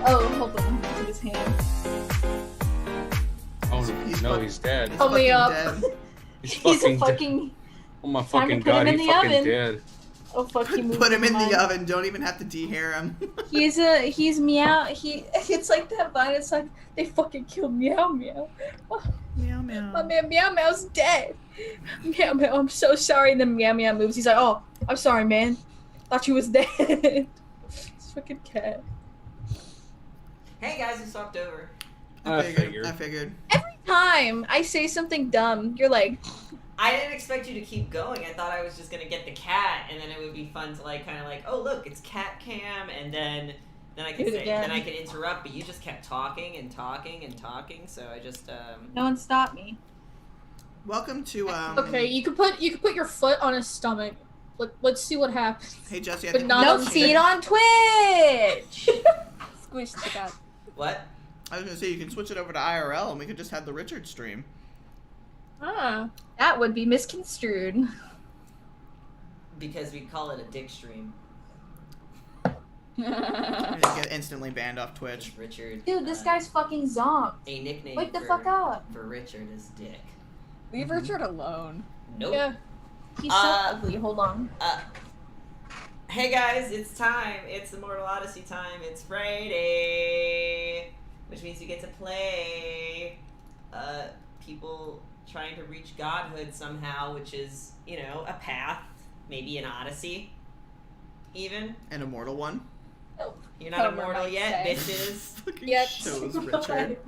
Oh, hold on. With his hand. Oh, no, he's dead. Help me up. Dead. He's fucking a fucking... Oh my Time to fucking put god, him in he's the fucking oven. dead. Oh, fuck, he moved Put him in mine. the oven. Don't even have to dehair him. He's meow. It's like that vine. It's like, they fucking killed Meow Meow. Oh, Meow meow. my man Meow Meow's dead. Meow Meow, I'm so sorry. And then Meow Meow moves. He's like, oh, I'm sorry, man. Thought you was dead. It's fucking cat. Hey guys, we swapped over. I figured. figured. Every time I say something dumb, you're like, I didn't expect you to keep going. I thought I was just gonna get the cat, and then it would be fun to like, kind of like, oh look, it's cat cam, and then I could say, then I could interrupt, but you just kept talking and talking and talking, so I just no one stopped me. Welcome to Okay, you could put your foot on his stomach. Let's see what happens. Hey Jesse, I But think not we Don't should see change- it on Twitch. Squish the cat. what? I was gonna say you can switch it over to IRL and we could just have the Richard stream. Ah. That would be misconstrued. Because we call it a dick stream. I just get instantly banned off Twitch. Richard. Dude, this guy's fucking zonked. A nickname Wake the for, fuck up. for Richard is Dick. Leave Richard alone. Nope. Yeah. He's so ugly. Hold on. Hey guys, it's time. It's Immortal Odyssey time. It's Friday, which means you get to play people trying to reach godhood somehow, which is, you know, a path, maybe an odyssey, even. An immortal one. You're not Homer immortal might yet, say. bitches. Fucking Yet. shows Richard.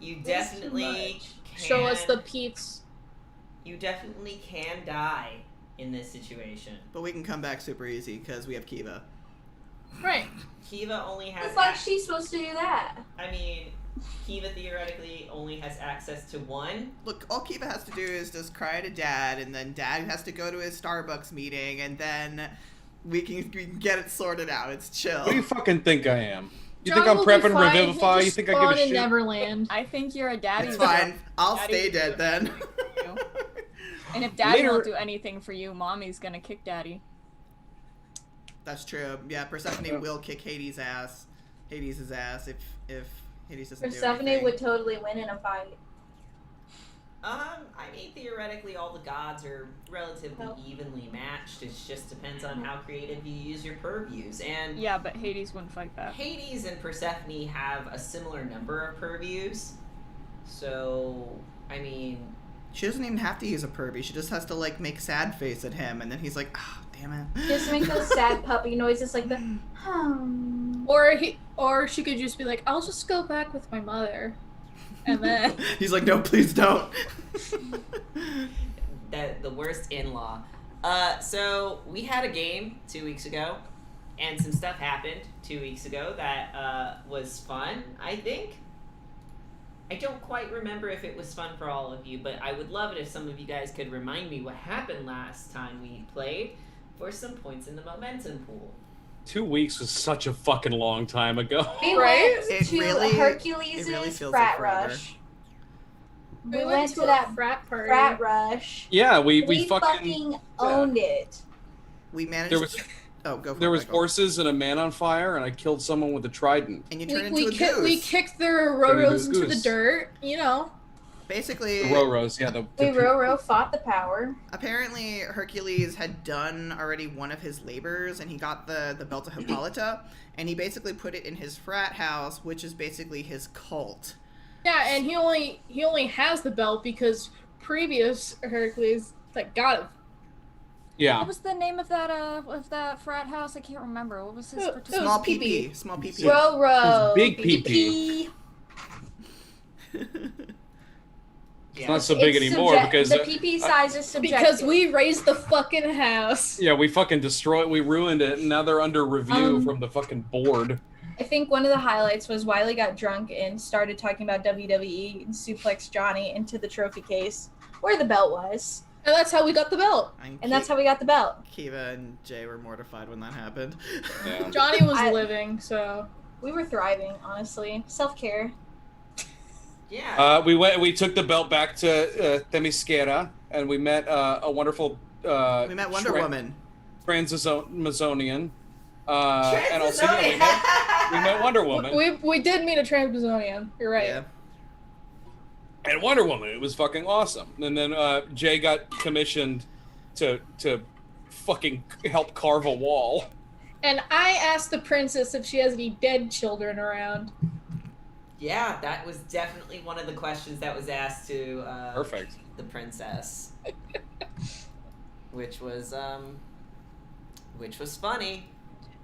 You It's definitely can. Show us the peeps. You definitely can die in this situation. But we can come back super easy because we have Kiva. Right. Kiva only has. It's like she's supposed to do that. I mean, Kiva theoretically only has access to one. Look, all Kiva has to do is just cry to Dad, and then Dad has to go to his Starbucks meeting, and then we can get it sorted out. It's chill. What do you fucking think I am? You John think I'm will be prepping fine. Revivify? He'll You just think I give a spawn in shit? Neverland. I think you're a daddy. It's fine. I'll Daddy stay will do dead it. then. And if daddy Later- won't do anything for you, mommy's gonna kick daddy. That's true. Yeah, Persephone will kick Hades' ass. Hades' ass if Hades doesn't do Persephone anything. would totally win in a fight. I mean, theoretically, all the gods are relatively evenly matched. It just depends on how creative you use your purviews. And Yeah, but Hades wouldn't fight back. Hades and Persephone have a similar number of purviews. So, I mean, She doesn't even have to use a pervy. She just has to like make sad face at him, and then he's like, "Ah, damn it." Just make those sad puppy noises like the Or she could just be like, I'll just go back with my mother. And then He's like, "No, please don't." the worst in-law. So we had a game 2 weeks ago, and some stuff happened 2 weeks ago that was fun, I think. I don't quite remember if it was fun for all of you, but I would love it if some of you guys could remind me what happened last time we played for some points in the momentum pool. 2 weeks was such a fucking long time ago. We Right? went It to really- Hercules' it really feels frat like forever. rush. we went to a that frat party. Frat rush. Yeah, we We fucking owned it. We managed. There was Oh, go for there it. was Michael. horses and a man on fire, and I killed someone with a trident. And you turn We, into a goose. we kicked their roros into the goose. dirt, you know. Basically, The Roros, yeah. We Roro fought the power. apparently Hercules had done already one of his labors, and he got the belt of Hippolyta, and he basically put it in his frat house, which is basically his cult. Yeah, and he only has the belt because previous Hercules that got it. Yeah. What was the name of that frat house? I can't remember. What was his Oh, particular? Small pee-pee. PP. Small PP. Roro. Big pee-pee. It's not so big anymore because the PP size is subjective. Because we raised the fucking house. yeah, we fucking destroyed, we ruined it, and now they're under review from the fucking board. I think one of the highlights was Wiley got drunk and started talking about WWE and suplexed Johnny into the trophy case where the belt was. And that's how we got the belt. And that's how we got the belt. Kiva and Jay were mortified when that happened. Yeah. Johnny was living, so We were thriving, honestly. Self-care. Yeah. We took the belt back to Themyscira, and we met a wonderful We met Wonder Woman. Trans-Amazonian. And also, yeah, we met Wonder Woman. We did meet a Transbazonian. You're right. Yeah. And Wonder Woman, it was fucking awesome. And then Jay got commissioned to fucking help carve a wall. And I asked the princess if she has any dead children around. Yeah, that was definitely one of the questions that was asked to Perfect. the princess. which was funny.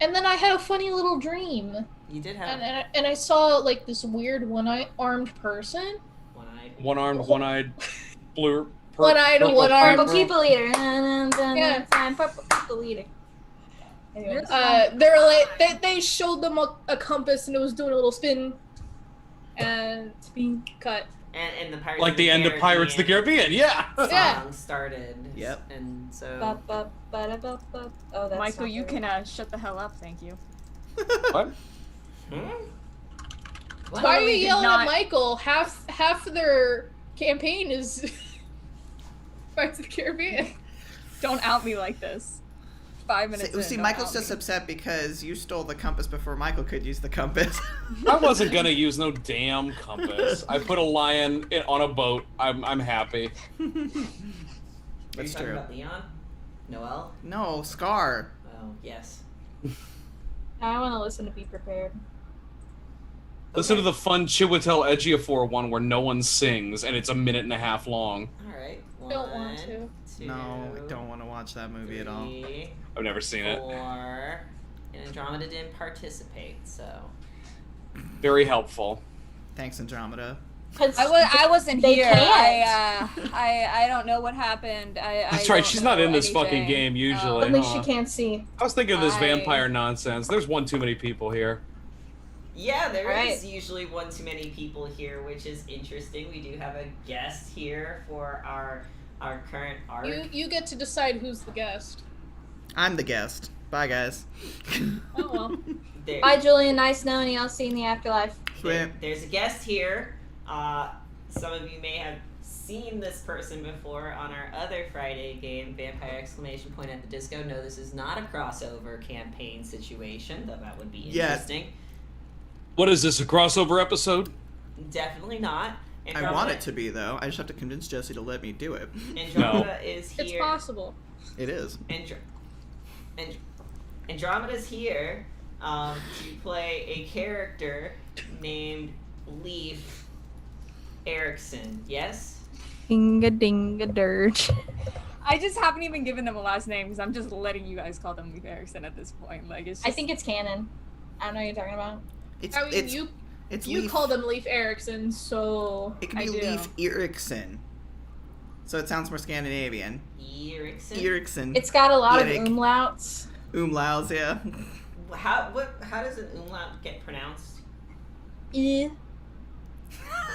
And then I had a funny little dream. You did have And I saw like this weird one-armed person. One-armed, one-eyed, blue. One-eyed, one-armed. Purple people eater. Yeah. I'm purple people eater. Anyways. They're like they showed them a compass and it was doing a little spin, and spin cut. And the Pirates Like the end of Pirates of the Caribbean, yeah. Song started. Yep. And so. Oh, that's Michael, not you very can shut the hell up, thank you. What? Why are you Totally did yelling not- at Michael? Half of their campaign is Pirates of the Caribbean. Don't out me like this. 5 minutes in, See, don't Michael's out just me. upset because you stole the compass before Michael could use the compass. I wasn't gonna use no damn compass. I put a lion on a boat. I'm happy. Are you That's talking true. about Leon? Noel? No, Scar. Oh, yes. I want to listen to Be Prepared. Listen to the fun Chiwetel Ejiofor one where no one sings and it's a minute and a half long. Alright. Don't want to. No, I don't want to watch that movie at all. 3, I've never seen it. 4, and Andromeda didn't participate, so. Very helpful. Thanks, Andromeda. I wasn't They here. can't. I don't know what happened. That's I right, don't she's not know in this fucking anything. game usually. At least huh? she can't see. I was thinking of this I- vampire nonsense. There's one too many people here. Yeah, there is Alright. usually one too many people here, which is interesting. We do have a guest here for our current arc. You get to decide who's the guest. I'm the guest. Bye, guys. Oh well. There- Bye, Julian. Nice knowing you. I'll see you in the afterlife. There's a guest here. Some of you may have seen this person before on our other Friday game, Vampire exclamation point at the disco. No, this is not a crossover campaign situation, though that would be Yeah. interesting. What is this, a crossover episode? Definitely not. I want it to be, though. I just have to convince Jesse to let me do it. Andromeda is here. It's possible. It is. Andromeda's here to play a character named Leif Erikson. Yes? Ding-a-ding-a-dirge. I just haven't even given them a last name because I'm just letting you guys call them Leif Erikson at this point. Like it's just, I think it's canon. I don't know what you're talking about. It's, I mean, it's, you it's you Leif. called him Leif Erikson, so It could I be do. Leif Erikson. So it sounds more Scandinavian. Erikson? Erikson. It's got a lot of Erik. umlauts. Umlauts, yeah. How does an umlaut get pronounced? Eh.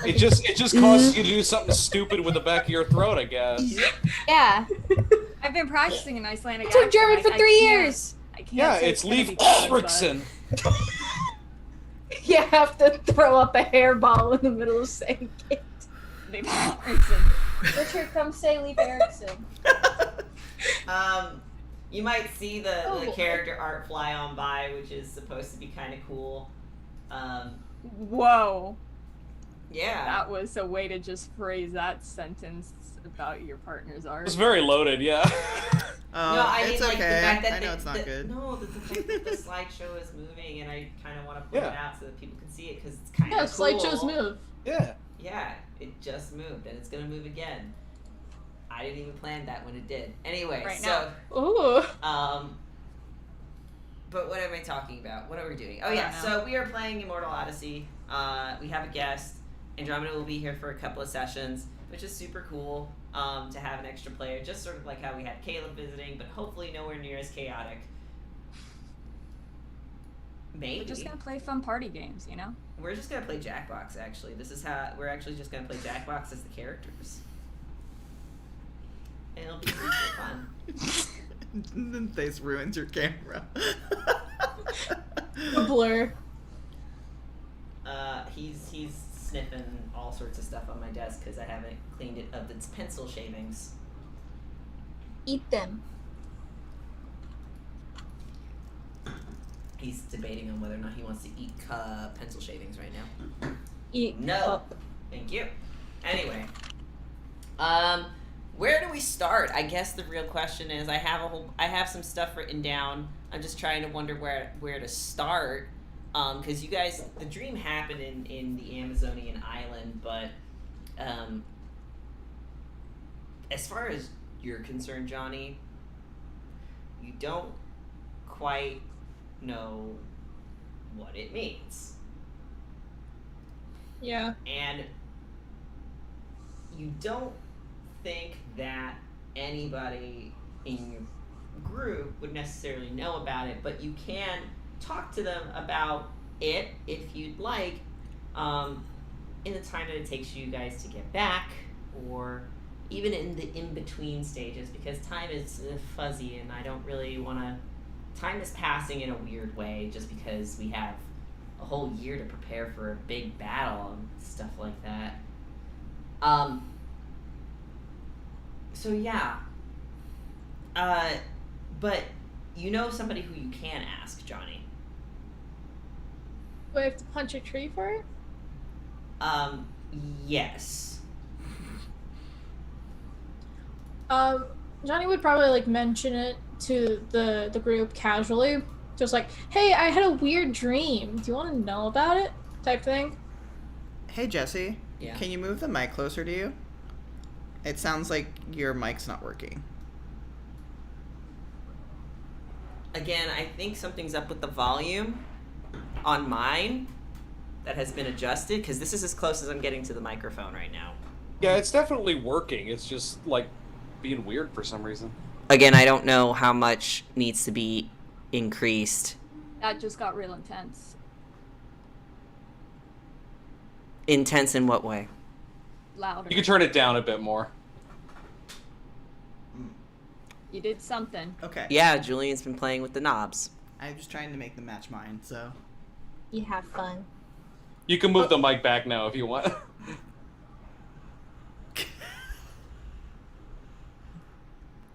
It just causes you to do something stupid with the back of your throat, I guess. Yeah. I've been practicing an Icelandic I took accent. German for I 3 can't- years. I can't Yeah, say it's gonna Leif be good, but- Erikson. You have to throw up a hairball in the middle of saying it. Leif Erikson. Richard, come say Leif Erikson. You might see the Oh. character art fly on by, which is supposed to be kind of cool. Whoa. Yeah. That was a way to just phrase that sentence about your partner's art. It's very loaded, yeah. No, I it's mean, like, okay. the fact that I know it's not good. No, the fact that the slideshow is moving, and I kind of want to point it Yeah. out so that people can see it, because it's kind of Yeah, cool. slideshows move. Yeah. Yeah, it just moved, and it's going to move again. I didn't even plan that when it did. Anyway, Right so... Ooh. But what am I talking about? What are we doing? Oh I yeah, don't know. so we are playing Immortal Odyssey. We have a guest. Andromeda will be here for a couple of sessions, which is super cool to have an extra player, just sort of like how we had Caleb visiting, but hopefully nowhere near as chaotic. Maybe. We're just gonna play fun party games, you know? We're just gonna play Jackbox, actually. This is how we're actually just gonna play Jackbox as the characters. And it'll be super fun. This ruins your camera. A blur. He's sniffing all sorts of stuff on my desk because I haven't cleaned it of its pencil shavings. Eat them. He's debating on whether or not he wants to eat pencil shavings right now. Eat No. up. Thank you. Anyway, where do we start? I guess the real question is, I have some stuff written down. I'm just trying to wonder where to start. Because you guys, the dream happened in the Amazonian island, but as far as you're concerned, Johnny, you don't quite know what it means. Yeah. And you don't think that anybody in your group would necessarily know about it, but you can talk to them about it if you'd like, in the time that it takes you guys to get back, or even in the in-between stages, because time is fuzzy and I don't really want to... Time is passing in a weird way just because we have a whole year to prepare for a big battle and stuff like that. So yeah. But you know somebody who you can ask, Johnny. Do I have to punch a tree for it? Yes. Johnny would probably like mention it to the group casually, just like, "Hey, I had a weird dream. Do you want to know about it?" type thing. Hey, Jesse. Yeah. Can you move the mic closer to you? It sounds like your mic's not working. Again, I think something's up with the volume on mine that has been adjusted, because this is as close as I'm getting to the microphone right now. Yeah, it's definitely working. It's just like being weird for some reason. Again, I don't know how much needs to be increased. That just got real intense. Intense in what way? Louder. You can turn it down a bit more. You did something. Okay. Yeah, Julian's been playing with the knobs. I'm just trying to make them match mine, so... You have fun. You can move the mic back now if you want.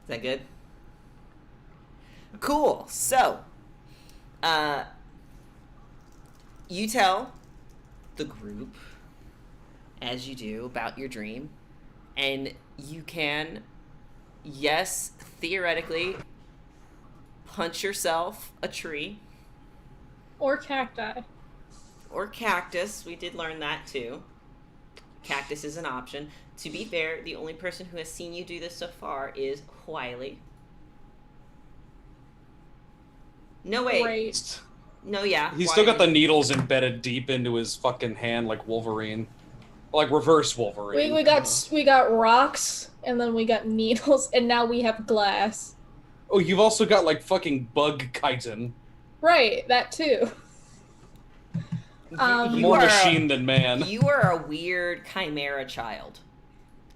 Is that good? Cool. So, you tell the group, as you do, about your dream, and you can, yes, theoretically, punch yourself a tree. Or cacti. Or cactus. We did learn that too. Cactus is an option. To be fair, the only person who has seen you do this so far is Wiley. No, wait. Great. No, yeah. He's still got the Wiley. needles embedded deep into his fucking hand like Wolverine. Like reverse Wolverine. We got rocks, and then we got needles, and now we have glass. Oh, you've also got like fucking bug chitin. Right, that too. You More are machine than man. You are a weird chimera child.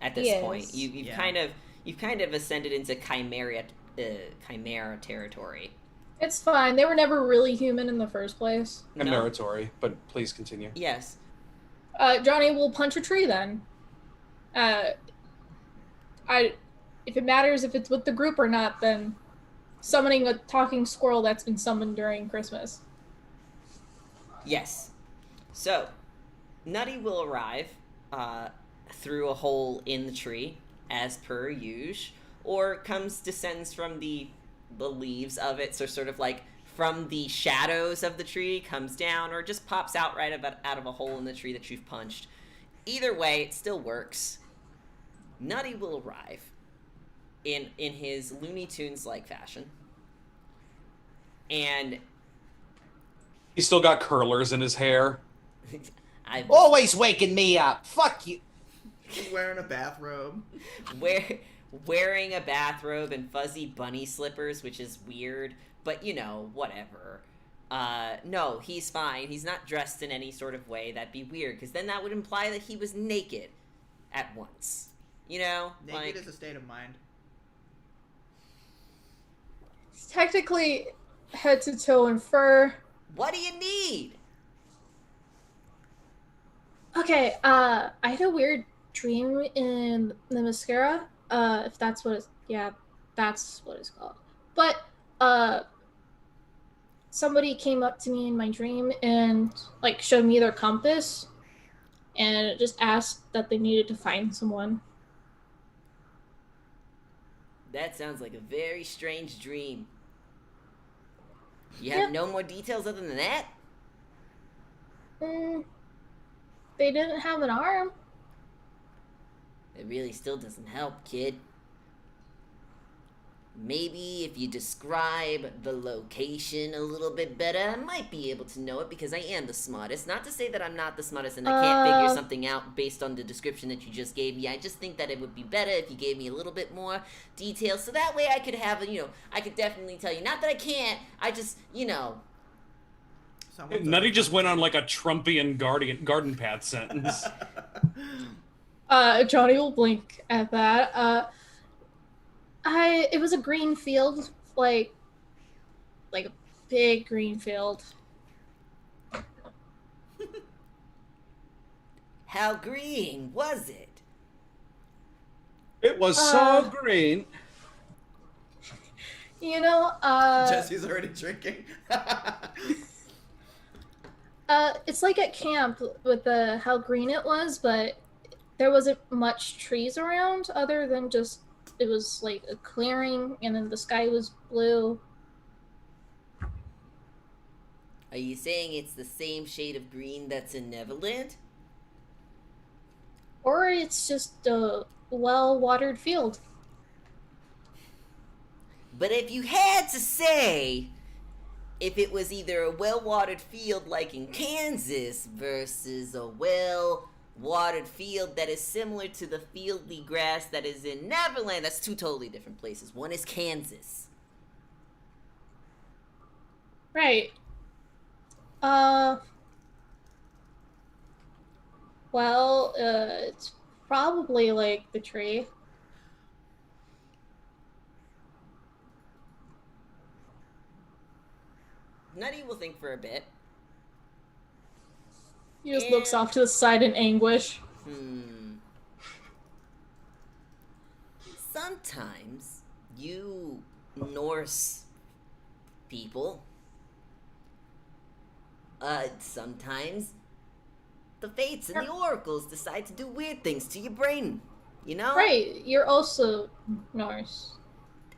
At this Yes. point, you've Yeah. kind of ascended into chimera territory. It's fine. They were never really human in the first place. And No. meritorious, but please continue. Yes. Johnny will punch a tree then. If it matters if it's with the group or not, then summoning a talking squirrel that's been summoned during Christmas. Yes. So, Nutty will arrive through a hole in the tree, as per usual, or descends from the leaves of it, so sort of like from the shadows of the tree, comes down, or just pops out right out of a hole in the tree that you've punched. Either way, it still works. Nutty will arrive in his Looney Tunes-like fashion, and He's still got curlers in his hair. I've Always waking me up. Fuck you. He's wearing a bathrobe. wearing a bathrobe and fuzzy bunny slippers, which is weird, but you know, whatever. No, he's fine. He's not dressed in any sort of way that'd be weird, because then that would imply that he was naked at once. You know? Naked is a state of mind. It's technically head to toe in fur. What do you need? Okay, I had a weird dream in the mascara. If that's what it's... Yeah, that's what it's called. But, somebody came up to me in my dream and like showed me their compass and just asked that they needed to find someone. That sounds like a very strange dream. You have no more details other than that? They didn't have an arm. It really still doesn't help, kid. Maybe if you describe the location a little bit better, I might be able to know it because I am the smartest. Not to say that I'm not the smartest and I can't figure something out based on the description that you just gave me. I just think that it would be better if you gave me a little bit more detail so that way I could have, I could definitely tell you. Not that I can't, I just, Nutty just went on like a Trumpian garden path sentence. Johnny will blink at that. It was a green field, like a big green field. How green was it? It was so green. Jesse's already drinking. It's like at camp with how green it was, but there wasn't much trees around other than just it was like a clearing and then the sky was blue. Are you saying it's the same shade of green that's in Neverland? Or it's just a well-watered field. But if you had to say if it was either a well-watered field like in Kansas versus a well-watered field that is similar to the fieldy grass that is in Neverland, that's two totally different places. One is Kansas. Right. It's probably like the tree. Nutty will think for a bit. He just looks off to the side in anguish. Sometimes you Norse people, sometimes the fates and the oracles decide to do weird things to your brain, Right, you're also Norse.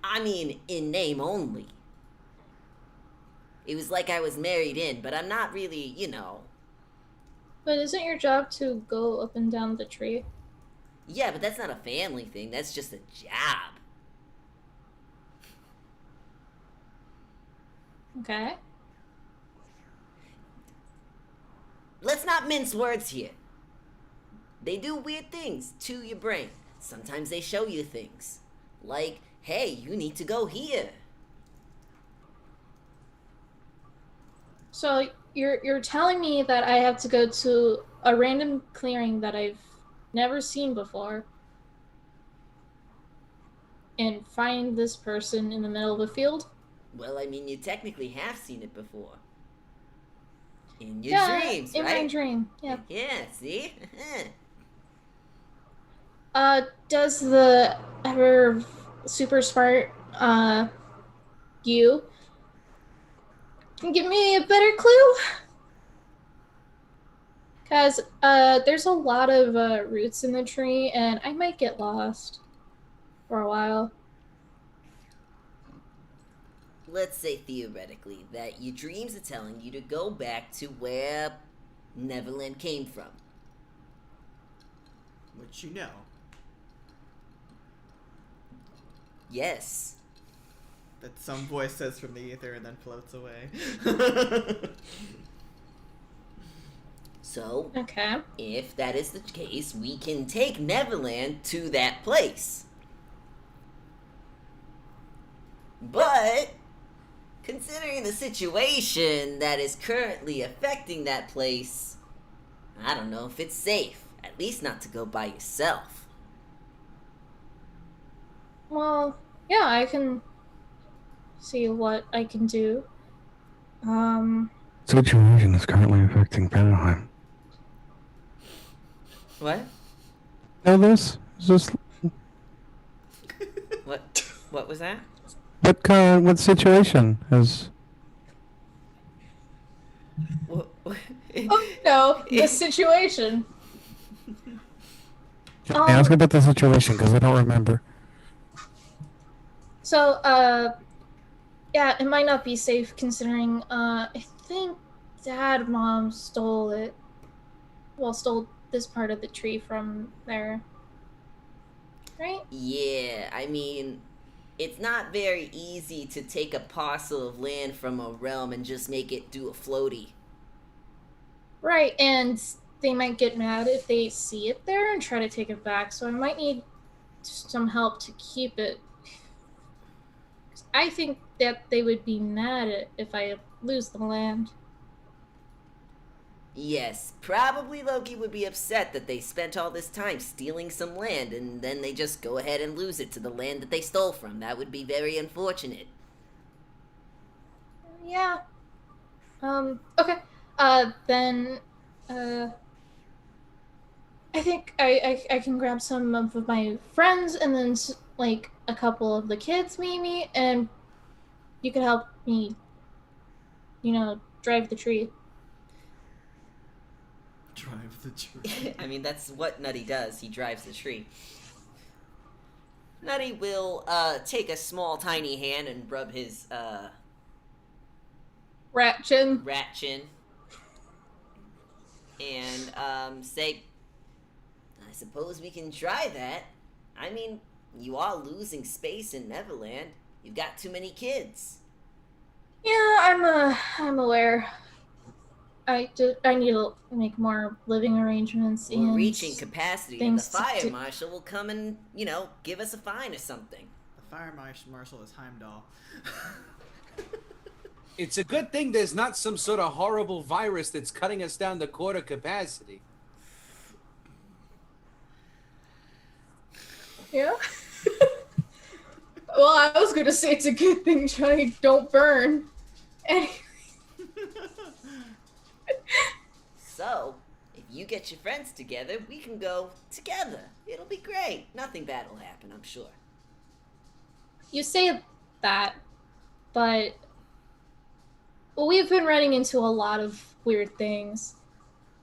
I mean, in name only. It was like I was married in, but I'm not really, But isn't your job to go up and down the tree? Yeah, but that's not a family thing. That's just a job. Okay. Let's not mince words here. They do weird things to your brain. Sometimes they show you things. Like, hey, you need to go here. So you're telling me that I have to go to a random clearing that I've never seen before and find this person in the middle of a field? Well, I mean, you technically have seen it before. In your dreams, in right? my dream, yeah. Yeah, see? Does the ever super smart, you give me a better clue? Because, there's a lot of, roots in the tree, and I might get lost for a while. Let's say theoretically that your dreams are telling you to go back to where Neverland came from. Which you know. Yes. That some voice says from the ether and then floats away. So, Okay. if that is the case, we can take Neverland to that place. But, considering the situation that is currently affecting that place, I don't know if it's safe. At least not to go by yourself. Well, yeah, I can see what I can do. Situation is currently affecting Vanaheim. What? Know this? Is this What was that? what situation is Oh no, the situation. Ask about the situation because I don't remember. So, yeah, it might not be safe considering, I think Mom stole it. Well, stole this part of the tree from there. Right? Yeah, I mean, it's not very easy to take a parcel of land from a realm and just make it do a floaty. Right, and they might get mad if they see it there and try to take it back, so I might need some help to keep it. I think that they would be mad if I lose the land. Yes, probably Loki would be upset that they spent all this time stealing some land and then they just go ahead and lose it to the land that they stole from. That would be very unfortunate. Yeah. Okay. Then, I think I can grab some of my friends and then, like, a couple of the kids, maybe, and you could help me, drive the tree. Drive the tree. I mean, that's what Nutty does. He drives the tree. Nutty will take a small, tiny hand and rub his Rat chin. rat chin and say, I suppose we can try that. I mean, you are losing space in Neverland. You've got too many kids. Yeah, I'm aware. I need to make more living arrangements We're and reaching capacity, and the things to fire do. marshal will come and, give us a fine or something. The fire marshal is Heimdall. It's a good thing there's not some sort of horrible virus that's cutting us down to quarter capacity. Yeah. Well, I was gonna say it's a good thing Johnny don't burn. Anyway. So, if you get your friends together, we can go together. It'll be great. Nothing bad will happen, I'm sure. You say that, but we've been running into a lot of weird things.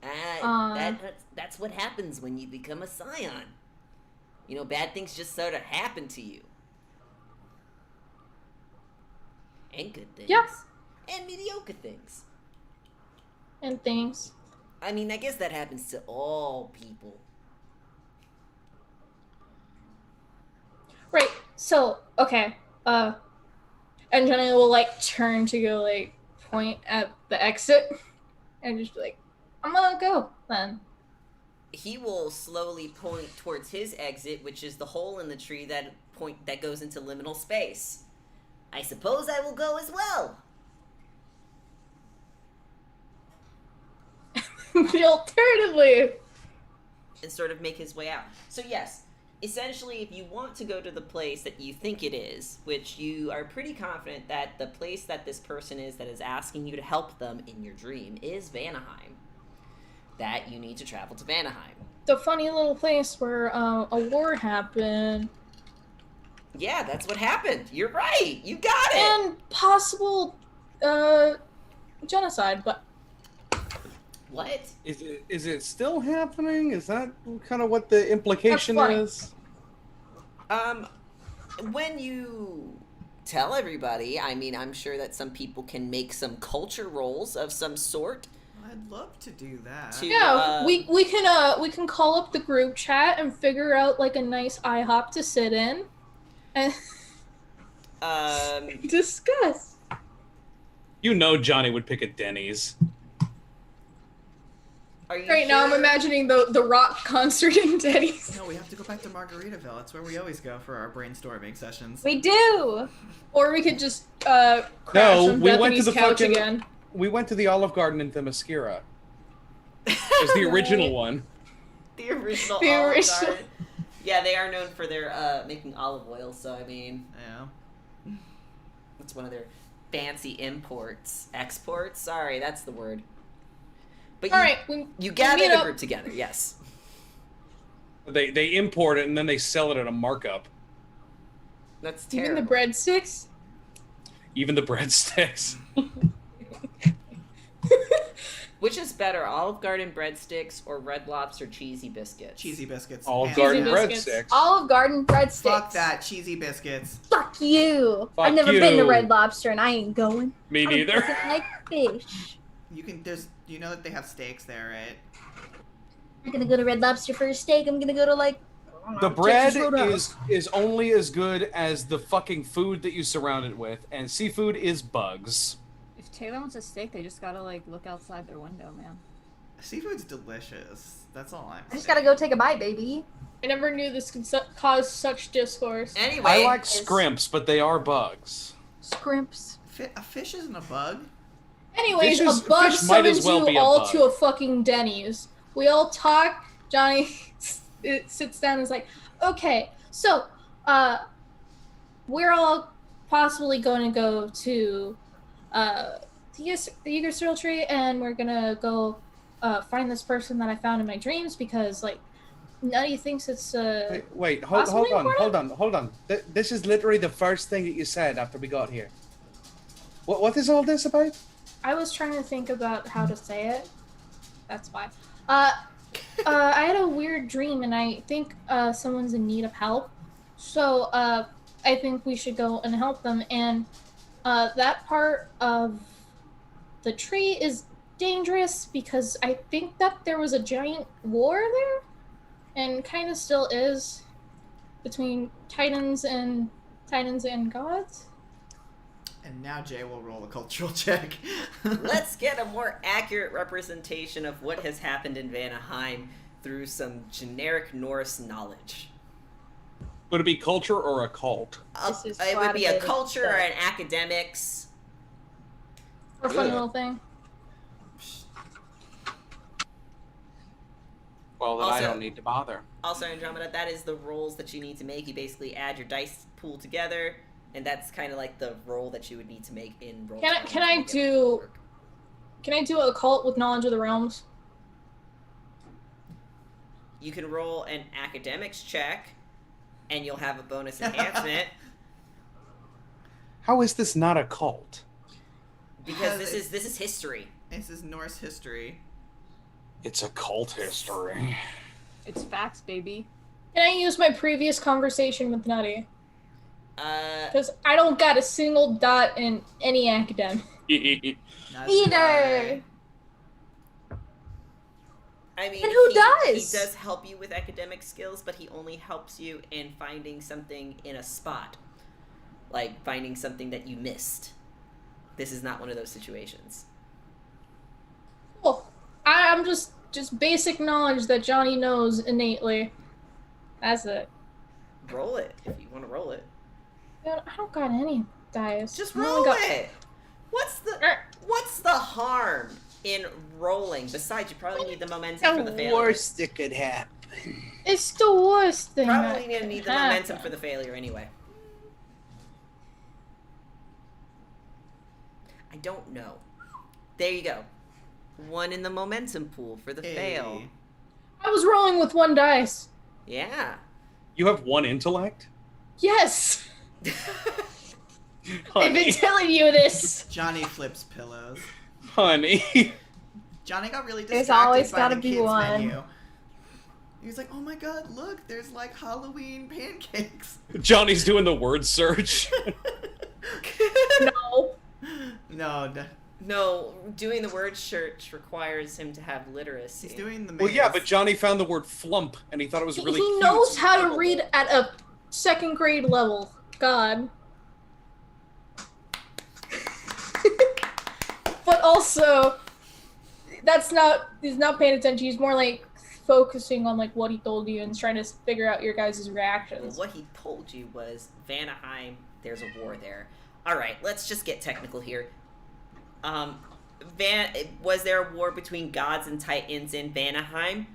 That's what happens when you become a Scion. Bad things just sort of happen to you. And good things. Yeah. And mediocre things. And things. I mean, I guess that happens to all people. Right. So, okay. And Johnny will, like, turn to go, like, point at the exit and just be like, I'm gonna go then. He will slowly point towards his exit, which is the hole in the tree that goes into liminal space. I suppose I will go as well. The alternatively. And sort of make his way out. So yes, essentially, if you want to go to the place that you think it is, which you are pretty confident that the place that this person is that is asking you to help them in your dream is Vanaheim, that you need to travel to Vanaheim. The funny little place where a war happened. Yeah, that's what happened. You're right. You got it. And possible genocide, but What? Is it still happening? Is that kind of what the implication That's funny. is? When you tell everybody, I mean, I'm sure that some people can make some culture rolls of some sort. I'd love to do that. yeah, we can call up the group chat and figure out like a nice IHOP to sit in and discuss. Johnny would pick a Denny's. Are you Right now, I'm sure? imagining the rock concert in Denny's. No, we have to go back to Margaritaville. That's where we always go for our brainstorming sessions. We do. Or we could just crash on we went to Bethany's the couch fucking. again. We went to the Olive Garden in Themyscira. It's the original one. The original The Olive original. Garden. Yeah, they are known for their making olive oil, so I mean, Yeah. it's one of their fancy imports. Exports? Sorry, that's the word. But All you, right, you gather meet the up. group together, yes. They import it and then they sell it at a markup. That's Even terrible. the breadsticks. Even the breadsticks. Which is better, Olive Garden breadsticks or Red Lobster cheesy biscuits? Cheesy biscuits. Olive Hands Garden down. breadsticks. Olive Garden breadsticks. Fuck that, cheesy biscuits. Fuck you. Fuck I've never you. been to Red Lobster and I ain't going. Me I neither. don't like fish. You know that they have steaks there, right? I'm gonna go to Red Lobster for a steak. I'm gonna go to like. I don't know, The bread Texas Roadhouse. is only as good as the fucking food that you surround it with, and seafood is bugs. If Taylor wants a steak, they just gotta like look outside their window, man. Seafood's delicious. That's all I'm saying. I just gotta go take a bite, baby. I never knew this could cause such discourse. Anyway, I like scrimps, but they are bugs. Scrimps. A fish isn't a bug. Anyways, Fish is- a bug fish might as summons well be you a all bug. to a fucking Denny's. We all talk. Johnny sits down and is like, okay, so, we're all possibly going to go to, the Yggdrasil tree, and we're gonna go, find this person that I found in my dreams, because, like, Nutty thinks it's, Wait, Possibly hold on. This is literally the first thing that you said after we got here. What is all this about? I was trying to think about how to say it. That's why. I had a weird dream, and I think someone's in need of help. So I think we should go and help them. And that part of the tree is dangerous because I think that there was a giant war there, and kind of still is, between titans and gods. And now Jay will roll a cultural check. let's get a more accurate representation of what has happened in Vanaheim through some generic Norse knowledge. Would it be culture or a cult? This is It would be a quite a bit of culture or stuff. an academics. Or a funny Ugh. little thing. Well, then I Also- don't need to bother. Also, Andromeda, that is the rolls that you need to make. You basically add your dice pool together, and that's kind of like the roll that you would need to make in roll. Can I do a cult with knowledge of the realms? You can roll an academics check, and you'll have a bonus enhancement How is this not a cult? because this is history. This is Norse history. It's a cult history. It's facts, baby. Can I use my previous conversation with Nutty? Uh, Because I don't got a single dot in any academic. That's Either. right. I mean, And who he does? does help you with academic skills, but he only helps you in finding something in a spot, like finding something that you missed. This is not one of those situations. Cool. I'm just basic knowledge that Johnny knows innately. That's it. Roll it if you want to roll it. Man, I don't got any dice. Just I only roll got- it. What's the harm in rolling? Besides, you probably need the momentum for the failure. that could happen. It's the worst thing. Probably that gonna can need the happen. momentum for the failure anyway. I don't know. There you go. One in the momentum pool for the fail. Hey. I was rolling with one dice. Yeah. You have one intellect? Yes! I've been Honey. telling you this. Johnny flips pillows. Honey. Johnny got really There's distracted always by gotta the be kids one. menu. He was like, "Oh my god, look! There's like Halloween pancakes." Johnny's doing the word search. No. No, No, doing the word search requires him to have literacy. he's doing the. Well, yeah, maze. but Johnny found the word flump, and he thought it was really He cute. knows how to read at a second grade level. God. But also, he's not paying attention. He's more like focusing on like what he told you and trying to figure out your guys' reactions. What he told you was Vanaheim, there's a war there. Alright, let's just get technical here. Was there a war between gods and titans in Vanaheim?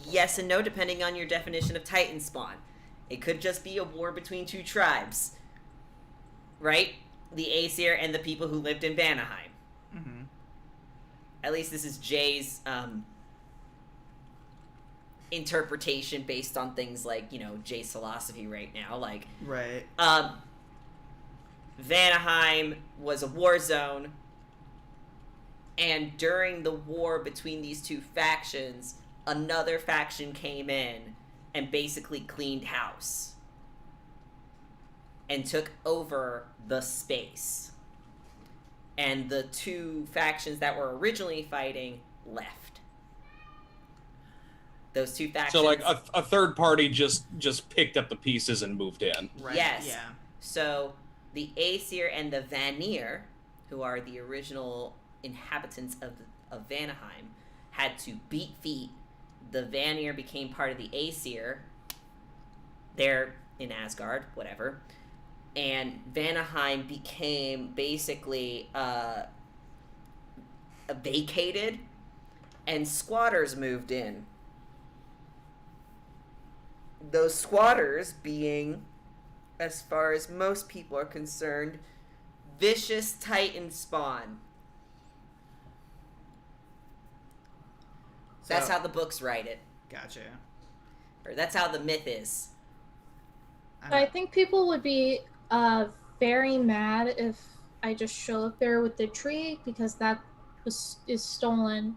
Yes and no, depending on your definition of titan spawn. It could just be a war between two tribes. Right? The Aesir and the people who lived in Vanaheim. Mhm. At least this is Jay's interpretation based on things like, Jay's philosophy right now. Like, Right. Vanaheim was a war zone. And during the war between these two factions, another faction came in and basically cleaned house and took over the space. And the two factions that were originally fighting left. Those two factions. So like a third party just picked up the pieces and moved in. Right. Yes. Yeah. So the Aesir and the Vanir, who are the original inhabitants of Vanaheim, had to beat feet. The Vanir became part of the Aesir. They're in Asgard, whatever. And Vanaheim became basically vacated, and squatters moved in. Those squatters being, as far as most people are concerned, vicious Titan spawn. That's how the books write it. Gotcha. Or that's how the myth is. I think people would be very mad if I just show up there with the tree because that is stolen.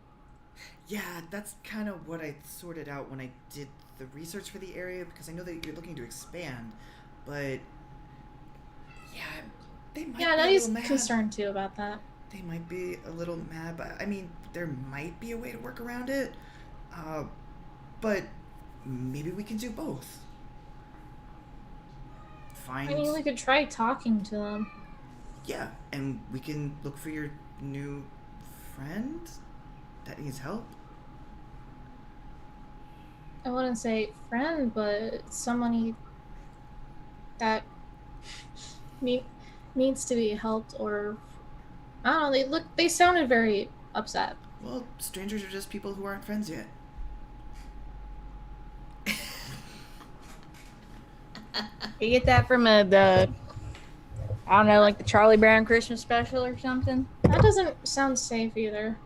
Yeah, that's kind of what I sorted out when I did the research for the area, because I know that you're looking to expand, but yeah, they might Yeah, be a Nutty's little mad. concerned too about that. They might be a little mad, but I mean, there might be a way to work around it. But maybe we can do both. Find. I mean, we could try talking to them. Yeah, and we can look for your new friend that needs help. I wouldn't say friend, but somebody that needs to be helped, or I don't know. They sounded very upset. Well, strangers are just people who aren't friends yet. You get that from the I don't know, like the Charlie Brown Christmas special or something? That doesn't sound safe either.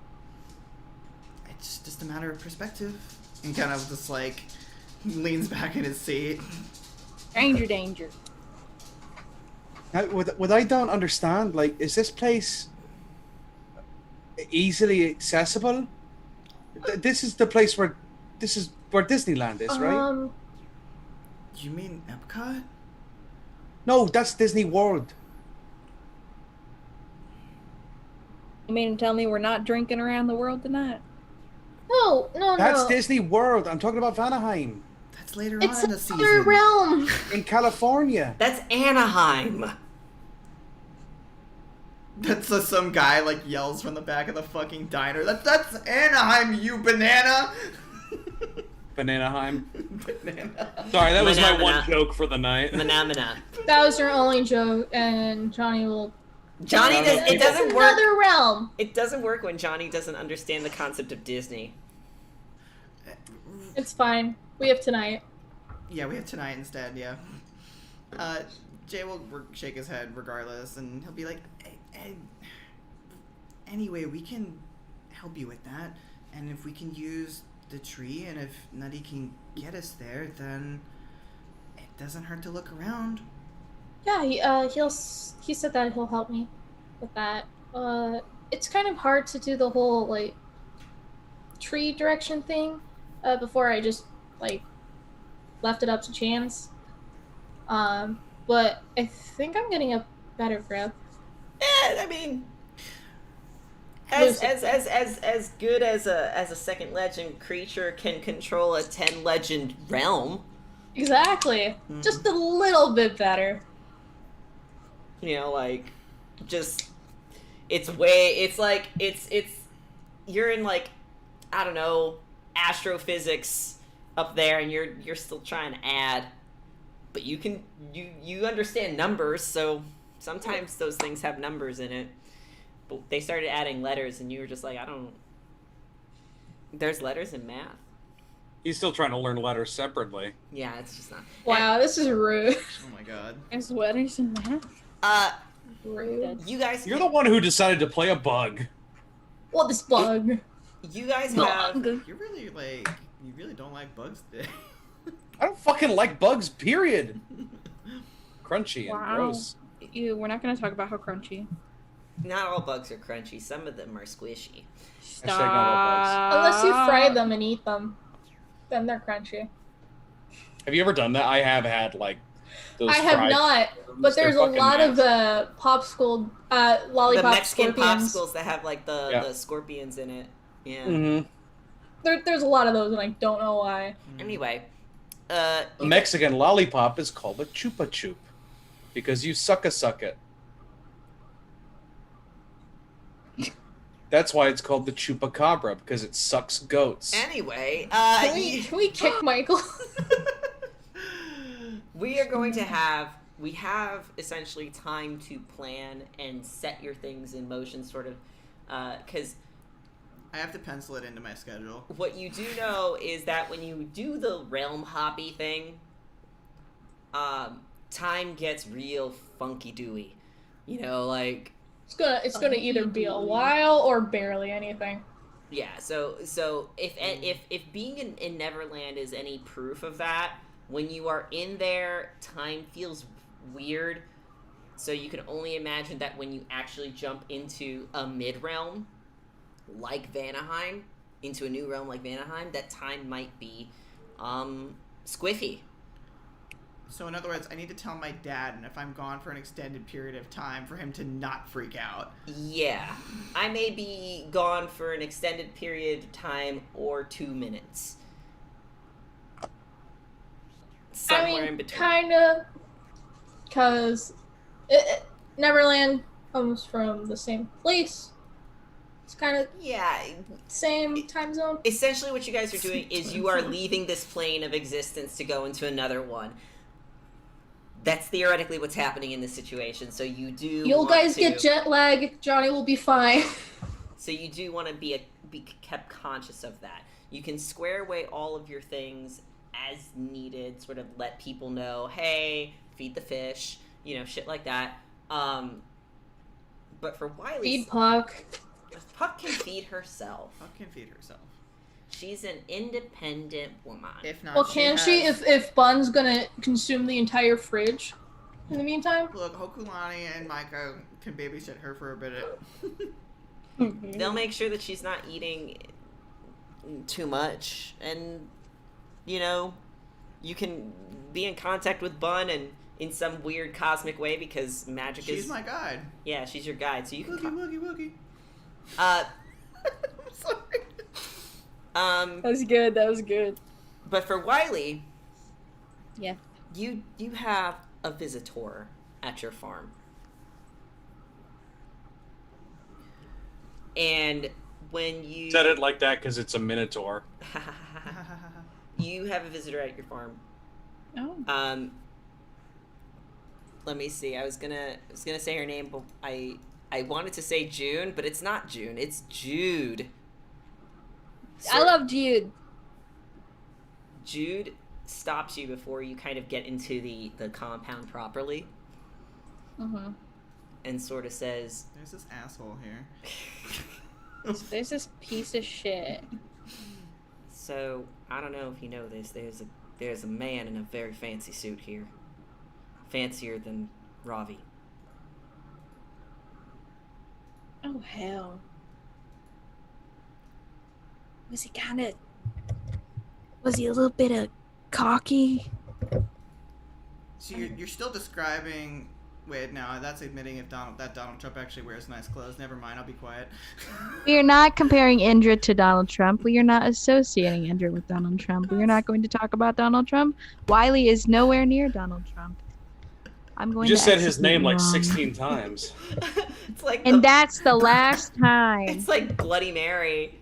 It's just a matter of perspective. And kind of just like leans back in his seat. Stranger danger. Now, what I don't understand, like, is this place easily accessible? This is the place where Disneyland is, right? You mean Epcot? No, that's Disney World. You mean to tell me we're not drinking around the world tonight? No. That's Disney World. I'm talking about Vanaheim That's later It's on in the another season. realm. in California. That's Anaheim. That's some guy like yells from the back of the fucking diner. That's Anaheim, you banana. Bananaheim. Banana. Sorry, that was my Manamana. one joke for the night. Manamana. That was your only joke, and Johnny will. Johnny does, it It's doesn't work. another realm. It doesn't work when Johnny doesn't understand the concept of Disney. It's fine. We have tonight. Yeah, we have tonight instead. Yeah. Jay will shake his head regardless, and he'll be like, anyway, we can help you with that, and if we can use the tree, and if Nutty can get us there, then it doesn't hurt to look around. Yeah, he said that he'll help me with that. It's kind of hard to do the whole like tree direction thing before I just like left it up to chance. But I think I'm getting a better grip. I mean, as good as a second legend creature can control a 10 legend realm. Exactly. Mhm. Just a little bit better. You know, like, just it's like you're in like, I don't know, astrophysics up there, and you're still trying to add, but you understand numbers, so sometimes those things have numbers in it. But they started adding letters, and you were just like, I don't. There's letters in math. He's still trying to learn letters separately. Yeah, it's just not. Wow, this is rude. Oh my god. There's letters in that. Rude. You guys. You're the one who decided to play a bug. What this bug? You guys have. You really don't like bugs today. I don't fucking like bugs, period. Crunchy and Wow. gross. We're not going to talk about how crunchy. Not all bugs are crunchy. Some of them are squishy. Hashtag not all bugs. Unless you fry them and eat them, then they're crunchy. Have you ever done that? I have had like those. I have fried not, but They're there's a fucking lot of nasty. popsicle, The lollipop Mexican scorpions. popsicles that have like the scorpions in it. Yeah. Mm-hmm. There's a lot of those, and I don't know why. Anyway, A Mexican lollipop is called a chupa chup because you suck it. That's why it's called the chupacabra, because it sucks goats. Anyway, Can we kick Michael? we are going to have essentially time to plan and set your things in motion, sort of, because I have to pencil it into my schedule. what you do know is that when you do the realm hoppy thing, time gets real funky dewy. You know, like It's gonna either be a while or barely anything. yeah. So if being in Neverland is any proof of that, when you are in there, time feels weird. So you can only imagine that when you actually jump into a mid realm like Vanaheim, into a new realm like Vanaheim, that time might be squiffy. So in other words, I need to tell my dad, and if I'm gone for an extended period of time, for him to not freak out. Yeah, I may be gone for an extended period of time or 2 minutes. Somewhere in between. Kinda, because Neverland comes from the same place. It's kind of Yeah, same time zone. essentially what you guys are doing is you are leaving this plane of existence to go into another one. That's theoretically what's happening in this situation. So you do. You guys get jet lag. Johnny will be fine. So you do want to be kept conscious of that. You can square away all of your things as needed. Sort of let people know, hey, feed the fish, shit like that. But for Wiley, Feed Puck. Puck can feed herself. Puck can feed herself. She's an independent woman. If not, Well, can she if Bun's gonna consume the entire fridge in the meantime? Look, Hokulani and Micah can babysit her for a bit. They'll make sure that she's not eating too much, and you can be in contact with Bun and in some weird cosmic way because magic She's my guide. Yeah, she's your guide, so you can. Woogie. I'm sorry. That was good. But for Wiley, Yeah. you have a visitor at your farm, and when you Said it like that because it's a minotaur. you have a visitor at your farm. Oh. Let me see. I was gonna say her name, but I wanted to say June, but it's not June. It's Jude. I love Jude. Jude stops you before you kind of get into the compound properly, Mm-hmm. and sort of says, There's this asshole here. There's this piece of shit. "So I don't know if you know this. There's a man in a very fancy suit here, fancier than Ravi." Oh hell. Was he a little bit of cocky? So you're still describing. Wait, no, that's admitting if Donald Trump actually wears nice clothes. Never mind, I'll be quiet. We are not comparing Indra to Donald Trump. We are not associating Indra with Donald Trump. We are not going to talk about Donald Trump. Wiley is nowhere near Donald Trump. I'm going You just to said his execute name you like wrong. 16 times. It's like And that's the last time. it's like Bloody Mary,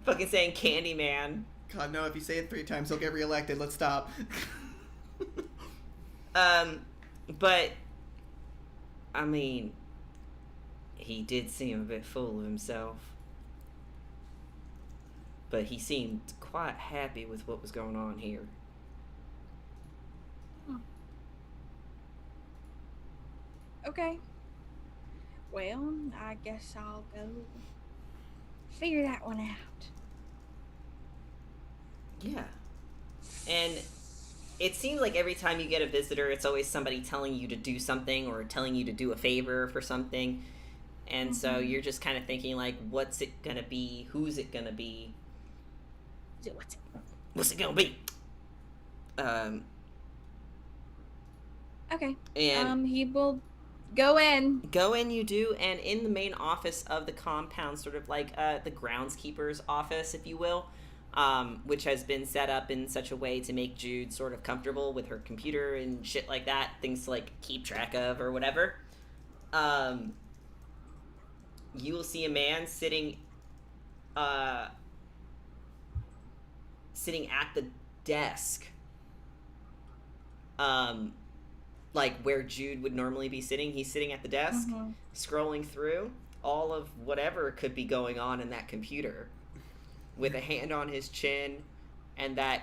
fucking saying Candyman. God, no, if you say it 3 times, he'll get reelected. Let's stop. But I mean, he did seem a bit full of himself. But he seemed quite happy with what was going on here. Okay. Well, I guess I'll go figure that one out. Yeah. And it seems like every time you get a visitor, it's always somebody telling you to do something or telling you to do a favor for something. And so you're just kind of thinking, like, what's it gonna be? Who's it gonna be? What's it gonna be? Okay. And he will go in. go in, you do, and in the main office of the compound, sort of like the groundskeeper's office, if you will, which has been set up in such a way to make Jude sort of comfortable with her computer and shit like that, things to like keep track of or whatever. You will see a man sitting at the desk, like where Jude would normally be sitting. He's sitting at the desk, scrolling through all of whatever could be going on in that computer, with a hand on his chin and that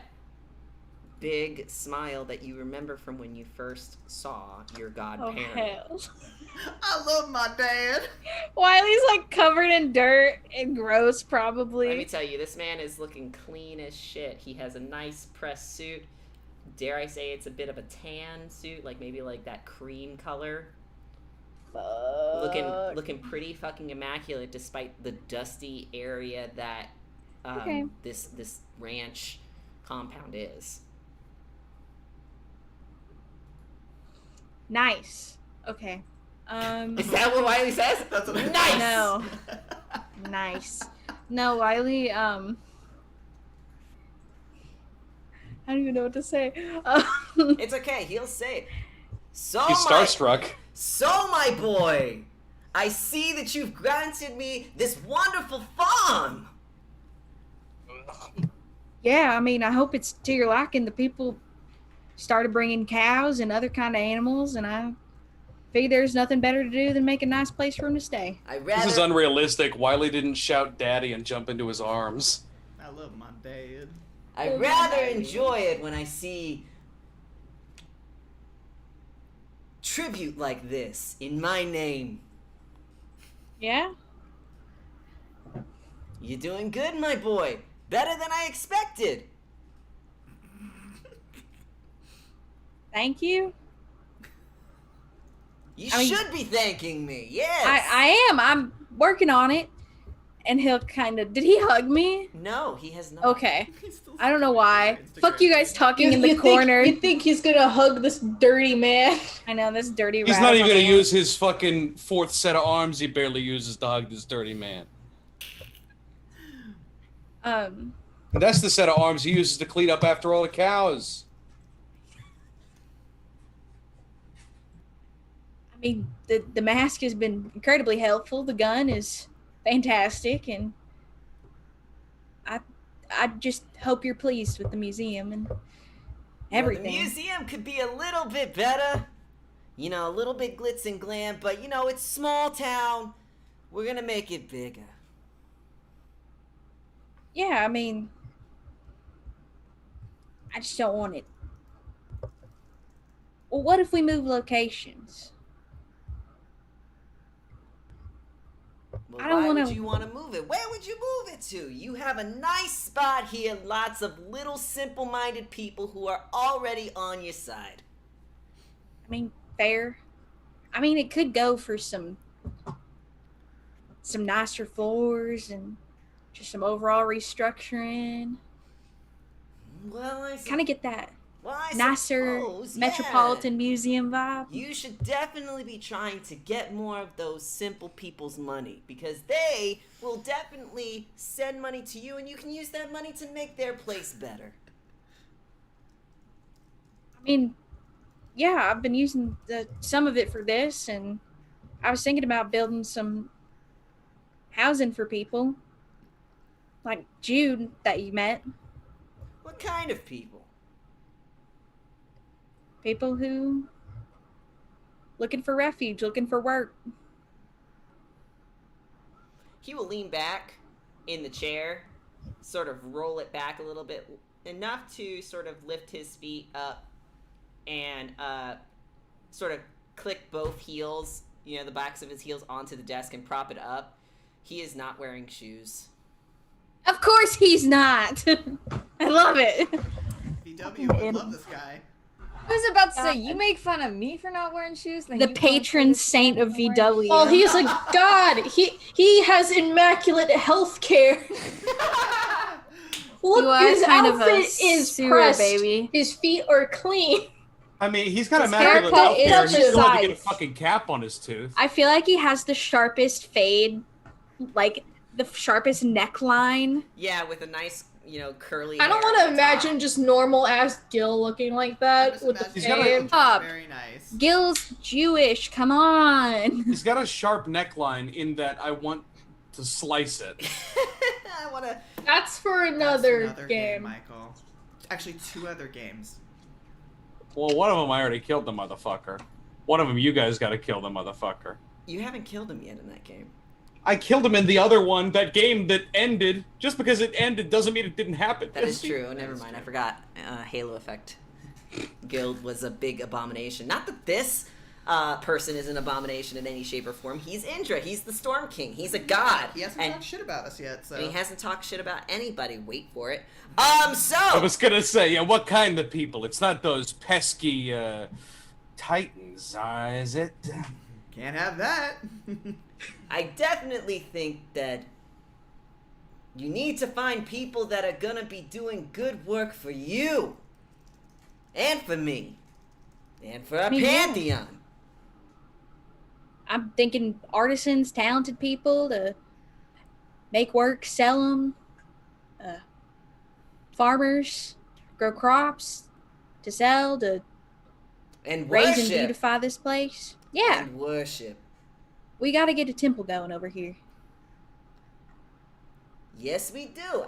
big smile that you remember from when you first saw your godparent. Hell. I love my dad. Wiley's like covered in dirt and gross, probably. Let me tell you, this man is looking clean as shit. He has a nice pressed suit. Dare I say it's a bit of a tan suit, like maybe like that cream color. Looking pretty fucking immaculate, despite the dusty area that this ranch compound is. Nice. Okay. Is that what Wiley says? That's what I Nice. No. Nice. No, Wiley. I don't even know what to say. It's okay. He'll say it. He's starstruck. So, my boy, I see that you've granted me this wonderful farm. Yeah, I mean, I hope it's to your liking. The people started bringing cows and other kind of animals, and I figured there's nothing better to do than make a nice place for him to stay. This is unrealistic. Wiley didn't shout daddy and jump into his arms. I love my dad. I rather enjoy it when I see tribute like this in my name. Yeah? You're doing good, my boy. Better than I expected. Thank you. You should be thanking me. Yes. I am. I'm working on it. And he'll kind of... Did he hug me? No, he has not. Okay. I don't know why. Fuck you guys talking in the corner. You think he's gonna hug this dirty man? I know, this dirty He's not even gonna use his fucking fourth set of arms he barely uses to hug this dirty man. And that's the set of arms he uses to clean up after all the cows. I mean, the mask has been incredibly helpful. The gun is fantastic, and I just hope you're pleased with the museum and everything. Well, the museum could be a little bit better. You know, a little bit glitz and glam, but you know, it's small town. We're gonna make it bigger. Yeah, I mean, I just don't want it. Well, what if we move locations? Well, I don't why wanna... would you want to move it? Where would you move it to? You have a nice spot here, lots of little simple-minded people who are already on your side. I mean, fair. I mean, it could go for some nicer floors and just some overall restructuring. Well, I kind of get that I nicer suppose, metropolitan museum vibe. You should definitely be trying to get more of those simple people's money, because they will definitely send money to you, and you can use that money to make their place better. I mean, yeah, I've been using some of it for this, and I was thinking about building some housing for people, like Jude that you met. What kind of people? People who looking for refuge, looking for work. He will lean back in the chair, sort of roll it back a little bit, enough to sort of lift his feet up and sort of click both heels, you know, the backs of his heels onto the desk and prop it up. He is not wearing shoes. Of course he's not. I love it. VW would love this guy. I was about to say, you make fun of me for not wearing shoes. Then The you patron saint of VW. Oh, he's a god. He has immaculate health care. Look, You are his kind of a outfit is sewer pressed. baby. His feet are clean. I mean, he's got His immaculate haircut health is care. He still had to get a precise. fucking cap on his tooth. I feel like he has the sharpest fade, like the sharpest neckline. Yeah, with a nice, curly. I don't hair want to at the imagine top. just normal ass Gil looking like that with the He's got a- fade. Up. Very nice. Gil's Jewish. Come on. He's got a sharp neckline in that I want to slice it. I want to. That's for That's another, game, game. Michael. Actually, 2 other games. Well, one of them I already killed the motherfucker. One of them you guys got to kill the motherfucker. You haven't killed him yet in that game. I killed him in the other one, that game that ended. Just because it ended doesn't mean it didn't happen. That is true. Never mind. I forgot. Halo effect. Guild was a big abomination. Not that this person is an abomination in any shape or form. He's Indra. He's the Storm King. He's a god. He hasn't talked shit about us yet, so. And he hasn't talked shit about anybody. Wait for it. I So. was gonna say, yeah, what kind of people? It's not those pesky, titans, is it? Can't have that. I definitely think that you need to find people that are gonna be doing good work for you. And for me. And for our Me too. pantheon. I'm thinking artisans, talented people to make work, sell them. Farmers, grow crops to sell, to And raise and worship. beautify this place. Yeah, And worship. we got to get a temple going over here. Yes, we do.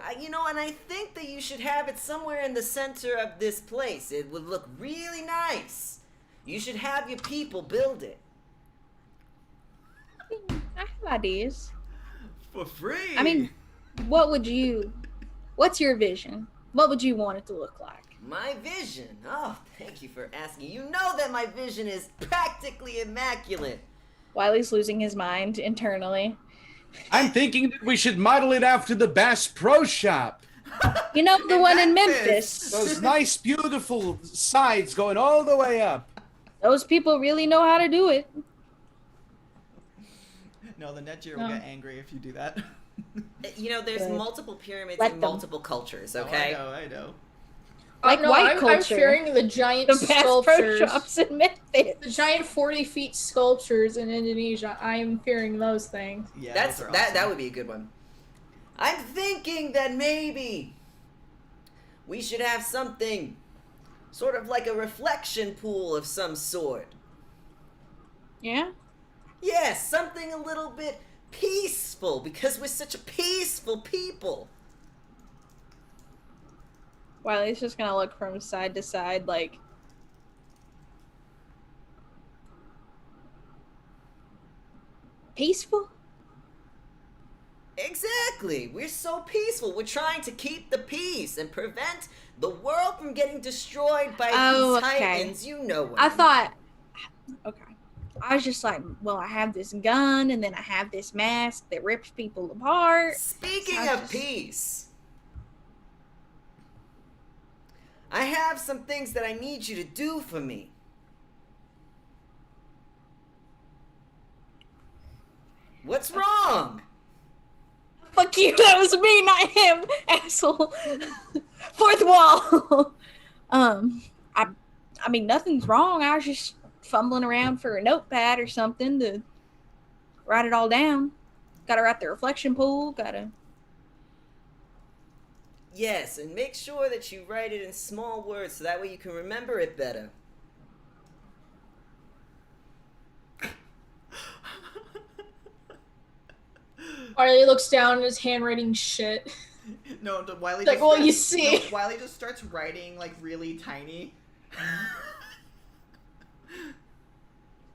And I think that you should have it somewhere in the center of this place. It would look really nice. You should have your people build it. I have ideas. For free. I mean, what's your vision? What would you want it to look like? My vision. Oh, thank you for asking. You know that my vision is practically immaculate. Wiley's losing his mind internally. I'm thinking that we should model it after the Bass Pro Shop. You know, the one in Memphis. Memphis. Those nice, beautiful sides going all the way up. Those people really know how to do it. No, the Netgear will No. get angry if you do that. There's Good. multiple pyramids Let in them. multiple cultures, Oh, okay? I know. Like no, white I'm culture. fearing the giant The Bass Pro sculptures. Shops in Memphis. The giant 40 feet sculptures in Indonesia. I am fearing those things. Yeah, That's those are that awesome. would be a good one. I'm thinking that maybe we should have something sort of like a reflection pool of some sort. Yeah? Yes, something a little bit peaceful because we're such a peaceful people. Wiley's just gonna look from side to side like, peaceful? Exactly. We're so peaceful. We're trying to keep the peace and prevent the world from getting destroyed by Oh, these okay. titans. You know what I thought, okay. I was just like, well, I have this gun, and then I have this mask that rips people apart. Speaking I of just- peace, I have some things that I need you to do for me. What's wrong? Fuck you, that was me, not him, asshole. Fourth wall. I mean, nothing's wrong. I was just fumbling around for a notepad or something to write it all down. Gotta write the reflection pool, gotta... Yes, and make sure that you write it in small words so that way you can remember it better. Arlie looks down and his handwriting shit. No, Wiley Like, just well, starts, you see. No, Wiley just starts writing like really tiny.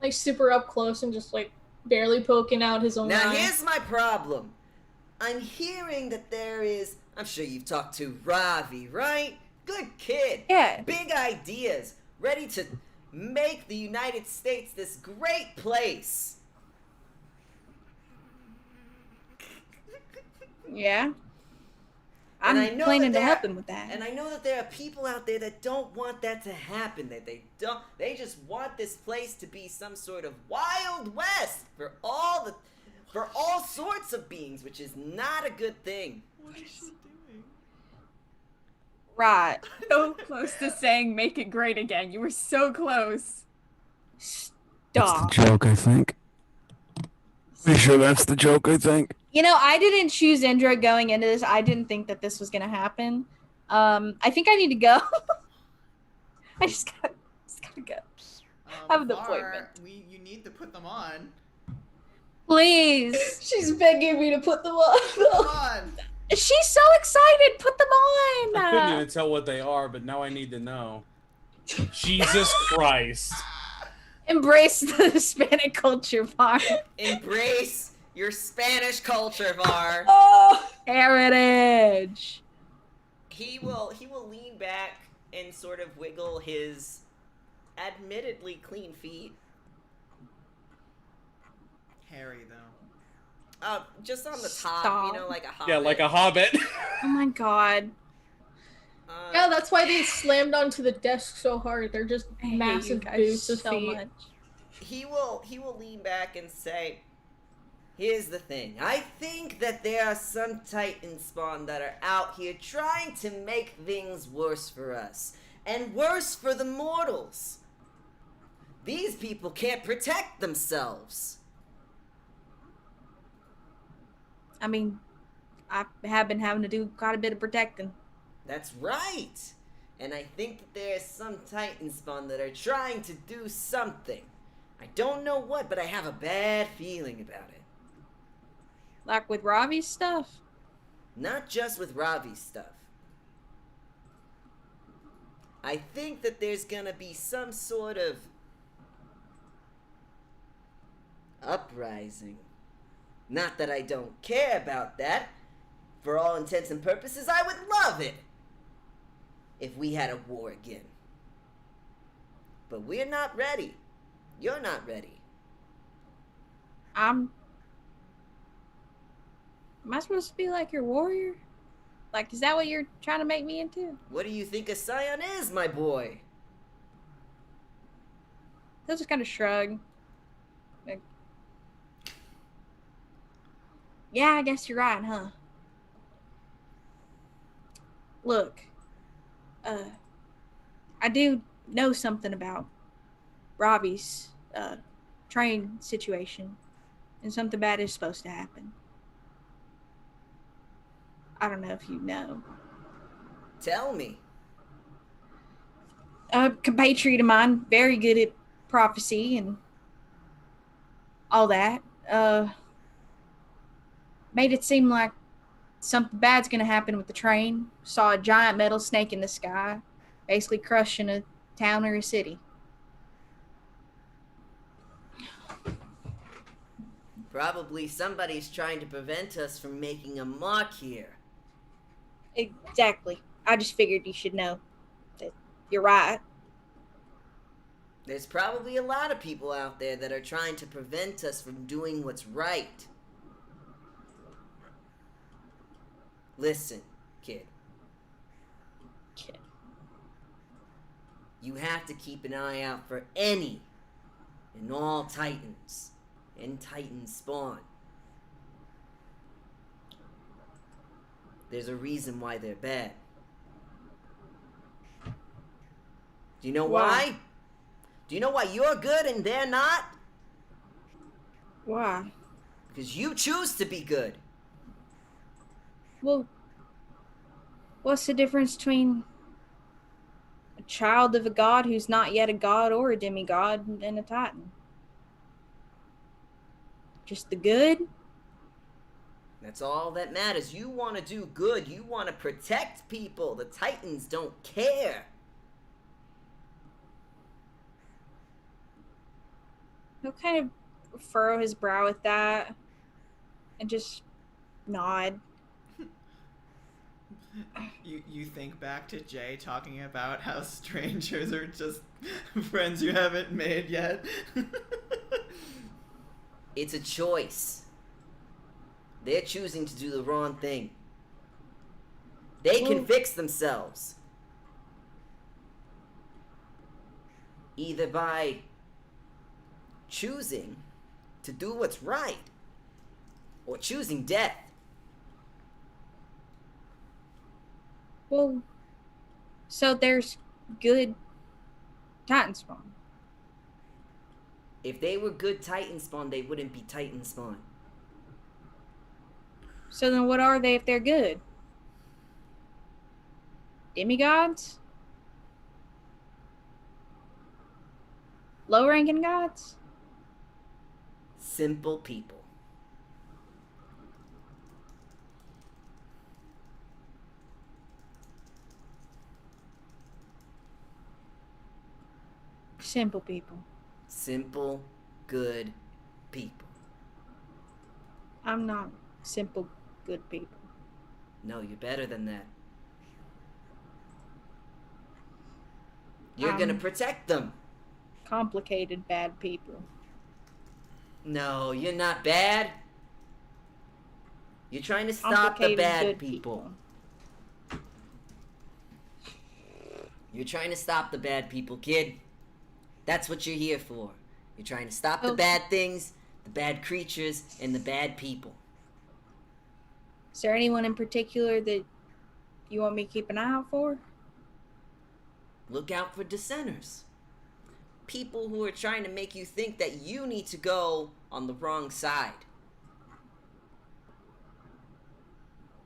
Like super up close and just like barely poking out his own Now eye. here's my problem. I'm hearing that there is... I'm sure you've talked to Ravi, right? Good kid. Yeah. Big ideas. Ready to make the United States this great place. Yeah. And I'm planning to help him with that. And I know that there are people out there that don't want that to happen. That they just want this place to be some sort of Wild West for all sorts of beings, which is not a good thing. What is she doing? Right. So close to saying "make it great again." You were so close. That's Stop. the joke, I think. Pretty sure that's the joke, I think. You know, I didn't choose Indra going into this. I didn't think that this was going to happen. I think I need to go. I just gotta go. I have an appointment. You need to put them on. Please. She's begging me to put them on. Come on. She's so excited. Put them on. I couldn't even tell what they are, but now I need to know. Jesus Christ. Embrace the Hispanic culture, Var. Embrace your Spanish culture, Var. Oh, Heritage. He will lean back and sort of wiggle his admittedly clean feet. Harry, though. Just on the top, Stop. like a hobbit. Yeah, like a hobbit. Oh my god. yeah, that's why they slammed onto the desk so hard. They're just I hate massive you guys boots of so feet. much. He will lean back and say, "Here's the thing. I think that there are some Titan spawn that are out here trying to make things worse for us and worse for the mortals. These people can't protect themselves." I mean, I have been having to do quite a bit of protecting. That's right. And I think that there's some Titan spawn that are trying to do something. I don't know what, but I have a bad feeling about it. Like with Ravi's stuff. Not just with Ravi's stuff. I think that there's gonna be some sort of uprising. Not that I don't care about that. For all intents and purposes, I would love it if we had a war again. But we're not ready. You're not ready. Am I supposed to be like your warrior? Like, is that what you're trying to make me into? What do you think a Scion is, my boy? He'll just kind of shrug. Like, yeah, I guess you're right, huh? Look, I do know something about Robbie's train situation, and something bad is supposed to happen. I don't know if you know. Tell me. A compatriot of mine, very good at prophecy and all that, made it seem like something bad's gonna happen with the train. Saw a giant metal snake in the sky, basically crushing a town or a city. Probably somebody's trying to prevent us from making a mark here. Exactly. I just figured you should know that you're right. There's probably a lot of people out there that are trying to prevent us from doing what's right. Listen, kid. You have to keep an eye out for any and all Titans and Titan spawn. There's a reason why they're bad. Do you know why? Do you know why you're good and they're not? Why? Because you choose to be good. Well, what's the difference between a child of a god who's not yet a god or a demigod and a titan? Just the good? That's all that matters. You want to do good. You want to protect people. The Titans don't care. He'll kind of furrow his brow at that and just nod. You think back to Jay talking about how strangers are just friends you haven't made yet. It's a choice. They're choosing to do the wrong thing. They can fix themselves. Either by choosing to do what's right or choosing death. Well, so there's good Titan spawn. If they were good Titan spawn, they wouldn't be Titan spawn. So then what are they if they're good? Demigods? Low-ranking gods? Simple people. Simple people. Simple, good people. I'm not simple, good people. No, you're better than that. You're gonna protect them. Complicated, bad people. No, you're not bad. You're trying to stop the Complicated, bad good people. You're trying to stop the bad people, kid. That's what you're here for. You're trying to stop the bad things, the bad creatures, and the bad people. Is there anyone in particular that you want me to keep an eye out for? Look out for dissenters. People who are trying to make you think that you need to go on the wrong side.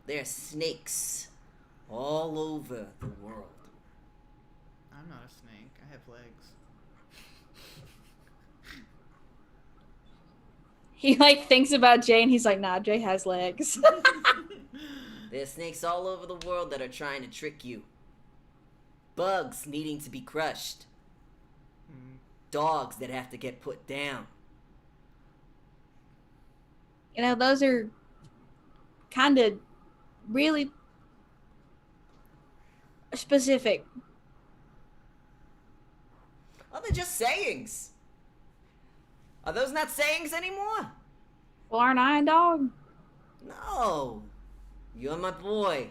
There are snakes all over the world. I'm not a snake. I have legs. He like thinks about Jay and he's like, nah, Jay has legs. There are snakes all over the world that are trying to trick you. Bugs needing to be crushed. Dogs that have to get put down. You know, those are kind of really specific. Oh, they're just sayings. Are those not sayings anymore? Well, aren't I a dog? No. You're my boy.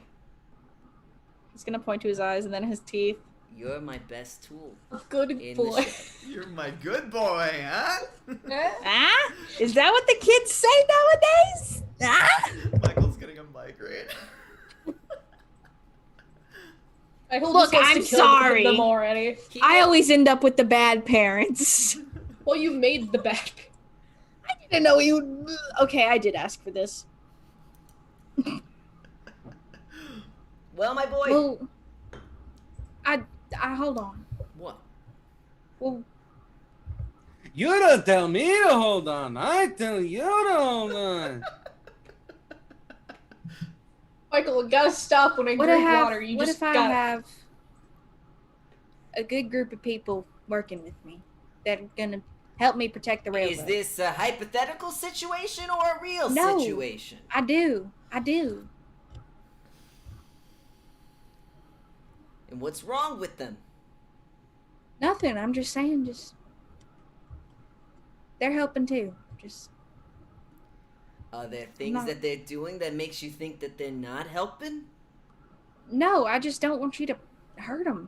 He's gonna point to his eyes and then his teeth. You're my best tool. Good in boy. the shed. You're my good boy, huh? Ah? Is that what the kids say nowadays? Ah? Michael's getting a migraine. Look, I'm sorry. Them already. I always end up with the bad parents. Well, you made the bad. I didn't know you. Okay, I did ask for this. Well, my boy. Well, I hold on. What? Well, You don't tell me to hold on. I tell you to hold on. Michael, you gotta stop when I what drink if water. You what just if I gotta. have a good group of people working with me that are gonna help me protect the railroad? Is this a hypothetical situation or a real No. situation? I do. And what's wrong with them? Nothing. I'm just saying, they're helping too. Just Are there things that they're doing that makes you think that they're not helping? no. I just don't want you to hurt them.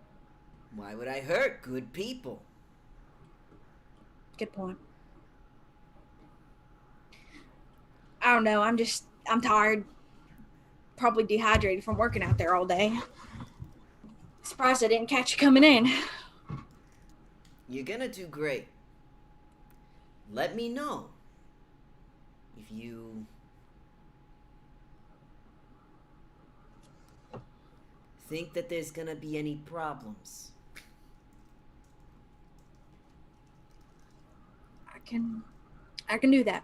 Why would I hurt good people? Good point. I don't know. I'm tired. Probably dehydrated from working out there all day. Surprised I didn't catch you coming in. You're gonna do great. Let me know if you think that there's gonna be any problems. I can do that.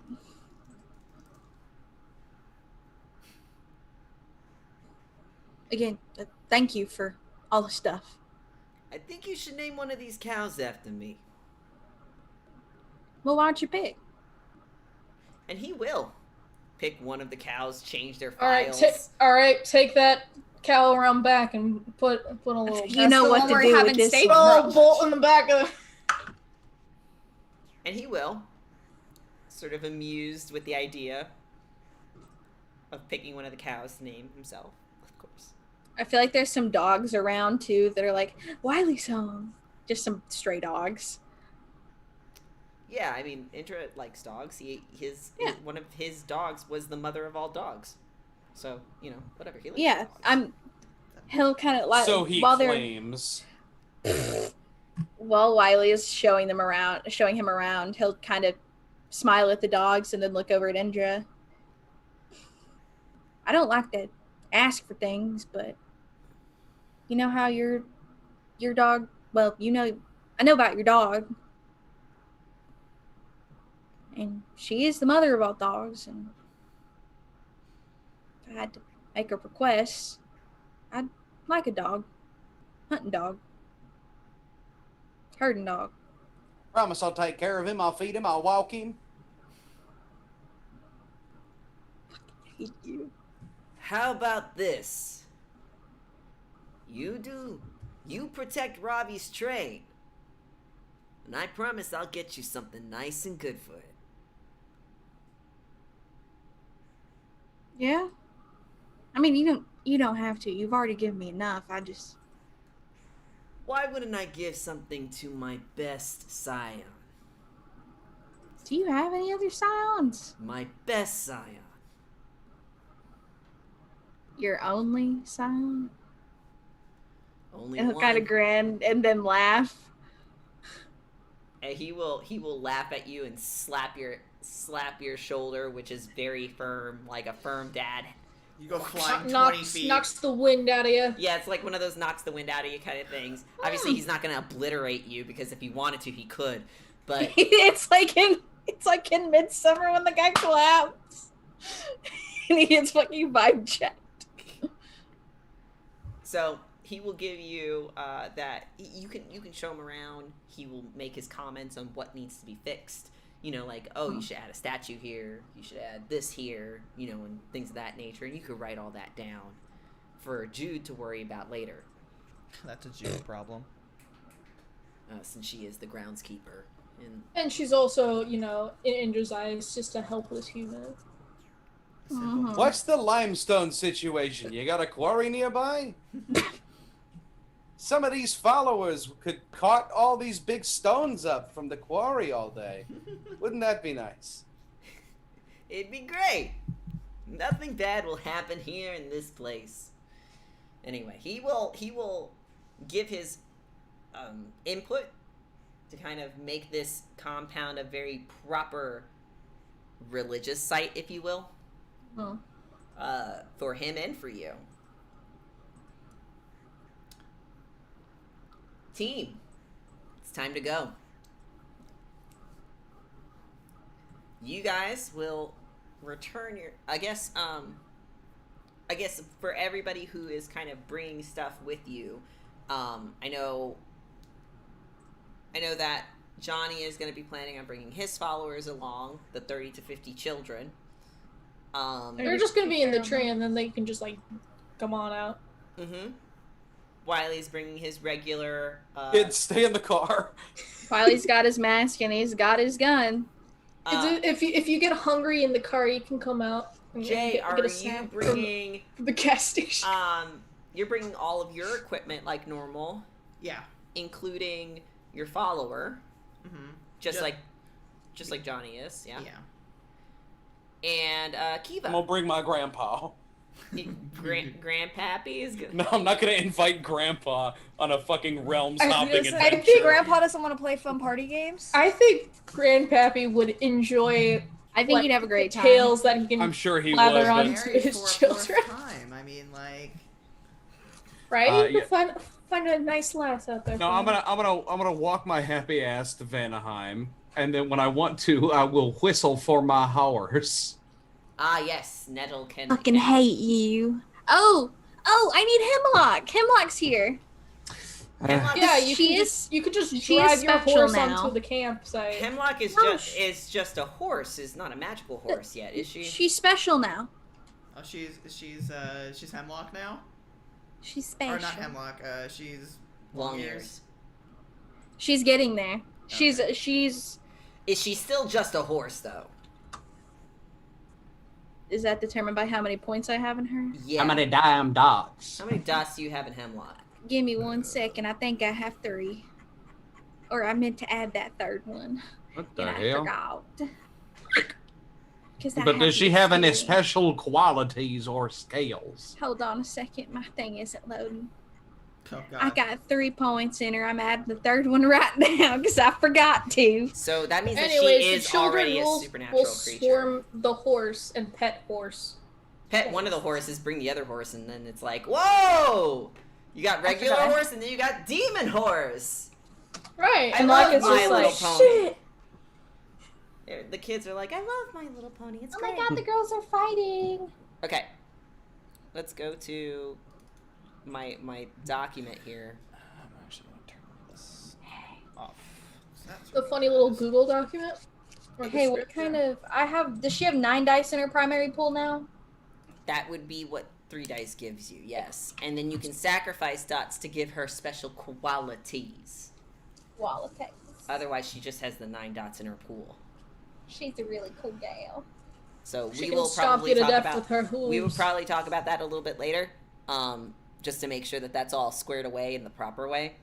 Again, thank you for all the stuff. I think you should name one of these cows after me. Well, why don't you pick? And he will. Pick one of the cows, change their All right, files. take that cow around back and put a little. You know what to do with this Put one. a little bolt in the back of. And he will. Sort of amused with the idea of picking one of the cows to name himself, of course. I feel like there's some dogs around too that are like Wiley's home. Just some stray dogs. Yeah, I mean, Indra likes dogs. Yeah. One of his dogs was the mother of all dogs. So, whatever. He likes Yeah, dogs. He'll kind of like So he while claims. while Wiley is showing him around, he'll kind of smile at the dogs and then look over at Indra. I don't like to ask for things, but you know how your dog. Well, I know about your dog. And she is the mother of all dogs, and if I had to make a request, I'd like a dog. Hunting dog. Herding dog. Promise I'll take care of him. I'll feed him. I'll walk him. Hate you. How about this? You protect Ravi's train. And I promise I'll get you something nice and good for it. Yeah? I mean, you don't have to. You've already given me enough. Why wouldn't I give something to my best Scion? Do you have any other Scions? My best Scion. Your only Scion? Only And he'll one. kind of grin and then laugh. And he will laugh at you and slap your shoulder, which is very firm, like a firm dad. You go flying 20 feet. Knocks the wind out of you. Yeah, it's like one of those knocks the wind out of you kind of things. Obviously, he's not going to obliterate you because if he wanted to, he could. But it's like in Midsummer when the guy collapsed. And he gets fucking vibe checked. so he will give you that you can show him around. He will make his comments on what needs to be fixed. Like, oh, you should add a statue here. You should add this here. And things of that nature. And you could write all that down for Jude to worry about later. That's a Jude problem. Since she is the groundskeeper. And she's also, in Indra's eyes, just a helpless human. Mhm. What's the limestone situation? You got a quarry nearby? Some of these followers could cart all these big stones up from the quarry all day. Wouldn't that be nice? It'd be great. Nothing bad will happen here in this place. Anyway, he will give his input to kind of make this compound a very proper religious site, if you will, for him and for you. Team, it's time to go. You guys will return your. I guess for everybody who is kind of bringing stuff with you, I know that Johnny is going to be planning on bringing his followers along, the 30 to 50 children. They're just going to be in the tree, and then they can just, come on out. Mm-hmm. Wiley's bringing his regular... Kids, stay in the car. Wiley's got his mask and he's got his gun. If you get hungry in the car, you can come out. And Jay, get a are snack you bringing... from the gas station? You're bringing all of your equipment like normal. Yeah. Including your follower. Mm-hmm. Just like Johnny is, yeah? Yeah. And Kiva. I'm gonna bring my grandpa. Grandpappy is good. No, I'm not gonna invite Grandpa on a fucking realms hopping adventure. I think Grandpa doesn't want to play fun party games. I think Grandpappy would enjoy. I think he'd have a great time. Tales that he can. I'm sure he lather would. on But... to his children. Time. I mean, Right? Yeah. Find a nice lass out there. No, I'm gonna walk my happy ass to Vanaheim, and then when I want to, I will whistle for my horse. Ah, yes, Nettle can... Fucking hate you. Oh, I need Hemlock. Hemlock's here. Yeah, you could just drive your horse onto the campsite. Hemlock is just a horse, is not a magical horse yet, is she? She's special now. Oh, she's Hemlock now? She's special. Or not Hemlock, she's Long ears. She's getting there. Okay. She's Is she still just a horse, though? Is that determined by how many points I have in her? Yeah. How many damn dots? How many dots do you have in Hemlock? Give me 1 second. I think I have 3. Or I meant to add that third one. What the And I hell? forgot. 'Cause I But have does the she have any experience. special qualities or scales? Hold on a second. My thing isn't loading. Oh, I God. got 3 points in her. I'm adding the third one right now because I forgot to. So that means that Anyways, she the is children already a will supernatural creature. swarm the horse and pet horse. Pet one of the horses, bring the other horse, and then it's like, whoa! You got regular forgot. horse, and then you got demon horse. Right. I and love Maka's My just Little like, Pony. shit. The kids are like, I love My Little Pony. It's Oh great. my god, the girls are fighting. Okay, let's go to my document here. I'm actually going to turn this off. The funny little Google document. Or the Okay, what script. kind of... Does she have 9 dice in her primary pool now? That would be what 3 dice gives you, yes. And then you can sacrifice dots to give her special qualities. Qualities. Otherwise, she just has the 9 dots in her pool. She's a really cool gal. So She we can will stomp probably you to talk death about with her hooves. we will probably talk about that a little bit later, just to make sure that that's all squared away in the proper way.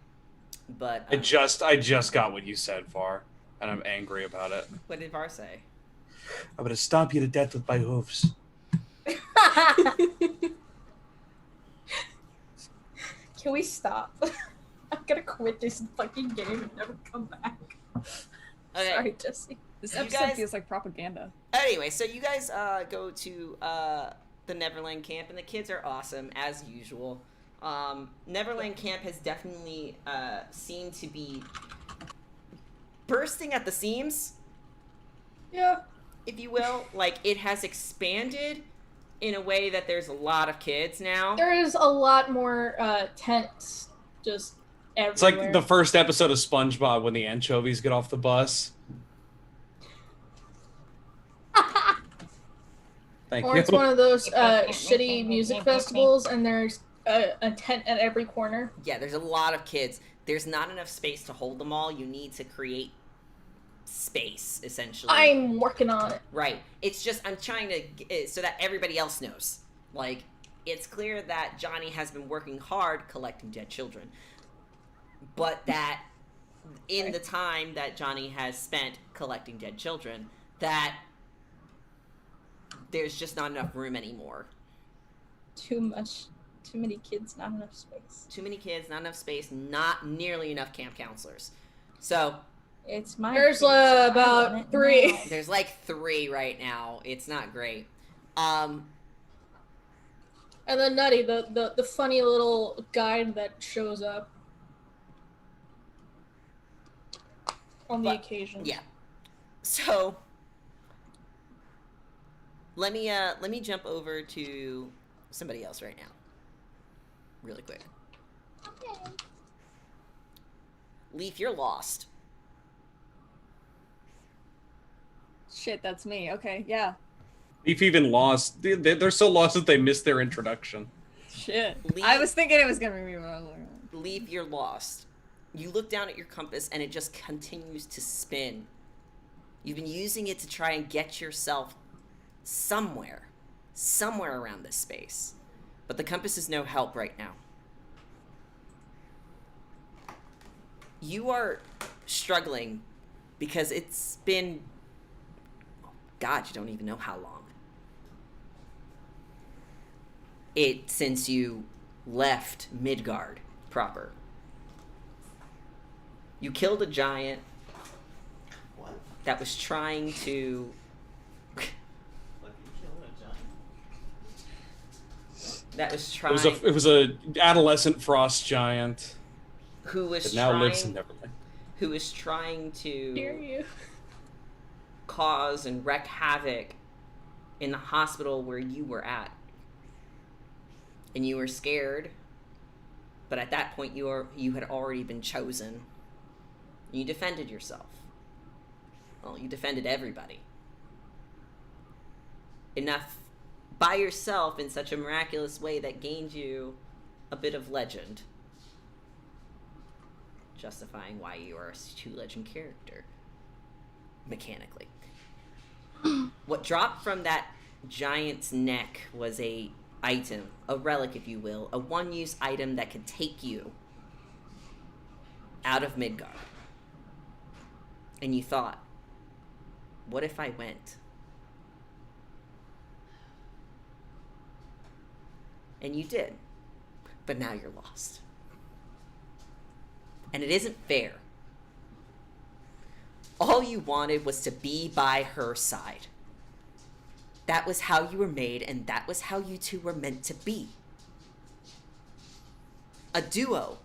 But I just got what you said, Var, and I'm angry about it. what did Var say? I'm gonna stomp you to death with my hooves. Can we stop? I'm gonna quit this fucking game and never come back. Okay. Sorry, Jesse. This You episode guys- feels like propaganda. Anyway, so you guys go to the Neverland camp, and the kids are awesome as usual. Neverland camp has definitely seemed to be bursting at the seams, Yeah. if you will. Like, it has expanded in a way that there's a lot of kids now. There is a lot more tents just everywhere. It's like the first episode of SpongeBob when the anchovies get off the bus. Thank Or you. it's one of those shitty music festivals, and there's a tent at every corner. Yeah, there's a lot of kids. There's not enough space to hold them all. You need to create space, essentially. I'm working on it. Right. It's just, I'm trying to, so that everybody else knows. Like, it's clear that Johnny has been working hard collecting dead children. But that in the time that Johnny has spent collecting dead children, that there's just not enough room anymore. Too much. Too many kids, not enough space. Too many kids, not enough space, not nearly enough camp counselors. So, It's my There's place. I want about it 3. now. there's like 3 right now. It's not great. And then Nutty, the funny little guide that shows up on the But- occasion. Yeah. So let me jump over to somebody else right now. Really quick. Okay. Leaf, you're lost. Shit, that's me. Okay, yeah. Leaf even lost. They're so lost that they missed their introduction. Shit. Leave- I was thinking it was gonna be me. Leaf, you're lost. You look down at your compass and it just continues to spin. You've been using it to try and get yourself somewhere around this space. But the compass is no help right now. You are struggling because it's been, God, you don't even know how long. Since you left Midgard proper. You killed a giant What? that was trying to It was a adolescent frost giant who was that now lives in trying Neverland. who was trying Hear to you. cause and wreak havoc in the hospital where you were at. And you were scared, but at that point you had already been chosen. You defended yourself. Well, you defended everybody. Enough by yourself in such a miraculous way that gained you a bit of legend. Justifying why you are a 2 legend character. Mechanically. What dropped from that giant's neck was a item, a relic, if you will, a one-use item that could take you out of Midgard. And you thought, what if I went? And you did. But now you're lost. And it isn't fair. All you wanted was to be by her side. That was how you were made, and that was how you two were meant to be. A duo.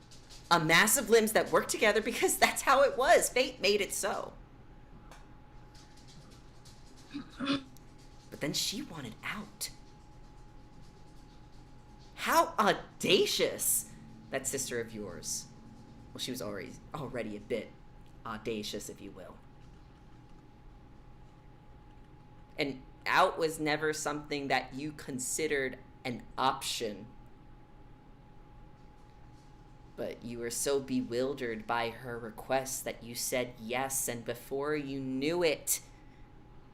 A mass of limbs that work together because that's how it was. Fate made it so. But then she wanted out. How audacious, that sister of yours. Well, she was already a bit audacious, if you will. And out was never something that you considered an option. But you were so bewildered by her request that you said yes, and before you knew it,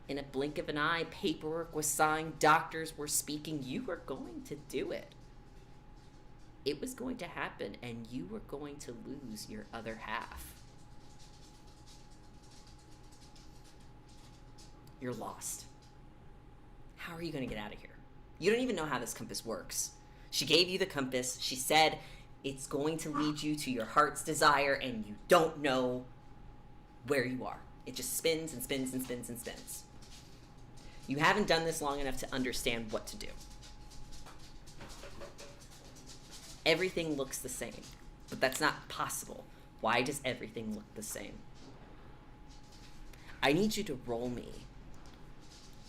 in a blink of an eye, paperwork was signed, doctors were speaking, you were going to do it. It was going to happen, and you were going to lose your other half. You're lost. How are you going to get out of here? You don't even know how this compass works. She gave you the compass. She said it's going to lead you to your heart's desire, and you don't know where you are. It just spins and spins and spins and spins. You haven't done this long enough to understand what to do. Everything looks the same, but that's not possible. Why does everything look the same? I need you to roll me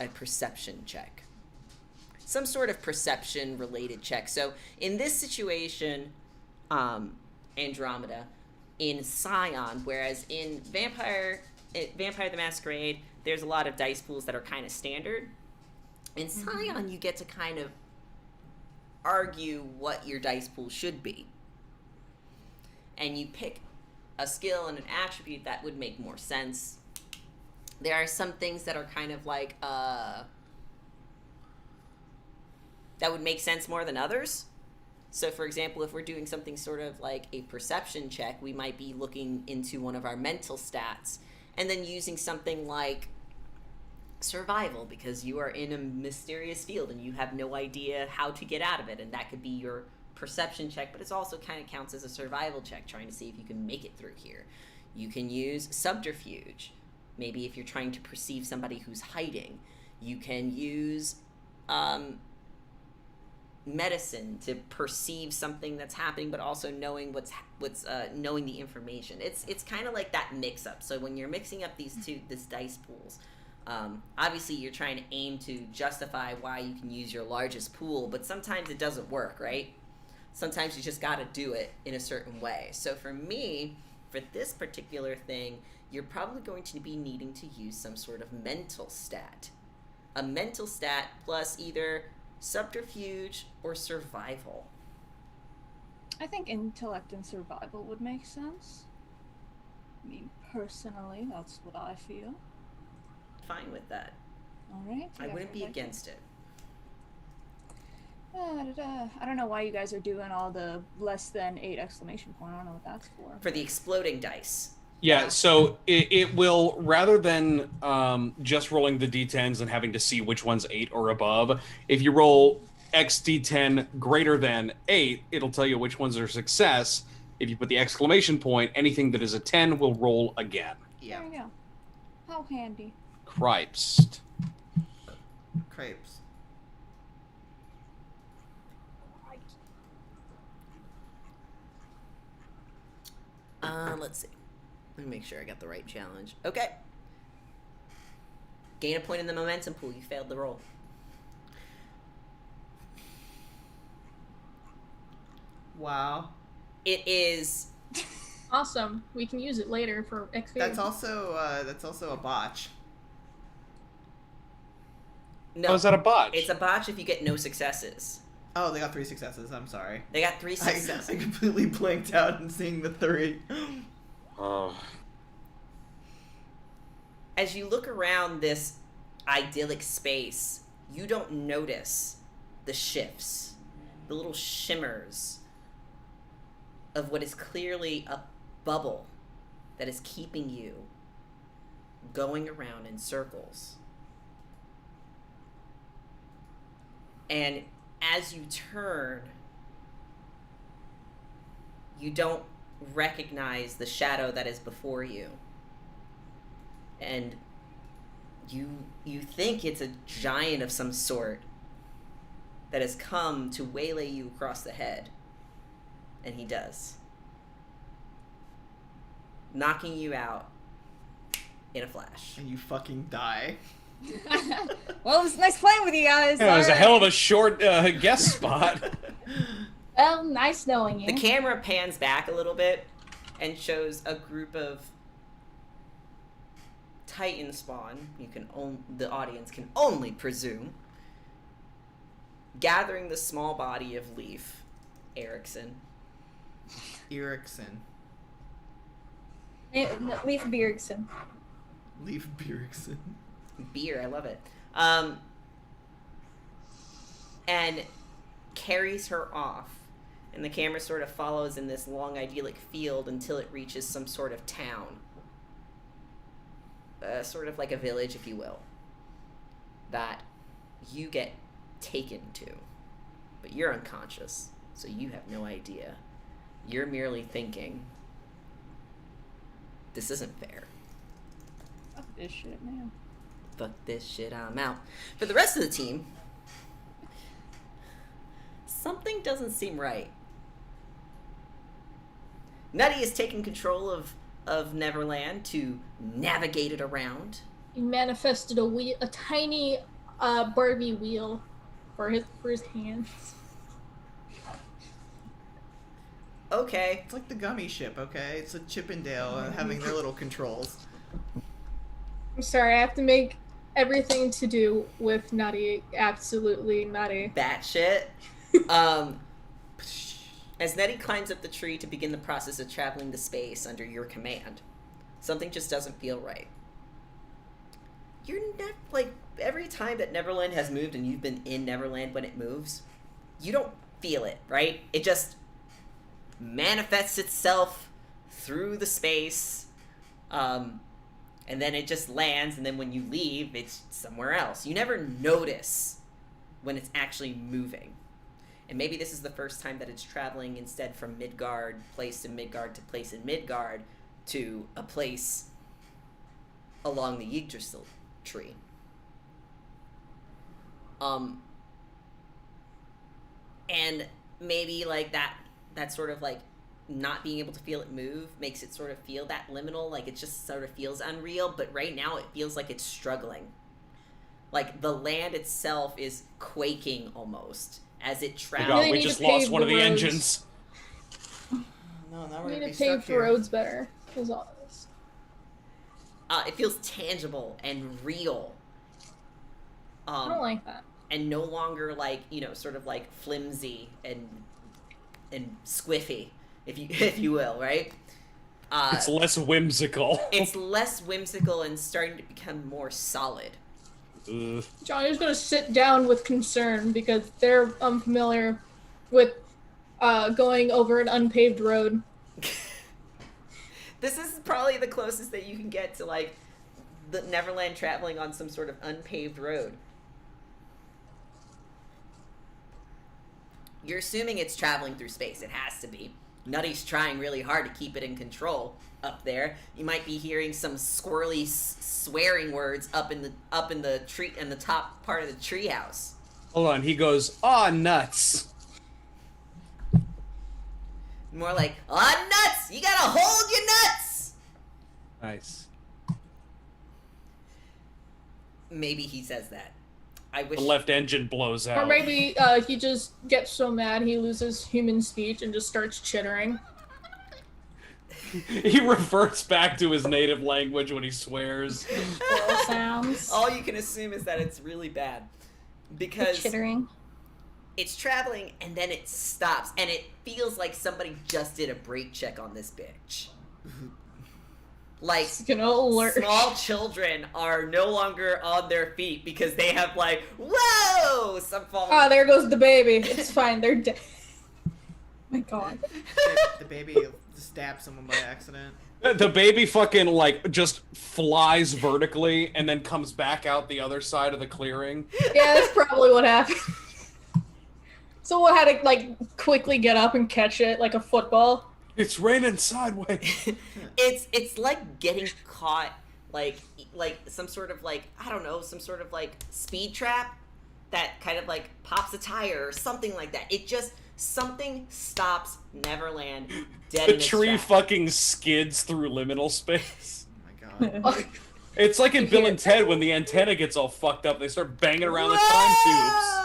a perception check. Some sort of perception-related check. So in this situation, Andromeda, in Scion, whereas in Vampire the Masquerade, there's a lot of dice pools that are kind of standard. In Scion, you get to kind of argue what your dice pool should be. And you pick a skill and an attribute that would make more sense. There are some things that are kind of like, that would make sense more than others. So, for example, if we're doing something sort of like a perception check, we might be looking into one of our mental stats and then using something like survival, because you are in a mysterious field and you have no idea how to get out of it, and that could be your perception check, but it also kind of counts as a survival check, trying to see if you can make it through here. You can use subterfuge. Maybe if you're trying to perceive somebody who's hiding. You can use medicine to perceive something that's happening, but also knowing knowing the information. It's kind of like that mix up. So when you're mixing up these dice pools, obviously you're trying to aim to justify why you can use your largest pool, but sometimes it doesn't work, right? Sometimes you just got to do it in a certain way. So for me, for this particular thing, you're probably going to be needing to use some sort of mental stat. A mental stat plus either subterfuge or survival. I think intellect and survival would make sense. I mean, personally, that's what I feel. Fine with that. All right. I wouldn't be against it. I don't know why you guys are doing all the less than 8 exclamation point. I don't know what that's for. For the exploding dice. Yeah, so it will, rather than just rolling the d10s and having to see which one's 8 or above, if you roll X d10 greater than 8, it'll tell you which ones are success. If you put the exclamation point, anything that is a 10 will roll again. Yeah. There you go. How handy. Cripes. Crepes. Let's see. Let me make sure I got the right challenge. Okay. Gain a point in the momentum pool. You failed the roll. Wow. It is... Awesome. We can use it later for XP. That's also a botch. No. Oh, is that a botch? It's a botch if you get no successes. Oh, they got 3 successes. I'm sorry. They got 3 successes. I completely blanked out and seeing the 3. Oh. As you look around this idyllic space, you don't notice the shifts, the little shimmers of what is clearly a bubble that is keeping you going around in circles. And as you turn, you don't recognize the shadow that is before you. And you think it's a giant of some sort that has come to waylay you across the head. And he does. Knocking you out in a flash. And you fucking die. Well, it was nice playing with you guys. Yeah, it was a hell of a short guest spot. Well, nice knowing you. The camera pans back a little bit and shows a group of Titan spawn. The audience can only presume, gathering the small body of Leaf Erickson. Erickson. Leaf Bjergsen. Leaf Bjergsen. Beer, I love it. And carries her off. And the camera sort of follows in this long idyllic field until it reaches some sort of town. Sort of like a village, if you will. That you get taken to. But you're unconscious, so you have no idea. You're merely thinking, this isn't fair. Fuck this shit, man. Fuck this shit, I'm out. For the rest of the team, something doesn't seem right. Nutty has taken control of Neverland to navigate it around. He manifested a tiny Barbie wheel for his hands. Okay. It's like the gummy ship, okay? It's a Chippendale having their little controls. I'm sorry, I have to make everything to do with Nutty absolutely nutty. Batshit. As Nettie climbs up the tree to begin the process of traveling to space under your command, something just doesn't feel right. You're like, every time that Neverland has moved and you've been in Neverland when it moves, you don't feel it, right? It just manifests itself through the space, and then it just lands, and then when you leave, it's somewhere else. You never notice when it's actually moving. And maybe this is the first time that it's traveling instead from Midgard place to Midgard to place in Midgard to a place along the Yggdrasil tree. And maybe like that sort of like not being able to feel it move makes it sort of feel that liminal, like it just sort of feels unreal, but right now it feels like it's struggling. Like the land itself is quaking almost as it travels. We just lost one of the engines. No, now we're We gonna need be to pave stuck the here. roads better. Is all this. It feels tangible and real. I don't like that. And no longer like, sort of like flimsy and squiffy, if you will, right? It's less whimsical. It's less whimsical and starting to become more solid. Johnny's gonna sit down with concern because they're unfamiliar with going over an unpaved road. This is probably the closest that you can get to like the Neverland traveling on some sort of unpaved road. You're assuming it's traveling through space. It has to be. Nutty's trying really hard to keep it in control up there. You might be hearing some squirrely swearing words up in the tree in the top part of the treehouse. Hold on, he goes, "Aw, nuts." More like, "Aw, nuts! You gotta hold your nuts!" Nice. Maybe he says that. I wish. The left engine blows out. Or maybe he just gets so mad he loses human speech and just starts chittering. He reverts back to his native language when he swears. Squirrel sounds. All you can assume is that it's really bad. Because Chittering. it's traveling and then it stops. And it feels like somebody just did a brake check on this bitch. like It's gonna alert. small children are no longer on their feet because they have like, whoa, some falling. Ah, there goes the baby. It's fine. They're dead. My God. The baby stabbed someone by accident. The baby fucking like just flies vertically and then comes back out the other side of the clearing. Yeah, that's probably what happened. Someone had to like quickly get up and catch it like a football. It's raining sideways. It's like getting caught like some sort of like, I don't know, some sort of like speed trap that kind of like pops a tire or something like that. It just something stops Neverland dead The in its tree tracks. fucking skids through liminal space. Oh my god. It's like in Bill and Ted when the antenna gets all fucked up, they start banging around the time tubes.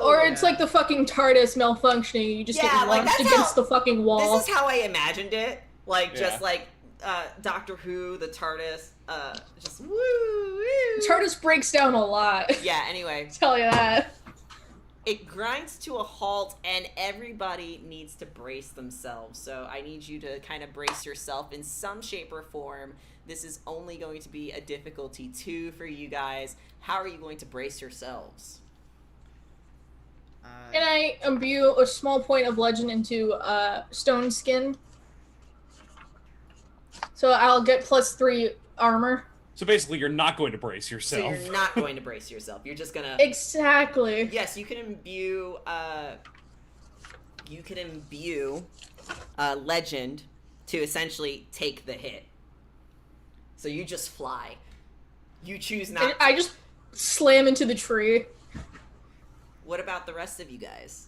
Or it's like the fucking TARDIS malfunctioning. You just Yeah, get like, launched that's against how- the fucking wall. This is how I imagined it. Like Yeah. just like Doctor Who, the TARDIS, just woo woo. TARDIS breaks down a lot. Yeah, anyway. Tell you that. It grinds to a halt and everybody needs to brace themselves. So I need you to kind of brace yourself in some shape or form. This is only going to be a difficulty 2 for you guys. How are you going to brace yourselves? Can I imbue a small point of legend into stone skin? So I'll get +3 armor. So basically, you're not going to brace So yourself. you're not going to brace yourself. You're just gonna. Exactly. Yes, you can imbue. You can imbue legend to essentially take the hit. So you just fly. You choose not. And I just slam into the tree. What about the rest of you guys?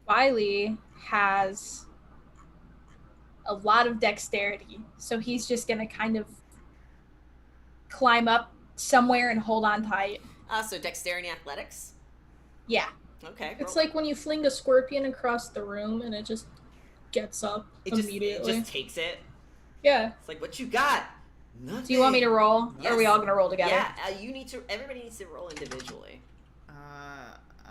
Wiley has a lot of dexterity, so he's just gonna kind of climb up somewhere and hold on tight. So dexterity and athletics. Yeah. Okay. It's roll. like when you fling a scorpion across the room and it just gets up it immediately. just takes it. Yeah. It's like, what you got? Nothing. Do you want me to roll? Or are we Yes. all gonna roll together? Yeah, you need to. Everybody needs to roll individually.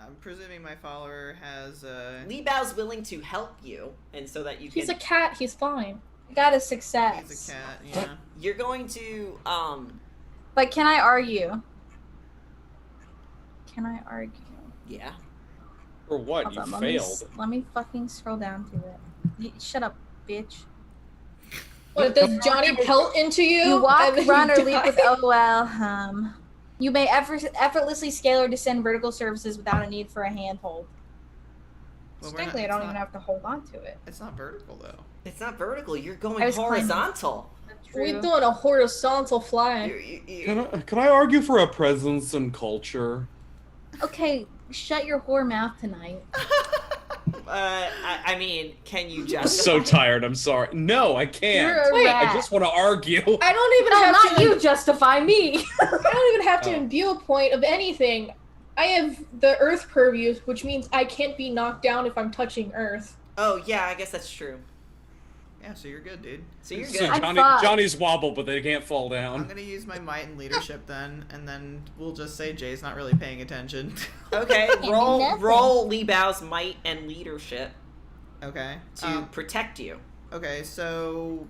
I'm presuming my follower has Lee Bao's willing to help you, and so that you can. He's a cat. He's fine. I got a success. he's a cat, yeah. You're going to But can I argue? Can I argue? Yeah. Or what? Hold You on, failed. let me fucking scroll down to it. Shut up, bitch. What, does Johnny pelt into you? You walk, and then run, you or leap die? with OL. You may effortlessly scale or descend vertical surfaces without a need for a handhold. Well, So technically, I don't even have to hold on to it. It's not vertical though. It's not vertical. You're going I was climbing. horizontal. We're doing a horizontal fly. Can I argue for a presence and culture? Okay, shut your whore mouth tonight. I mean, can you I'm just? so tired. I'm sorry. No, I can't. You're a Wait, rat. I just want to argue. I don't even No, have not to. you. Justify me. I don't even have to Oh. imbue a point of anything. I have the Earth purview, which means I can't be knocked down if I'm touching Earth. Oh yeah, I guess that's true. Yeah, so you're good, dude. So you're So good. I'm Johnny, fucked. Johnny's wobble, but they can't fall I'm down. gonna use my might and leadership then, and then we'll just say Jay's not really paying attention. Okay, do roll nothing. Lee Bao's might and leadership Okay. to protect you. Okay, so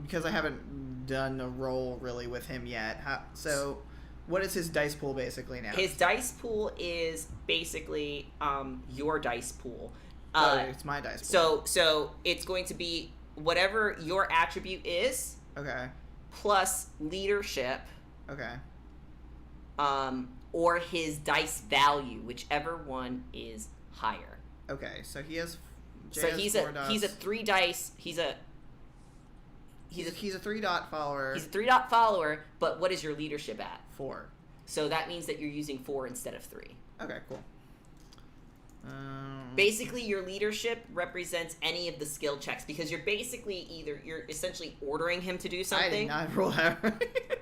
because I haven't done a roll really with him yet, so what is his dice pool basically now? His dice pool is basically your dice pool. Oh, it's my dice pool. So it's going to be whatever your attribute is Okay. plus leadership, Okay. or his dice value, whichever one is higher. Okay. So he has. Jay So has he's 4 a dots. he's a 3 dice. He's a He's a 3-dot follower. He's a 3-dot follower, but what is your leadership at? 4. So that means that you're using 4 instead of 3. Okay. Cool. Basically, your leadership represents any of the skill checks because you're basically you're essentially ordering him to do I did something. not roll that right.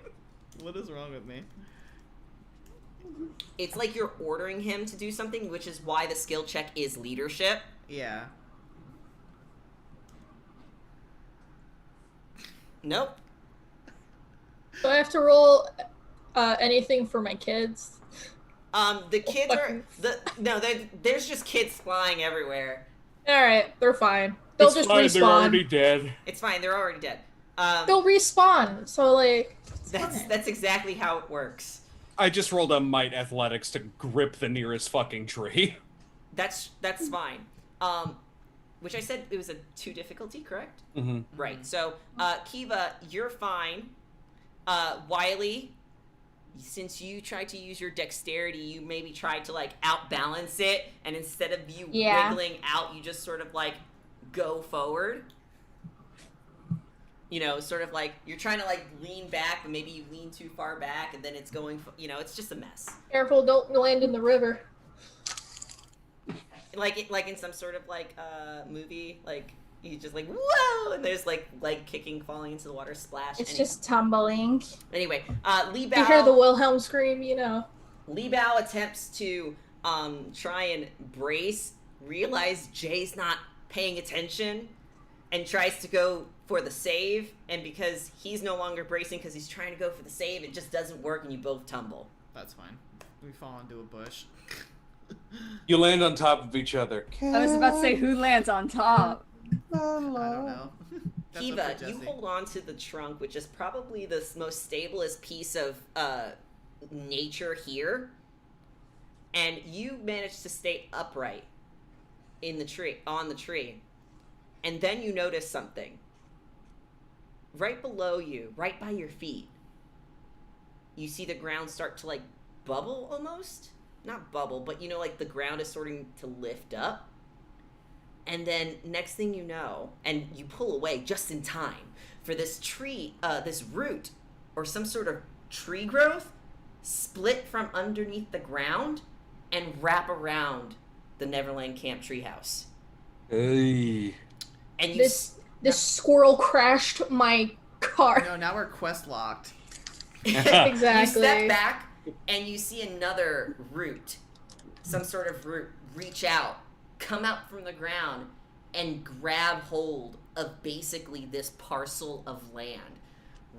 What is wrong with me? It's like you're ordering him to do something, which is why the skill check is leadership. Yeah. Nope. Do I have to roll anything for my kids? The kids are fucking- there's just kids flying everywhere. Alright, they're fine. They'll It's just fine, respawn. they're already dead. It's fine, they're already dead. They'll respawn. So like, That's exactly how it works. I just rolled a might athletics to grip the nearest fucking tree. That's fine. Which I said it was a 2 difficulty, correct? Mm-hmm. Right. So, Kiva, you're fine. Wiley, since you tried to use your dexterity, you maybe tried to like outbalance it, and instead of you wiggling out, you just sort of like go forward. You know, sort of like you're trying to like lean back, but maybe you lean too far back, and then it's going. You know, it's just a mess. Careful, don't land in the river. Like in some sort of like movie, like you just like whoa, and there's like leg kicking, falling into the water, splash. It's just tumbling. Anyway, Li Bao. You hear the Wilhelm scream, you know. Li Bao attempts to try and brace, realize Jay's not paying attention, and tries to go for the save, and because he's no longer bracing because he's trying to go for the save, it just doesn't work, and you both tumble. That's fine. We fall into a bush. You land on top of each other. I was about to say, who lands on top? I don't know. That's Kiva, up to you Jesse. hold on to the trunk, which is probably the most stablest piece of nature here, and you manage to stay upright in the tree, on the tree, and then you notice something. Right below you, right by your feet, you see the ground start to like bubble almost. Not bubble, but you know, like the ground is starting to lift up. And then next thing you know, and you pull away just in time for this tree, this root or some sort of tree growth split from underneath the ground and wrap around the Neverland Camp treehouse. Hey. And you This squirrel crashed my car. No, now we're quest locked. Exactly. You step back and you see another root, some sort of root, reach out, come out from the ground, and grab hold of basically this parcel of land.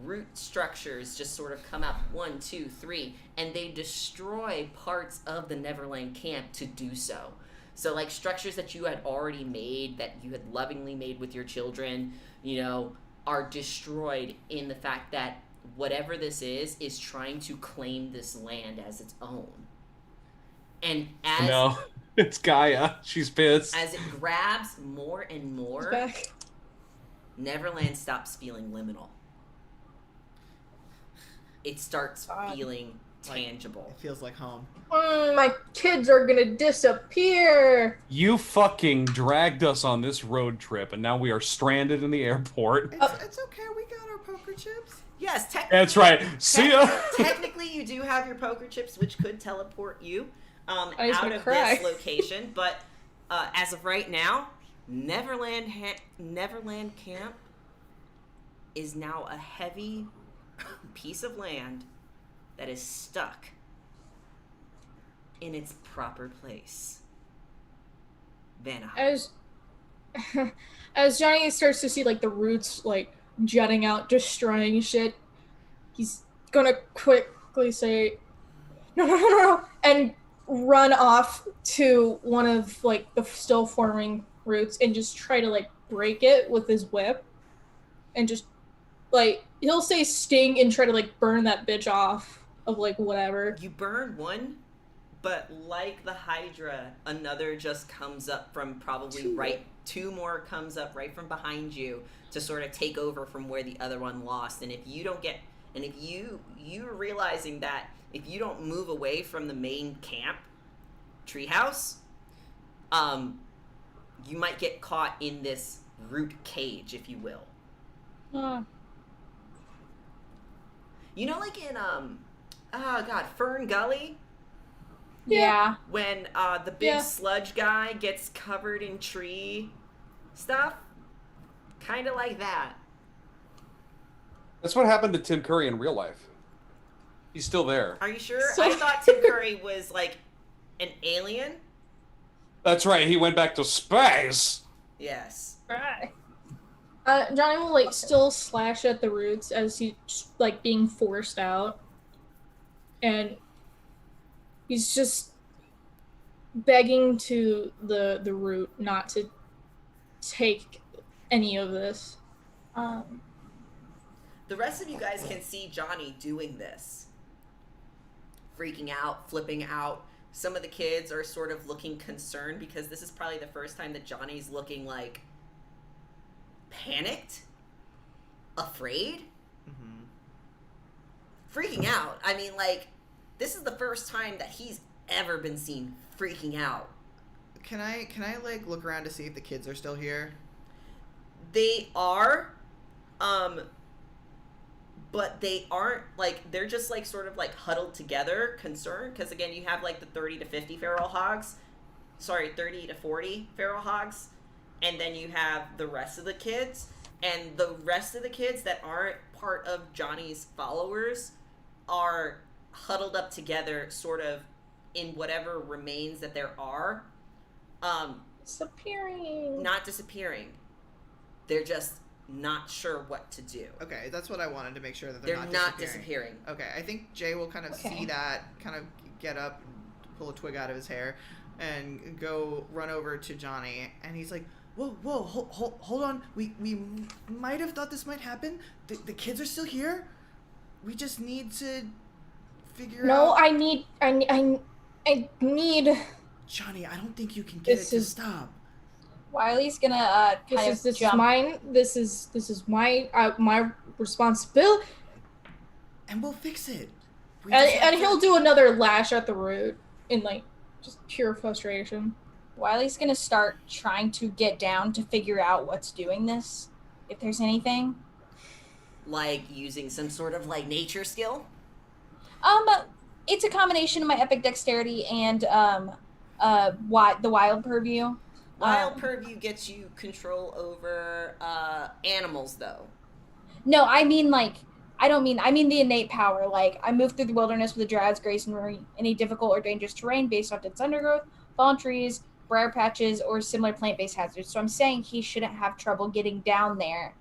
Root structures just sort of come out 1, 2, 3, and they destroy parts of the Neverland Camp to do so. So, like structures that you had already made, that you had lovingly made with your children, you know, are destroyed in the fact that whatever this is trying to claim this land as its own. And as No, it's Gaia. She's pissed. as it grabs more and more, Back. Neverland stops feeling liminal. It starts feeling tangible. It feels like home. My kids are gonna disappear. You fucking dragged us on this road trip, and now we are stranded in the airport. It's okay. We got our poker chips. Yes, technically. That's right. See ya. Technically, you do have your poker chips, which could teleport you was out gonna of cry. this location. But as of right now, Neverland Camp is now a heavy piece of land that is stuck in its proper place. Vanaheim. As Johnny starts to see like the roots like jutting out, destroying shit, he's gonna quickly say, no, and run off to one of like the still forming roots and just try to like break it with his whip, and just like he'll say sting and try to like burn that bitch off of like whatever. You burn one, but like the Hydra, another just comes up from probably two more comes up right from behind you to sort of take over from where the other one lost. And if you don't get, and if you're realizing that if you don't move away from the main camp treehouse, you might get caught in this root cage, if you will. You know, like in Fern Gully, Yeah. when the big sludge guy gets covered in tree stuff, kind of like that. That's what happened to Tim Curry in real life. He's still there. Are you sure? I thought Tim Curry was like an alien. That's right. He went back to space. Yes. Right. Johnny will like still slash at the roots as he's like being forced out, and he's just begging to the root not to take any of this. the rest of you guys can see Johnny doing this. Freaking out, flipping out. Some of the kids are sort of looking concerned because this is probably the first time that Johnny's looking like panicked, afraid, freaking out. I mean, like, this is the first time that he's ever been seen freaking out. Can I like look around to see if the kids are still here? They are, but they aren't, like, they're just, like, sort of, like, huddled together, concerned, because, again, you have, like, the 30 to 50 feral hogs, 30 to 40 feral hogs, and then you have the rest of the kids, and the rest of the kids that aren't part of Johnny's followers are huddled up together, sort of, in whatever remains that there are, Disappearing. not disappearing. They're just not sure what to do. Okay, that's what I wanted to make sure that They're not not disappearing. Okay, I think Jay will kind of see that, kind of get up, pull a twig out of his hair, and go run over to Johnny, and he's like, whoa, hold on, we might have thought this might happen. The kids are still here. We just need to figure out. No, I need. Johnny, I don't think you can get it to stop. Wiley's gonna This is jump. mine. This is my responsibility. And we'll fix it. And he'll do another lash at the root in like just pure frustration. Wiley's gonna start trying to get down to figure out what's doing this, if there's anything. Like using some sort of like nature skill? It's a combination of my epic dexterity and the wild purview. Wild purview gets you control over animals, though. No, I mean I mean the innate power. Like, I move through the wilderness with a dryad's grace and any difficult or dangerous terrain based on its undergrowth, fallen trees, briar patches, or similar plant-based hazards. So I'm saying he shouldn't have trouble getting down there.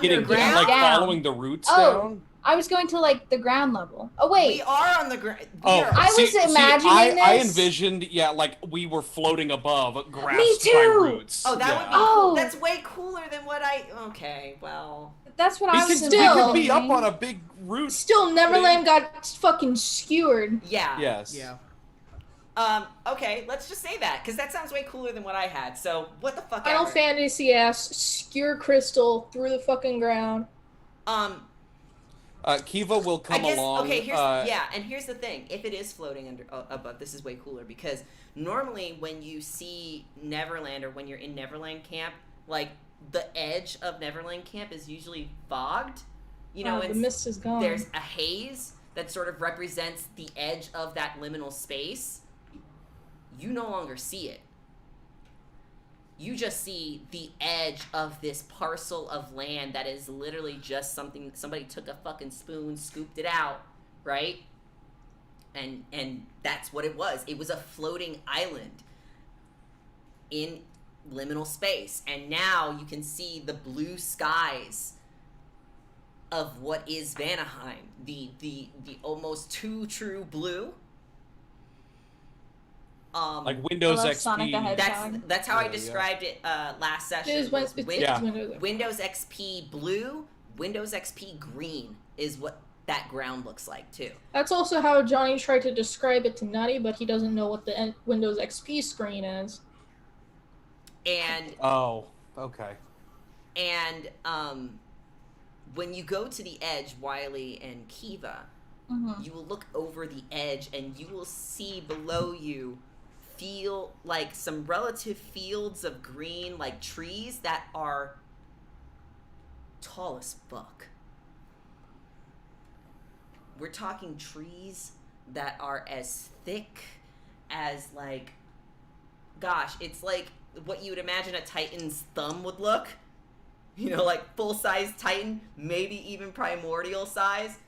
Getting down, like following the roots down? I was going to like the ground level. Oh wait, we are on the ground. I was imagining this. I envisioned, like we were floating above, grasped Me too. by roots. Oh, that would be cool. That's way cooler than what I. Okay, well. That's what I was We could be up on a big root. Still, Neverland got fucking skewered. Yeah. Yes. Yeah. Okay, let's just say that, because that sounds way cooler than what I had. So, what the fuck Final ever. Fantasy ass skewer crystal through the fucking ground. Kiva will come along. Okay, here's the thing. If it is floating above, this is way cooler, because normally when you see Neverland or when you're in Neverland camp, like the edge of Neverland camp is usually fogged. You know, the mist is gone. There's a haze that sort of represents the edge of that liminal space. You no longer see it. You just see the edge of this parcel of land that is literally just something, somebody took a fucking spoon, scooped it out, right? And that's what it was. It was a floating island in liminal space. And now you can see the blue skies of what is Vanaheim. The almost too true blue. Like Windows XP. That's how I described it last session. Windows XP blue, Windows XP green is what that ground looks like too. That's also how Johnny tried to describe it to Nutty, but he doesn't know what the Windows XP screen is. And okay. And when you go to the edge, Wiley and Kiva, you will look over the edge and you will see below you feel like some relative fields of green, like trees that are tall as fuck. We're talking trees that are as thick as, like, gosh, it's like what you would imagine a Titan's thumb would look. You know, like full-size Titan, maybe even primordial size.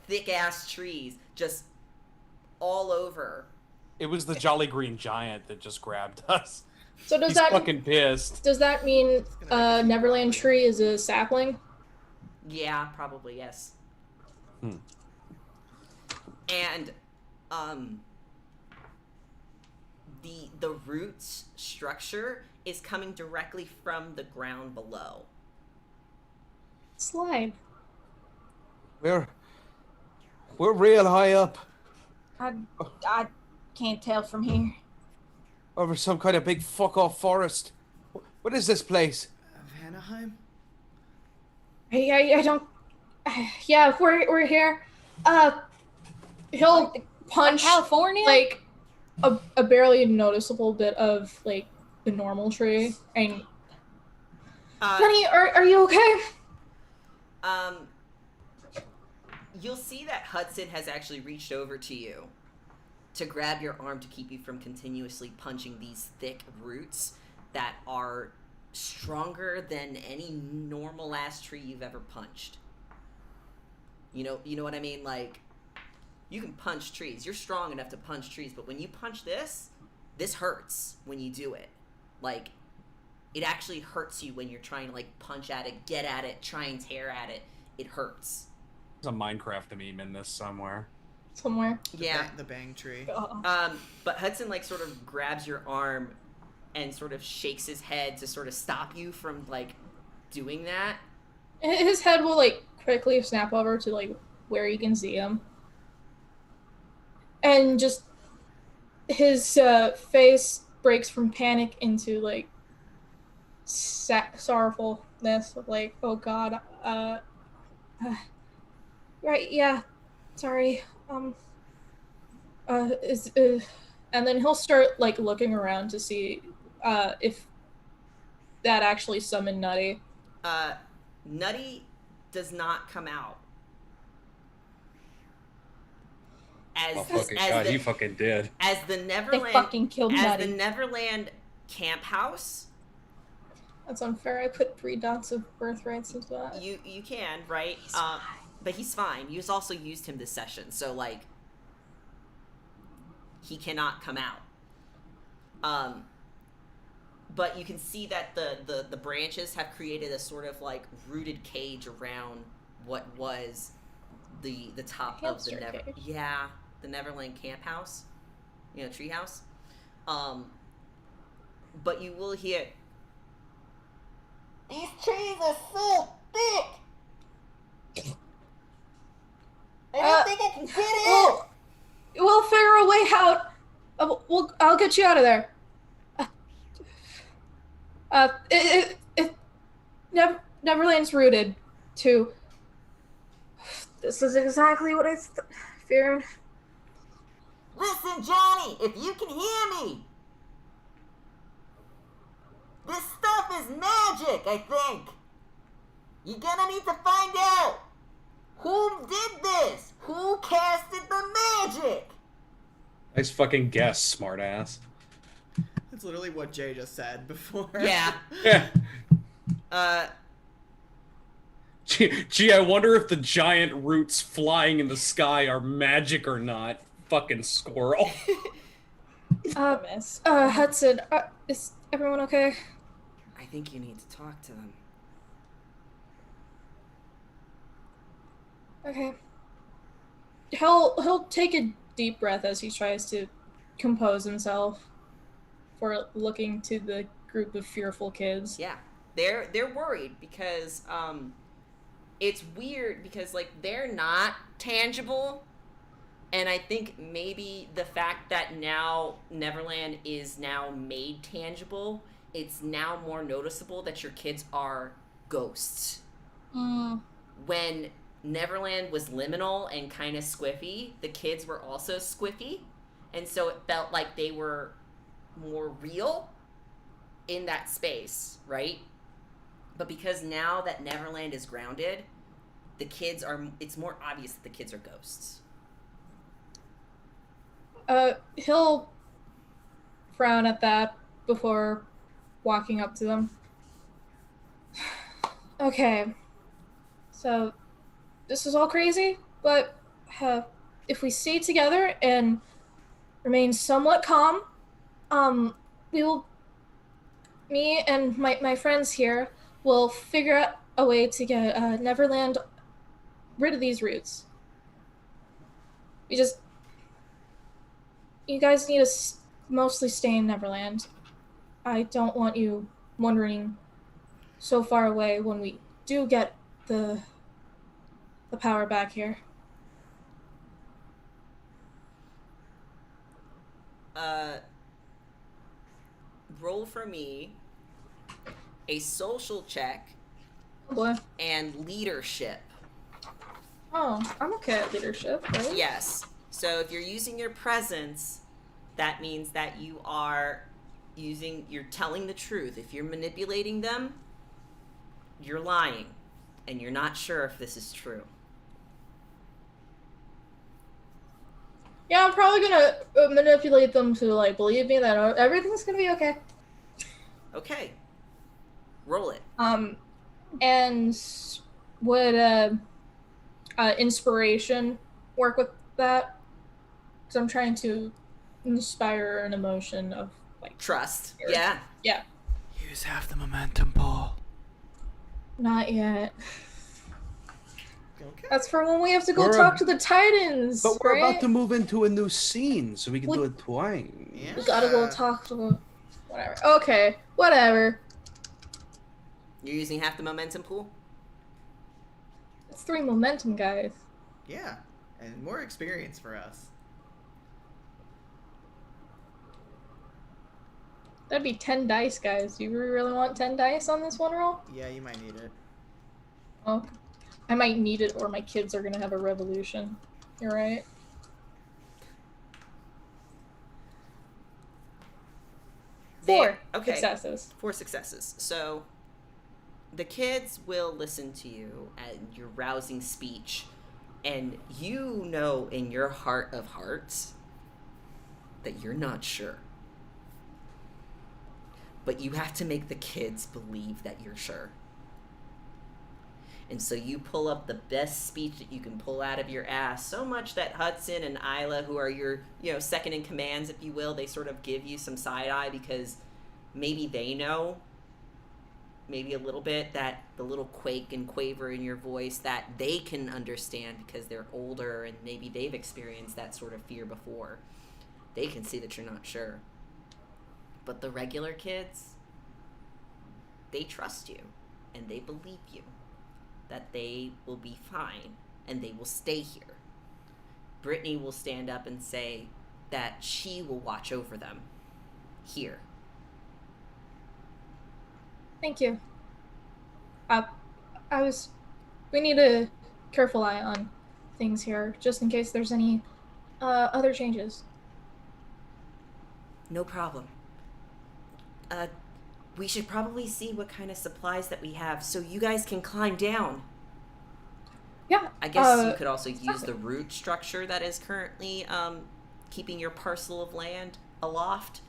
Thick-ass trees, just all over. It was the Jolly Green Giant that just grabbed us. So does He's that fucking pissed? Does that mean Neverland tree is a sapling? Yeah, probably yes. And the roots structure is coming directly from the ground below. slide. We're real high up I can't tell from here. over some kind of big fuck off forest. What is this place? Vanaheim? I don't. Yeah, we're here. He'll punch California? like a barely noticeable bit of like the normal tree. And Honey, are you okay? You'll see that Hudson has actually reached over to you to grab your arm to keep you from continuously punching these thick roots that are stronger than any normal ass tree you've ever punched. You know what I mean? Like, you can punch trees. You're strong enough to punch trees, but when you punch this hurts when you do it. Like, it actually hurts you when you're trying to like punch at it, get at it, try and tear at it. It hurts. There's a Minecraft meme in this somewhere. Yeah. The bang tree. But Hudson like sort of grabs your arm and sort of shakes his head to sort of stop you from like doing that. His head will like quickly snap over to like where you can see him, and just his face breaks from panic into like sorrowfulness of like, oh god, right, yeah, sorry, and then he'll start like looking around to see if that actually summoned Nutty. Nutty does not come out. He fucking did. As the Neverland, they fucking killed Nutty. the Neverland camp house. That's unfair. I put 3 dots of birthrights into that. You can, right? But he's fine. You also used him this session, so like he cannot come out. But you can see that the branches have created a sort of like rooted cage around what was the top of the the Neverland camp house, tree house. But you will hear, these trees are so thick. I don't think I can get in. We'll figure a way out. I'll get you out of there. Neverland's rooted to. This is exactly what I feared. Listen, Johnny, if you can hear me, this stuff is magic, I think. You're gonna need to find out who did this, who casted the magic. Nice fucking guess, smartass. That's literally what Jay just said before. Yeah. Gee, I wonder if the giant roots flying in the sky are magic or not. Fucking squirrel. Hudson, is everyone okay? I think you need to talk to them. Okay. He'll take a deep breath as he tries to compose himself for looking to the group of fearful kids. Yeah. They're worried because it's weird because like they're not tangible, and I think maybe the fact that now Neverland is now made tangible, it's now more noticeable that your kids are ghosts. When Neverland was liminal and kind of squiffy, the kids were also squiffy, and so it felt like they were more real in that space, right? But because now that Neverland is grounded, it's more obvious that the kids are ghosts. He'll frown at that before walking up to them. Okay. So, this is all crazy, but if we stay together and remain somewhat calm, me and my friends here will figure out a way to get Neverland rid of these roots. You guys need to mostly stay in Neverland. I don't want you wandering so far away when we do get the power back here. Roll for me a social check Oh boy. and leadership. Oh, I'm okay at leadership, right? Yes. So if you're using your presence, that means that you're telling the truth. If you're manipulating them, you're lying, and you're not sure if this is true. Yeah, I'm probably gonna manipulate them to like believe me that everything's gonna be okay. Okay. Roll it. And would inspiration work with that? Because I'm trying to inspire an emotion of like Trust. fear. Yeah. Yeah. Use half the momentum, Paul. Not yet. Okay. That's for when we have to go We're talk to the Titans. But we're right? about to move into a new scene, so we can We- do it twice. Yeah. We gotta go talk to the. Whatever. Okay. Whatever. You're using half the momentum pool? It's 3 momentum, guys. Yeah, and more experience for us. That'd be 10 dice, guys. Do you really want 10 dice on this one roll? Yeah, you might need it. Oh, I might need it, or my kids are gonna have a revolution. You're right. Four Okay. successes. 4 successes. So the kids will listen to you and your rousing speech, and you know in your heart of hearts that you're not sure. But you have to make the kids believe that you're sure. And so you pull up the best speech that you can pull out of your ass, so much that Hudson and Isla, who are your, second in commands, if you will, they sort of give you some side eye because maybe they know, maybe a little bit, that the little quake and quaver in your voice that they can understand because they're older and maybe they've experienced that sort of fear before. They can see that you're not sure. But the regular kids, they trust you and they believe you that they will be fine and they will stay here. Brittany will stand up and say that she will watch over them here. Thank you. We need a careful eye on things here, just in case there's any other changes. No problem. We should probably see what kind of supplies that we have so you guys can climb down. Yeah. I guess you could also use the root structure that is currently keeping your parcel of land aloft.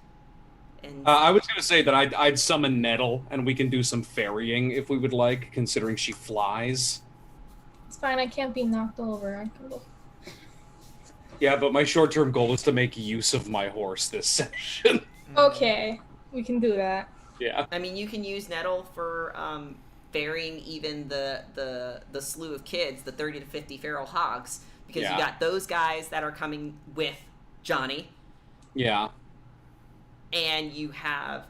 And I was going to say that I'd summon Nettle, and we can do some ferrying if we would like, considering she flies. It's fine, I can't be knocked over. I can go. Yeah, but my short-term goal is to make use of my horse this session. Okay, we can do that. Yeah. I mean, you can use Nettle for ferrying even the slew of kids, the 30 to 50 feral hogs, because you got those guys that are coming with Johnny. Yeah. And you have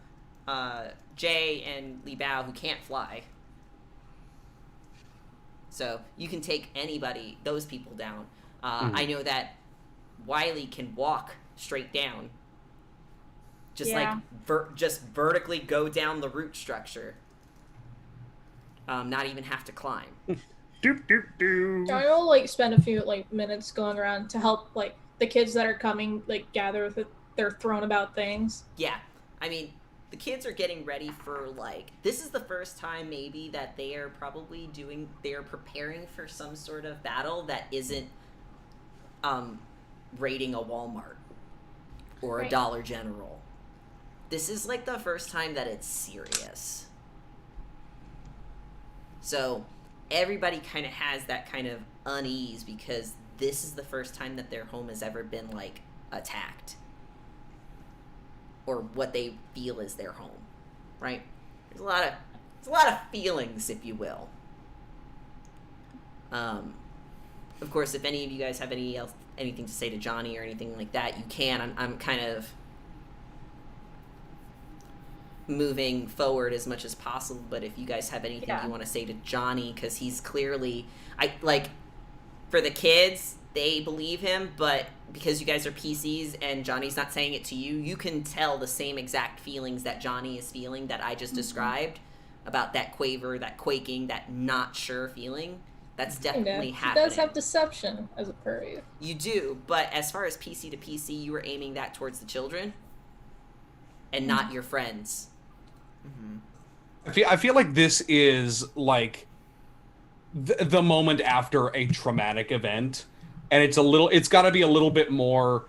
Jay and Li Bao who can't fly. So you can take those people down. I know that Wiley can walk straight down. Just just vertically go down the root structure. Not even have to climb. I will spend a few minutes going around to help the kids that are coming gather their thrown about things. Yeah, I mean the kids are getting ready for this is the first time maybe that they are preparing for some sort of battle that isn't raiding a Walmart or a Dollar General. This is the first time that it's serious. So everybody kind of has that kind of unease because this is the first time that their home has ever been attacked. Or what they feel is their home. Right? There's a lot of feelings, if you will. Of course, if any of you guys have anything to say to Johnny or anything like that, you can. I'm kind of moving forward as much as possible. But if you guys have anything you want to say to Johnny, because he's clearly, for the kids, they believe him, but because you guys are PCs and Johnny's not saying it to you, you can tell the same exact feelings that Johnny is feeling that I just described about that quaver, that quaking, that not sure feeling. That's definitely happening. He does have deception as a furry. You do, but as far as PC to PC, you were aiming that towards the children and not your friends. I feel like this is like the moment after a traumatic event, and it's got to be a little bit more,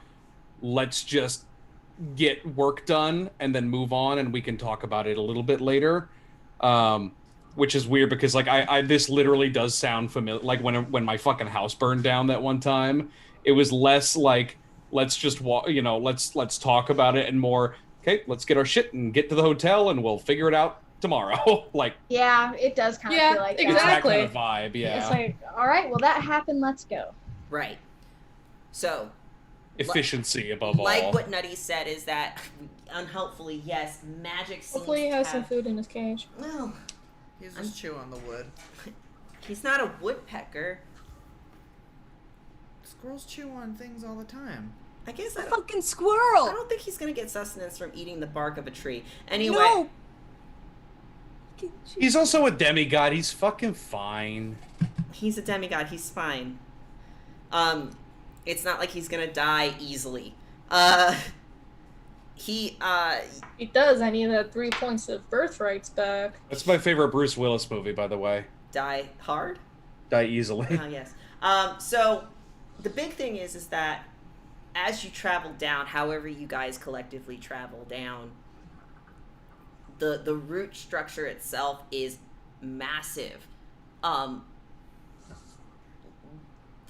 let's just get work done and then move on, and we can talk about it a little bit later. Which is weird because like I this literally does sound familiar. Like when my fucking house burned down that one time, it was less like let's just let's talk about it, and more, okay, let's get our shit and get to the hotel and we'll figure it out tomorrow. Like, yeah, it does kind of feel like exactly. It's that kind of vibe. Yeah, it's like, all right, well that happened, let's go. Right. So efficiency above all. Like what Nutty said is that unhelpfully, yes, magic seems hopefully he has some food in his cage. Well, he's just chewing on the wood. He's not a woodpecker. Squirrels chew on things all the time. I guess a fucking squirrel. I don't think he's gonna get sustenance from eating the bark of a tree. Anyway. No. He's also a demigod. He's fucking fine. He's a demigod. He's fine. It's not like he's gonna die easily. He does. I need that 3 points of birthrights back. That's my favorite Bruce Willis movie, by the way. Die hard? Die easily. Oh, yes. So the big thing is that as you travel down, however you guys collectively travel down, the root structure itself is massive.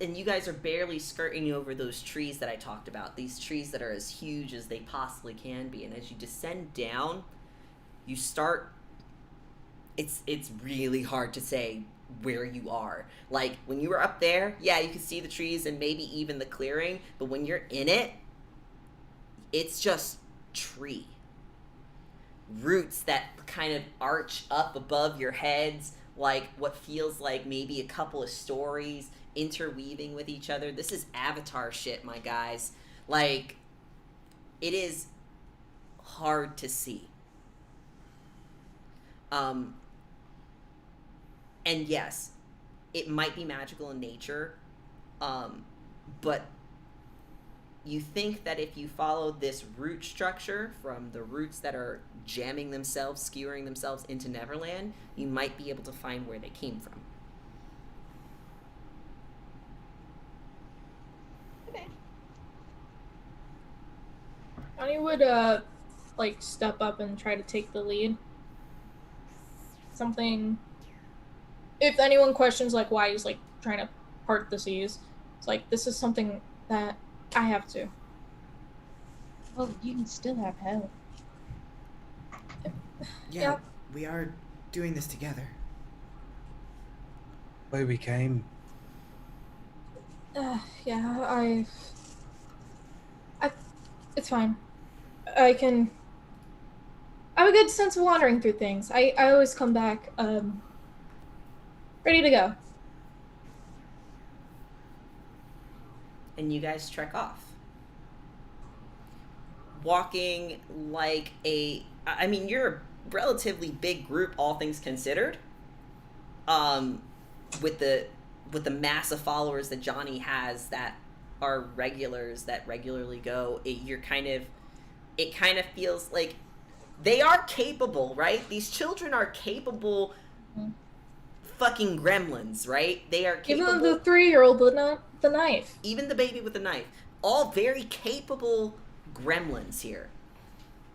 And you guys are barely skirting over those trees that I talked about. These trees that are as huge as they possibly can be. And as you descend down, you start... It's really hard to say where you are. Like, when you were up there, yeah, you can see the trees and maybe even the clearing. But when you're in it, it's just tree. Roots that kind of arch up above your heads, like what feels like maybe a couple of stories interweaving with each other. This is Avatar shit, my guys. Like, it is hard to see. And yes, it might be magical in nature, but you think that if you follow this root structure from the roots that are jamming themselves, skewering themselves into Neverland, you might be able to find where they came from. Johnny would like step up and try to take the lead. Something, if anyone questions like why he's like trying to part the seas, it's like, this is something that I have to. Well, you can still have help. Yeah, we are doing this together. Way we came. Yeah, it's fine. I have a good sense of wandering through things. I always come back, ready to go. And you guys trek off. Walking like I mean, you're a relatively big group, all things considered. With the mass of followers that Johnny has that are regulars that regularly go, it kind of feels like they are capable, right? These children are capable fucking gremlins, right? They are capable. Even the 3-year-old with the knife. Even the baby with the knife. All very capable gremlins here.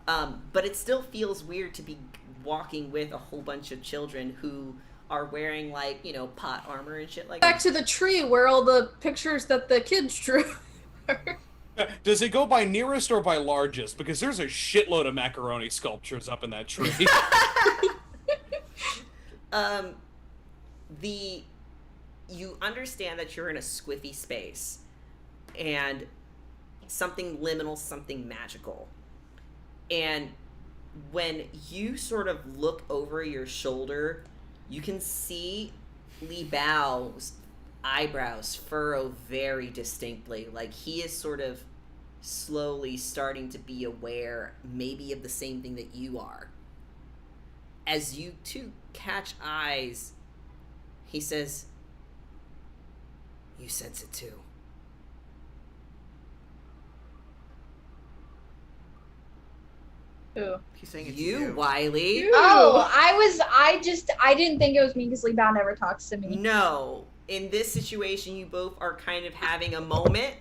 But it still feels weird to be walking with a whole bunch of children who are wearing, like, you know, pot armor and shit like that. Back to the tree where all the pictures that the kids drew. Does it go by nearest or by largest? Because there's a shitload of macaroni sculptures up in that tree. You understand that you're in a squiffy space and something liminal, something magical. And when you sort of look over your shoulder, you can see Li Bao's eyebrows furrow very distinctly. Like he is sort of slowly starting to be aware maybe of the same thing that you are. As you two catch eyes, he says, "You sense it too." Ooh. He's saying it's You, Wiley. Oh, I didn't think it was me because Lee Bao never talks to me. No. In this situation, you both are kind of having a moment.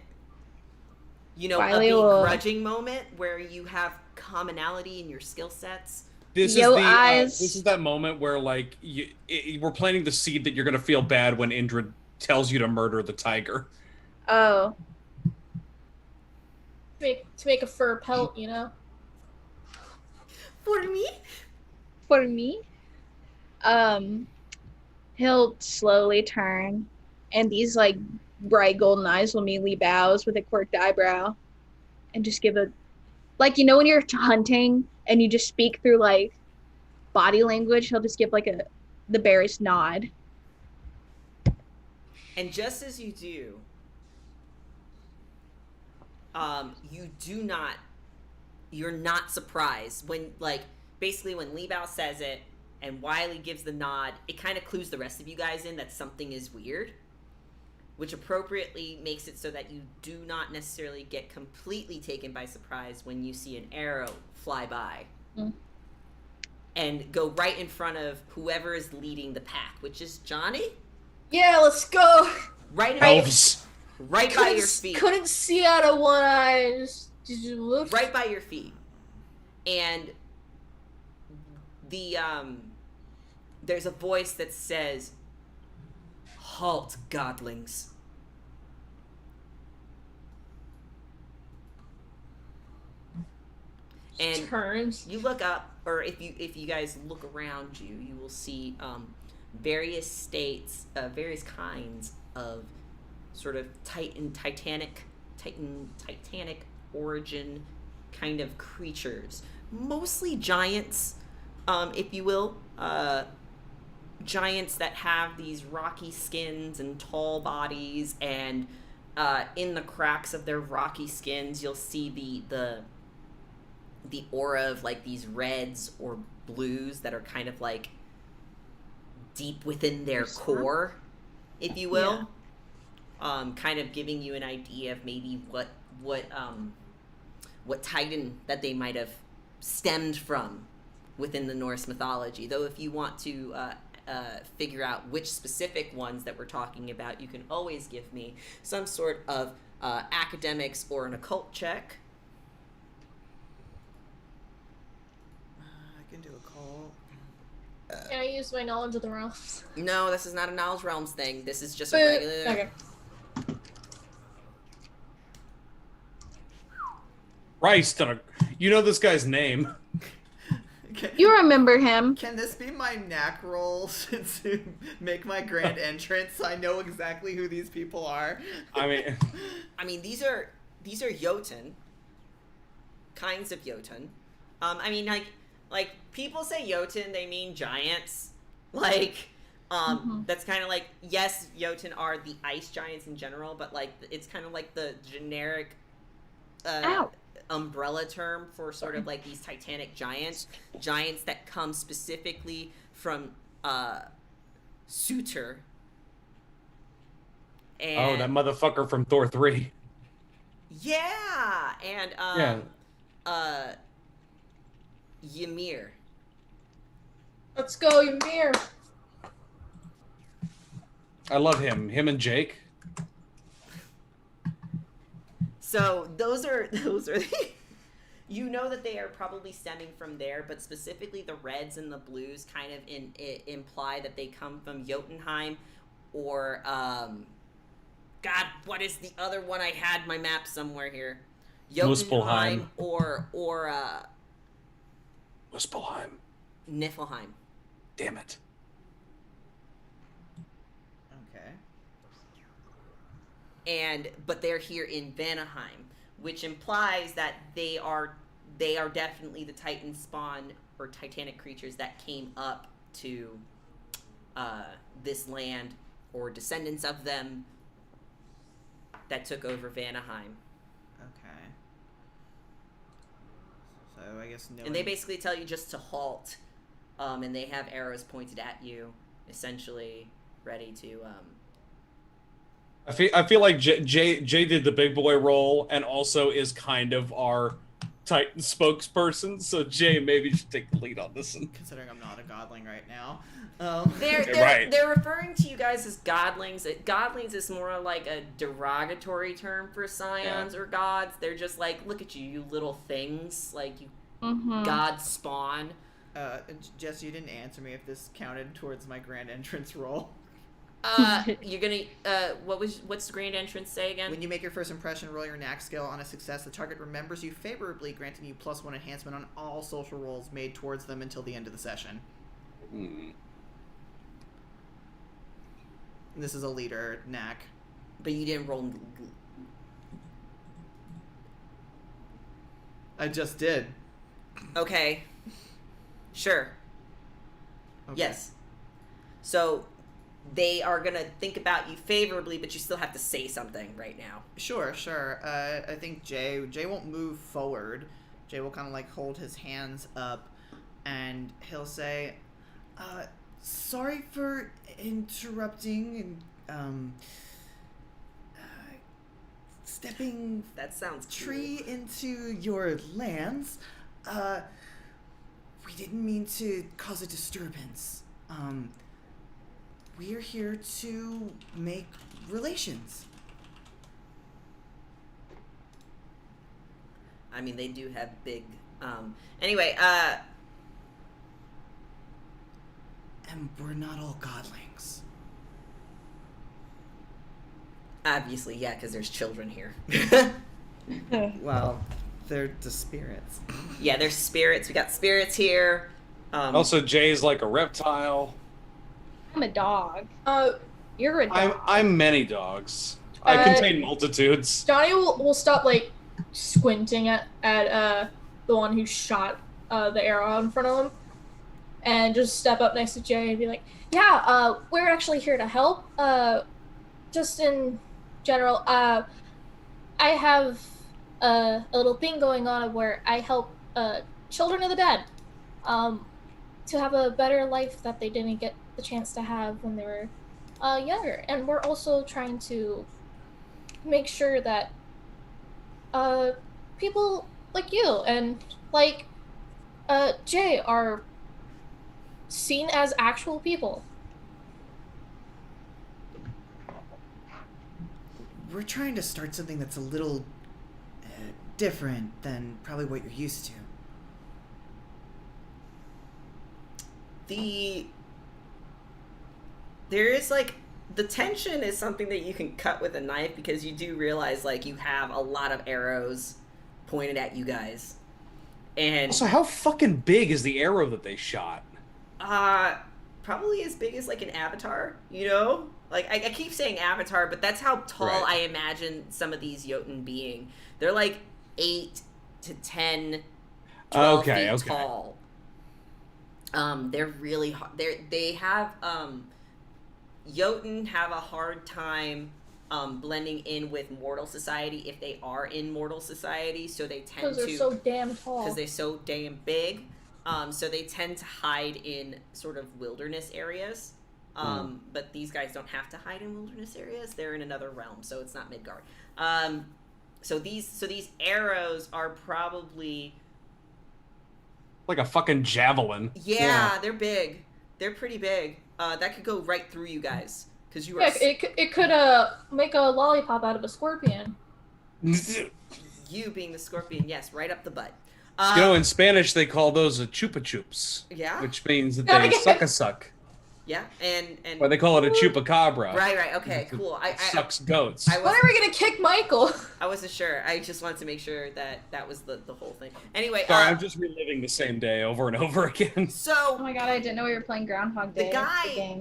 You know, Wiley a will- begrudging moment where you have commonality in your skill sets. This Yo, is eyes. this is that moment where like we're planting the seed that you're gonna feel bad when Indra tells you to murder the tiger. Oh. To make a fur pelt, you know? For me? For me, he'll slowly turn, and these like bright golden eyes will meet Lee Bao's with a quirked eyebrow, and just give a, like, you know when you're hunting and you just speak through like body language, he'll just give like the barest nod. And just as you do, you're not surprised when, like, basically when Li Bao says it and Wiley gives the nod, it kind of clues the rest of you guys in that something is weird, which appropriately makes it so that you do not necessarily get completely taken by surprise when you see an arrow fly by and go right in front of whoever is leading the pack, which is Johnny. Yeah, let's go. Right Elves. by your feet. Couldn't see out of one eye. Just whoops. Right by your feet. And there's a voice that says, "Halt, godlings." And turns. you look up, or if you guys look around you, you will see various kinds of sort of titanic origin kind of creatures, mostly giants, if you will, giants that have these rocky skins and tall bodies, and in the cracks of their rocky skins, you'll see the aura of like these reds or blues that are kind of like deep within their core, if you will. Kind of giving you an idea of maybe what titan that they might have stemmed from within the Norse mythology. Though if you want to figure out which specific ones that we're talking about, you can always give me some sort of academics or an occult check. I can do a call. Can I use my knowledge of the realms? No, this is not a knowledge realms thing. This is just a But- regular. Okay. Christ, you know this guy's name. You remember him. Can this be my knack roll to make my grand entrance so I know exactly who these people are? I mean, these are Joten. Kinds of Joten. I mean, like people say Joten, they mean giants. Like, that's kind of like, yes, Joten are the ice giants in general, but like it's kind of like the generic umbrella term for sort of like these titanic giants that come specifically from Suter. And that motherfucker from Thor 3. yeah, and Ymir. Let's go, Ymir. I love him. Him and Jake. So those are you know that they are probably stemming from there, but specifically the reds and the blues kind of imply that they come from Jotunheim, or God, what is the other one? I had my map somewhere here. Jotunheim or Muspelheim. Niflheim. Damn it. Okay. But they're here in Vanaheim, which implies that they are they are definitely the Titan spawn or Titanic creatures that came up to this land, or descendants of them that took over Vanaheim. Okay. So I guess no. And they basically tell you just to halt, and they have arrows pointed at you, essentially ready to. I feel like Jay did the big boy role and also is kind of our Titan spokesperson. So Jay maybe should take the lead on this one. Considering I'm not a godling right now. They're referring to you guys as godlings. Godlings is more like a derogatory term for scions or gods. They're just like, look at you, you little things, like you god spawn. Jess, you didn't answer me if this counted towards my grand entrance roll. You're gonna what's the grand entrance say again? When you make your first impression, roll your knack skill. On a success, the target remembers you favorably, granting you +1 enhancement on all social rolls made towards them until the end of the session. This is a leader knack. But you didn't roll. I just did. Okay. Sure. Okay. Yes. So they are gonna think about you favorably, but you still have to say something right now. Sure. I think Jay won't move forward. Jay will kind of like hold his hands up, and he'll say, sorry for interrupting and stepping that sounds tree into your lands. We didn't mean to cause a disturbance. We're here to make relations. I mean, they do have big anyway, and we're not all godlings. Obviously, yeah, because there's children here. Well, they're the spirits. Yeah, there's spirits. We got spirits here. Also, Jay's like a reptile. I'm a dog. You're a dog. I'm many dogs. I contain multitudes. Johnny will stop like squinting at the one who shot the arrow out in front of him, and just step up next to Jay and be like, "Yeah, we're actually here to help. Just in general, I have a little thing going on where I help children of the dead to have a better life that they didn't get the chance to have when they were younger. And we're also trying to make sure that people like you and like Jay are seen as actual people." We're trying to start something that's a little different than probably what you're used to. There is like the tension is something that you can cut with a knife, because you do realize like you have a lot of arrows pointed at you guys. And Also, how fucking big is the arrow that they shot? probably as big as like an avatar, you know? Like I keep saying avatar, but that's how tall Right. I imagine some of these Joten being. They're like 8 to 10, 12 feet tall. They're really hard. They have Joten have a hard time blending in with mortal society if they are in mortal society, so they tend Because they're so damn tall. because they're so damn big. So they tend to hide in sort of wilderness areas. But these guys don't have to hide in wilderness areas. They're in another realm, so it's not Midgard. So these arrows are probably Like a fucking javelin. yeah. They're big. They're pretty big. That could go right through you guys because you are Yeah, it could make a lollipop out of a scorpion. you being the scorpion. Yes, right up the butt. You know, in Spanish they call those a chupa chups. Yeah. Which means that they suck a suck. Yeah, and Or they call it a chupacabra. right. Okay, cool. I Sucks goats. When are we gonna kick Michael? I wasn't sure. I just wanted to make sure that was the whole thing. Anyway, Sorry, I'm just reliving the same day over and over again. so Oh my god, I didn't know we were playing Groundhog Day.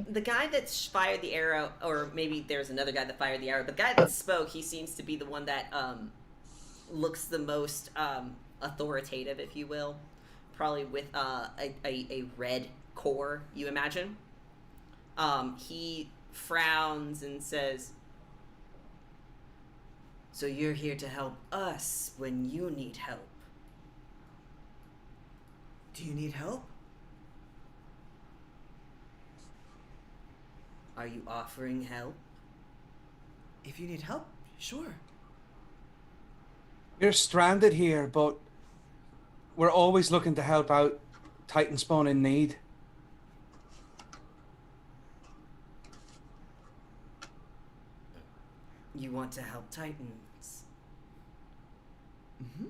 the guy that fired the arrow, or maybe there's another guy that fired the arrow. The guy that spoke, he seems to be the one that looks the most authoritative, if you will, probably with a red core, you imagine. He frowns and says, "So you're here to help us when you need help." Do you need help? Are you offering help? If you need help, sure. We're stranded here, but we're always looking to help out Titan spawn in need. You want to help Titans? Mm-hmm.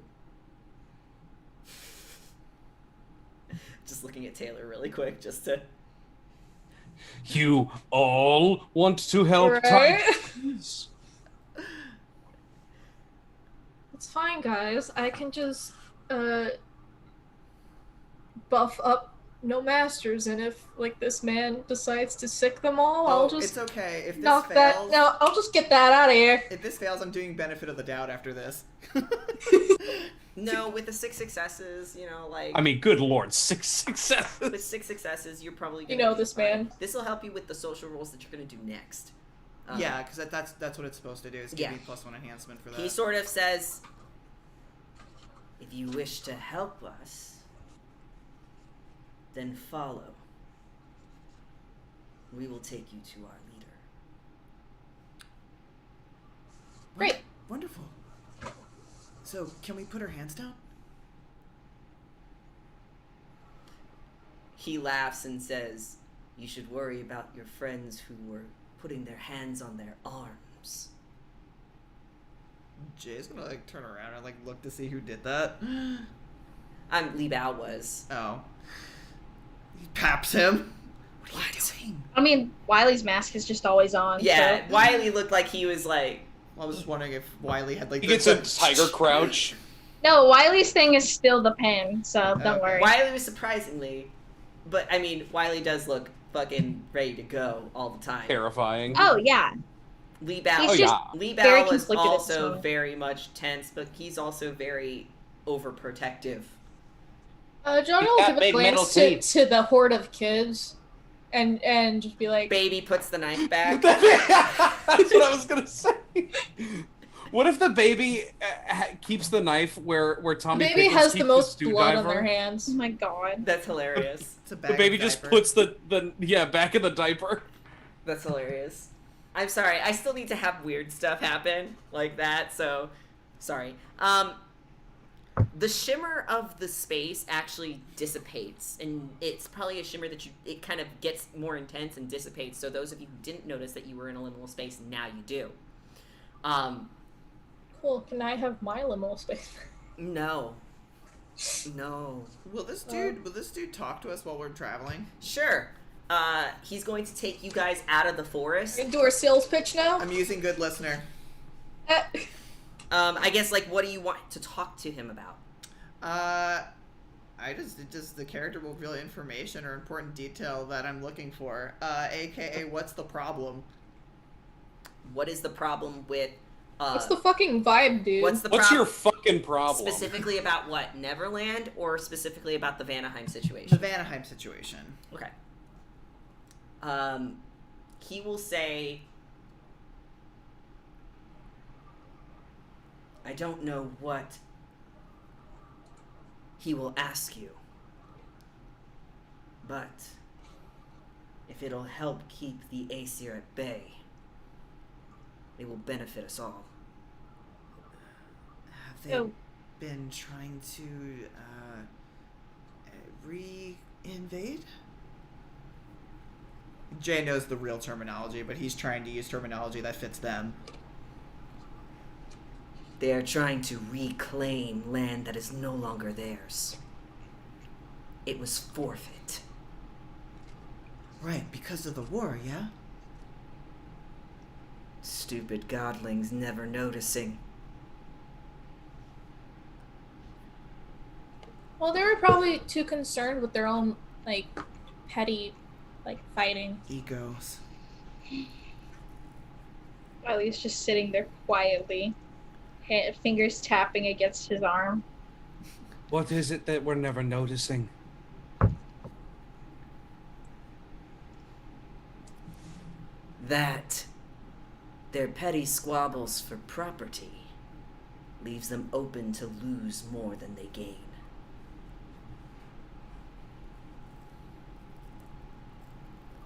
Just looking at Taylor really quick, just to... You all want to help Right? Titans? It's fine, guys. I can just buff up no masters, and if like this man decides to sick them all, I'll just it's okay. If this knock fails, that. No, I'll just get that out of here. if this fails, I'm doing benefit of the doubt after this. No, with the 6 successes, you know, like... I mean, good lord, 6 successes. With 6 successes, you're probably gonna... You know be this fine. man. This will help you with the social roles that you're gonna do next. Yeah, because that's what it's supposed to do, is give me +1 enhancement for that. He sort of says, "If you wish to help us, then follow. We will take you to our leader." Great. Wonderful. So, can we put our hands down? He laughs and says, "You should worry about your friends who were putting their hands on their arms." Jay's gonna like turn around and like look to see who did that. Li Bao was. Oh. He paps him. What are you doing? I mean, Wiley's mask is just always on. Yeah, So. Wiley looked like he was like... I was just wondering if Wiley had like... He gets a tiger crouch. No, Wiley's thing is still the pen, so don't worry. Wiley was surprisingly... But, I mean, Wiley does look fucking ready to go all the time. Terrifying. Oh, yeah. Li Bao, He's just Li very Bao was conflicted at this also moment. very much tense, but he's also very overprotective. John will got give a big metal glance to, teeth. to the horde of kids, and just be like, Baby puts the knife back. That's what I was gonna say. What if the baby keeps the knife where Tommy baby Pickens has keeps the most stew blood diver? on their hands. Oh my god. That's hilarious. It's a The bag baby of just diaper. puts the back in the diaper. That's hilarious. I'm sorry. I still need to have weird stuff happen like that, so sorry. The shimmer of the space actually dissipates, and it's probably a shimmer that it kind of gets more intense and dissipates, so those of you who didn't notice that you were in a liminal space, now you do. Cool. Can I have my liminal space? No. No. Will this dude talk to us while we're traveling? Sure. He's going to take you guys out of the forest. Do our sales pitch now? I'm using good listener. I guess, like, what do you want to talk to him about? Does the character will reveal information or important detail that I'm looking for? AKA, what's the problem? What is the problem with, What's the fucking vibe, dude? What's your fucking problem? Specifically about what? Neverland, or specifically about the Vanaheim The situation? Vanaheim situation. Okay. He will say, I don't know what he will ask you, but if it'll help keep the Aesir at bay, it will benefit us all. Have they been trying to re-invade? Jay knows the real terminology, but he's trying to use terminology that fits them. They are trying to reclaim land that is no longer theirs. It was forfeit. Right, because of the war, yeah? Stupid godlings never noticing. Well, they were probably too concerned with their own, like, petty, like, fighting. Egos. Wiley's just sitting there quietly, fingers tapping against his arm. What is it that we're never noticing? That their petty squabbles for property leaves them open to lose more than they gain.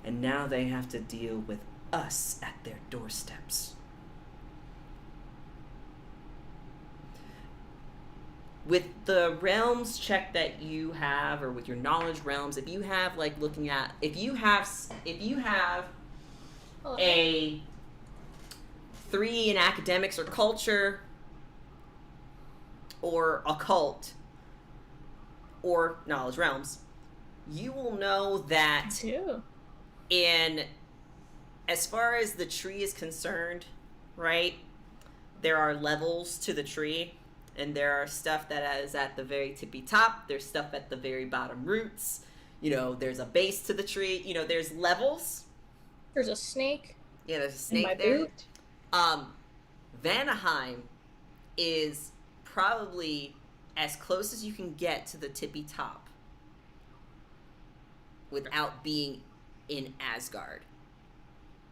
And now they have to deal with us at their doorsteps. With the realms check that you have, or with your knowledge realms, if you have like looking at, if you have a 3 in academics or culture, or occult, or knowledge realms, you will know that in, as far as the tree is concerned, right, there are levels to the tree, and there are stuff that is at the very tippy top, there's stuff at the very bottom roots, you know, there's a base to the tree, you know, there's levels. There's a snake. Yeah, there's a snake my there. boot. Vanaheim is probably as close as you can get to the tippy top without being in Asgard.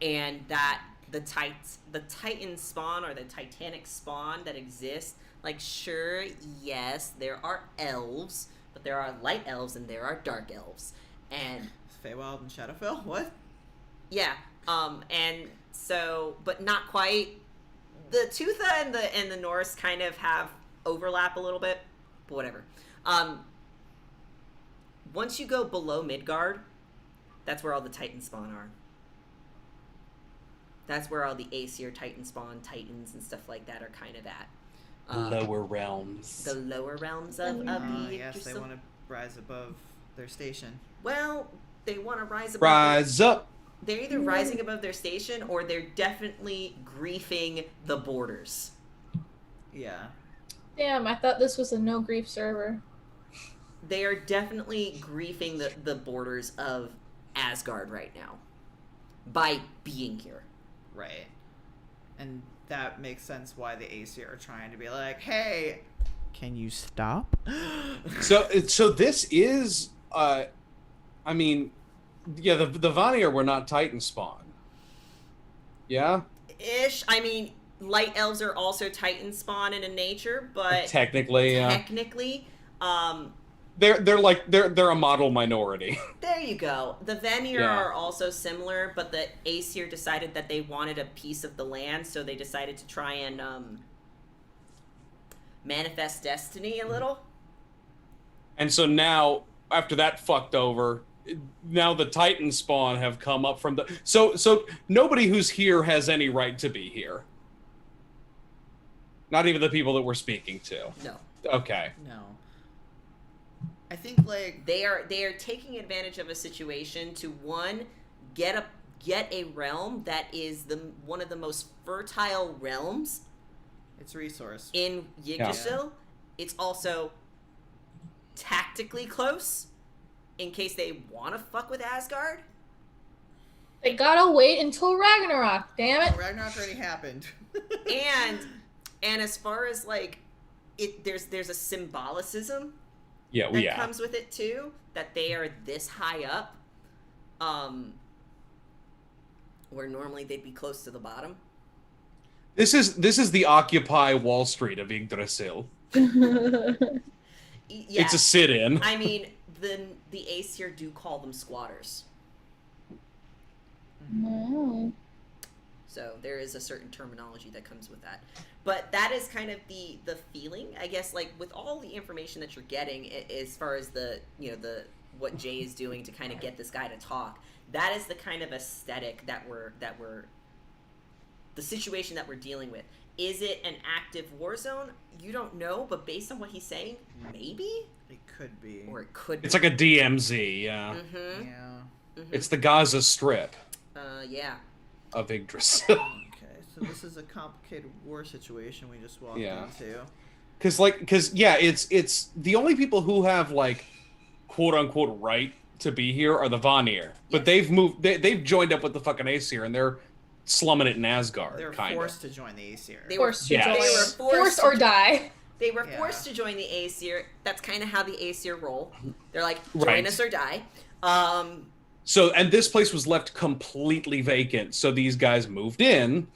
And that the Titan spawn, or the Titanic spawn that exists, like, sure, yes, there are elves, but there are light elves and there are dark elves. And Feywild and Shadowfell? What? yeah, and so, but not quite. The Tutha and the Norse kind of have overlap a little bit, but whatever. Once you go below Midgard, that's where all the Titan spawn are. That's where all the Aesir Titan spawn, Titans and stuff like that are kind of at. Lower realms. The lower realms of the Yes, they Yggdrasil. want to rise above their station. Well, they want to rise above. Rise up! They're either rising above their station, or they're definitely griefing the borders. Yeah. Damn, I thought this was a no grief server. They are definitely griefing the borders of Asgard right now by being here. Right. And that makes sense why the Aesir are trying to be like, hey, can you stop? So this is, I mean, yeah, the Vanir were not Titan spawn. Yeah? Ish. I mean, light elves are also Titan spawn in nature, but Technically, yeah. technically, They're a model minority. there you go. The Vanir Yeah. are also similar, but the Aesir decided that they wanted a piece of the land, so they decided to try and manifest destiny a little. And so now, after that fucked over, now the Titan spawn have come up from the... So nobody who's here has any right to be here. Not even the people that we're speaking to. No. Okay. No. I think, like... They are taking advantage of a situation to, one, get a realm that is one of the most fertile realms. It's resource. In Yggdrasil. Yeah. It's also tactically close in case they want to fuck with Asgard. They gotta wait until Ragnarok, damn it. Oh, Ragnarok already happened. and as far as like there's a symbolicism that comes with it too, that they are this high up, where normally they'd be close to the bottom. This is the Occupy Wall Street of Yggdrasil. Yeah. It's a sit-in. I mean, the Aesir do call them squatters. No. So there is a certain terminology that comes with that. But that is kind of the feeling, I guess, like with all the information that you're getting as far as what Jay is doing to kind of get this guy to talk. That is the kind of aesthetic that we're the situation that we're dealing with. Is it an active war zone? You don't know, but based on what he's saying, maybe? It could be. Or it could be. It's like a DMZ, yeah. Mm-hmm. Yeah. Mm-hmm. It's the Gaza Strip. Yeah. Of Yggdrasil. Okay, so this is a complicated war situation we just walked into. Because it's the only people who have like quote unquote right to be here are the Vanir, but they've moved. They've joined up with the fucking Aesir, and they're slumming it in Asgard. They're forced to join the Aesir. Forced to They join. were forced or die. They were Yeah. forced to join the Aesir. That's kind of how the Aesir roll. They're like, join Right. us or die. So, and this place was left completely vacant. So these guys moved in.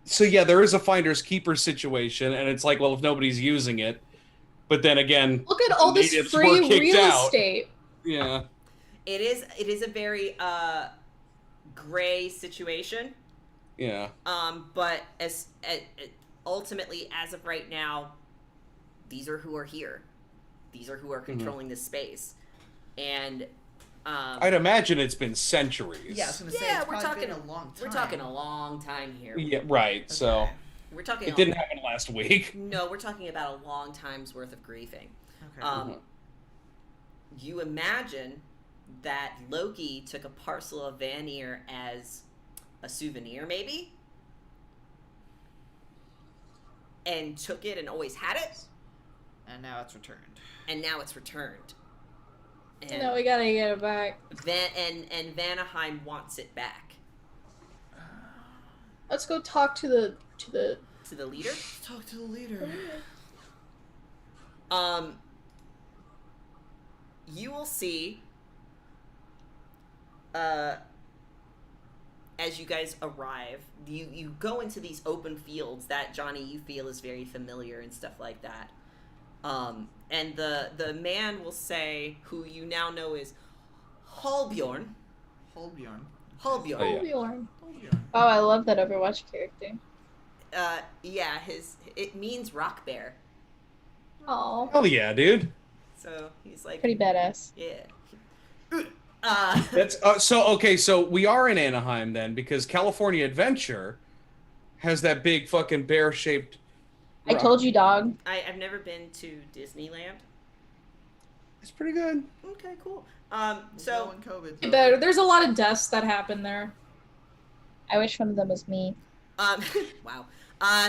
So yeah, there is a finders keepers situation, and it's like, well, if nobody's using it, but then again, Look at all this natives free were kicked real out. estate. Yeah. It is a very gray situation. Yeah. But ultimately, as of right now, these are who are here. These are who are controlling this space, and I'd imagine it's been centuries. Yeah, I was gonna say yeah, it's we're probably talking been a long time. We're talking a long time here. Yeah, right. So Okay. We're talking. it didn't happen last week. No, we're talking about a long time's worth of griefing. Okay. You imagine that Loki took a parcel of Vanir as a souvenir, maybe, and took it and always had it, And now it's returned. and now it's returned. And No, we gotta get it back. and Vanaheim wants it back. Let's go talk to the To the leader. Let's talk to the leader. You will see, as you guys arrive, you go into these open fields that, Johnny, you feel is very familiar and stuff like that. And the man will say, who you now know is Halbjorn. Holbjorn. Halbjorn. Oh, yeah. Bjorn. Holbjorn. Oh, I love that Overwatch character. Yeah, it means rock bear. Oh. Hell yeah, dude. So he's like, Pretty badass. yeah. That's so we are in Anaheim then, because California Adventure has that big fucking bear-shaped I told you, dog. I've never been to Disneyland. It's pretty good. Okay, cool. So when COVID. There's a lot of deaths that happen there. I wish one of them was me. Wow.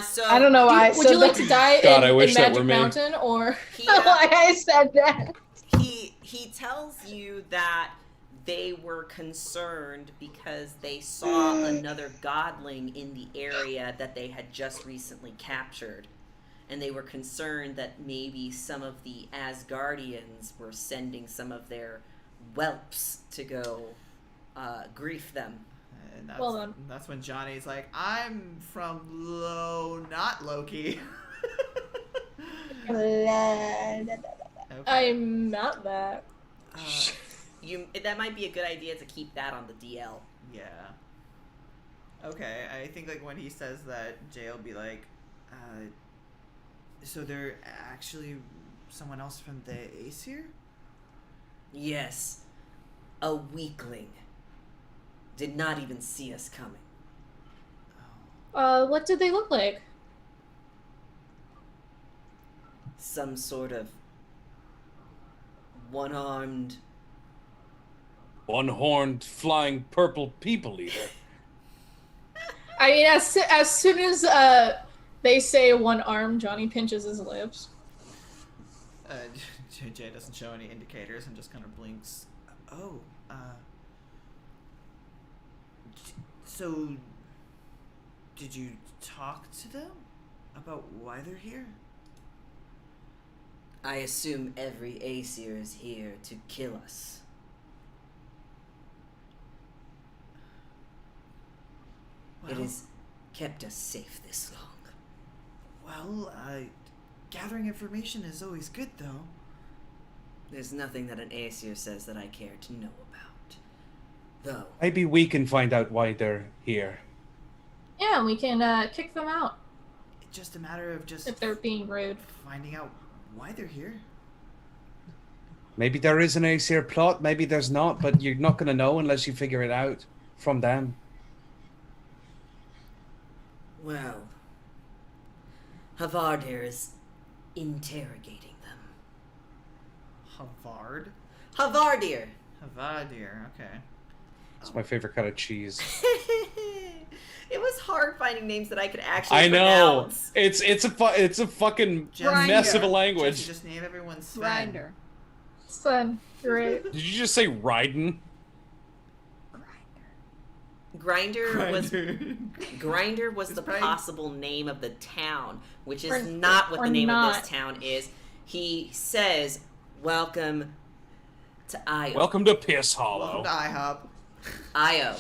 So I don't know why. I Would said you like that. to die God, I in wish that Magic were me. Mountain or? he, Why I said that? he tells you that they were concerned because they saw another godling in the area that they had just recently captured. And they were concerned that maybe some of the Asgardians were sending some of their whelps to go grief them. And that's, Well done. that's when Johnny's like, I'm from not Loki. Okay. I'm not that. That might be a good idea to keep that on the DL. Yeah. Okay, I think like when he says that, Jay will be like, so they're actually someone else from the Aesir? Yes. A weakling. Did not even see us coming. What did they look like? Some sort of one-armed... One-horned, flying purple people eater. I mean, as soon as they say one arm, Johnny pinches his lips. Jay doesn't show any indicators and just kind of blinks. Oh, so did you talk to them about why they're here? I assume every Aesir is here to kill us. It has kept us safe this long. Well, gathering information is always good, though. There's nothing that an Aesir says that I care to know about. Though, Maybe we can find out why they're here. Yeah, we can kick them out It's just a matter of just if they're being rude. finding out why they're here. Maybe there is an Aesir plot, maybe there's not, but you're not going to know unless you figure it out from them. well, Havardir is interrogating them. Havard? Havardir. Havadir, okay. It's my favorite kind of cheese. It was hard finding names that I could actually I know. pronounce. It's a fucking Jesse, mess of a Jesse, language. just name everyone Sven. Grinder. Son, great. Did you just say Raiden? Grinder was the probably- possible name of the town, which is Or- not what or the name of not. this town is. He says, "Welcome to Io." Welcome to Piss Welcome Hollow. to IHOP. Io.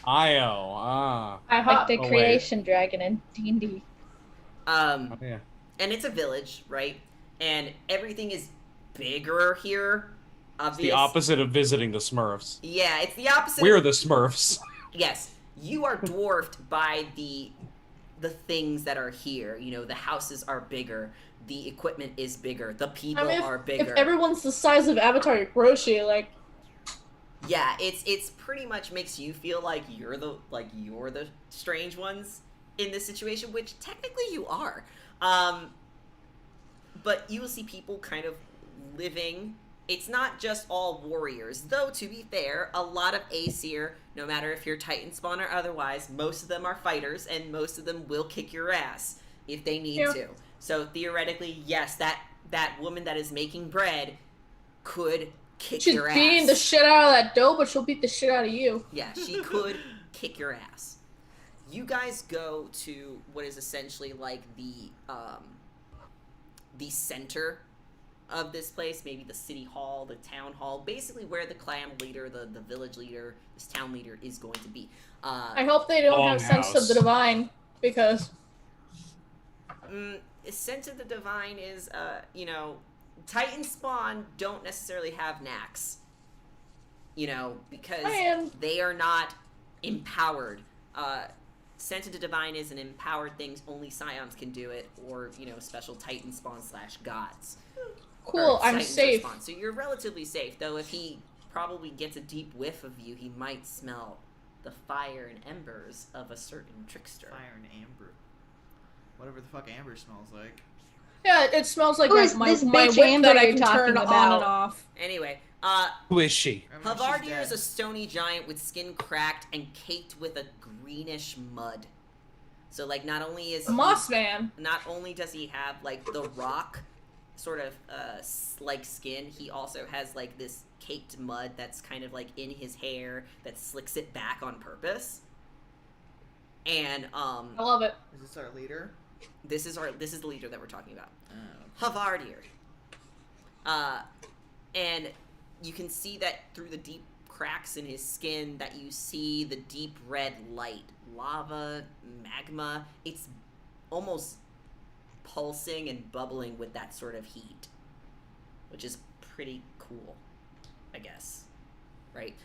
Io. Ah. Like the Oh, wait. creation dragon in D&D. Um, Oh, yeah. and it's a village, right? And everything is bigger here. It's the opposite of visiting the Smurfs. Yeah, it's the opposite. We're the Smurfs. Yes, you are dwarfed by the things that are here. You know, the houses are bigger, the equipment is bigger, the people are bigger. If everyone's the size of Avatar Hiroshi, like, Yeah, it's pretty much makes you feel like you're the strange ones in this situation, which technically you are. But you will see people kind of living. It's not just all warriors, though. To be fair, a lot of Aesir, no matter if you're Titan spawn or otherwise, most of them are fighters, and most of them will kick your ass if they need to. So theoretically, yes, that woman that is making bread could kick she's your ass. beating the shit out of that dough, but she'll beat the shit out of you. Yeah, she could kick your ass. You guys go to what is essentially like the center of this place, maybe the city hall, the town hall, basically where the clan leader, the village leader, this town leader is going to be. I hope they don't have sense of the divine, because Sense of the divine is, you know, Titan spawn don't necessarily have knacks. You know, because they are not empowered. Sense of the divine is an empowered thing. Only Scions can do it, or, you know, special Titan spawn / gods. Cool, I'm Titans safe. Spawn. So you're relatively safe, though if he probably gets a deep whiff of you, he might smell the fire and embers of a certain trickster. Fire and amber. Whatever the fuck amber smells like. yeah, it smells like Who is my this whip bitch Amber that I you're can talking turn on about? and off. Anyway, Who is she? Remember, she's Havardir is dead. a stony giant with skin cracked and caked with a greenish mud. So, like, not only is A moss man. not only does he have like the rock sort of like skin, he also has like this caked mud that's kind of like in his hair that slicks it back on purpose. And I love it. Is this our leader? this is the leader that we're talking about. Oh. Havardir. And you can see that through the deep cracks in his skin that you see the deep red light. Lava, magma, it's almost pulsing and bubbling with that sort of heat. Which is pretty cool, I guess. Right?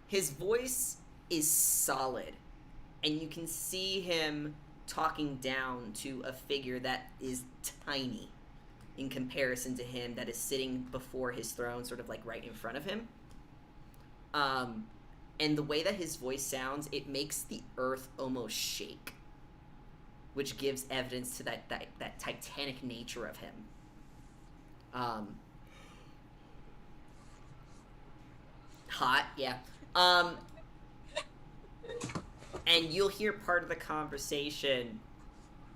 His voice is solid. And you can see him talking down to a figure that is tiny in comparison to him that is sitting before his throne, sort of like right in front of him. And the way that his voice sounds, it makes the earth almost shake, which gives evidence to that titanic nature of him. Hot, yeah. And you'll hear part of the conversation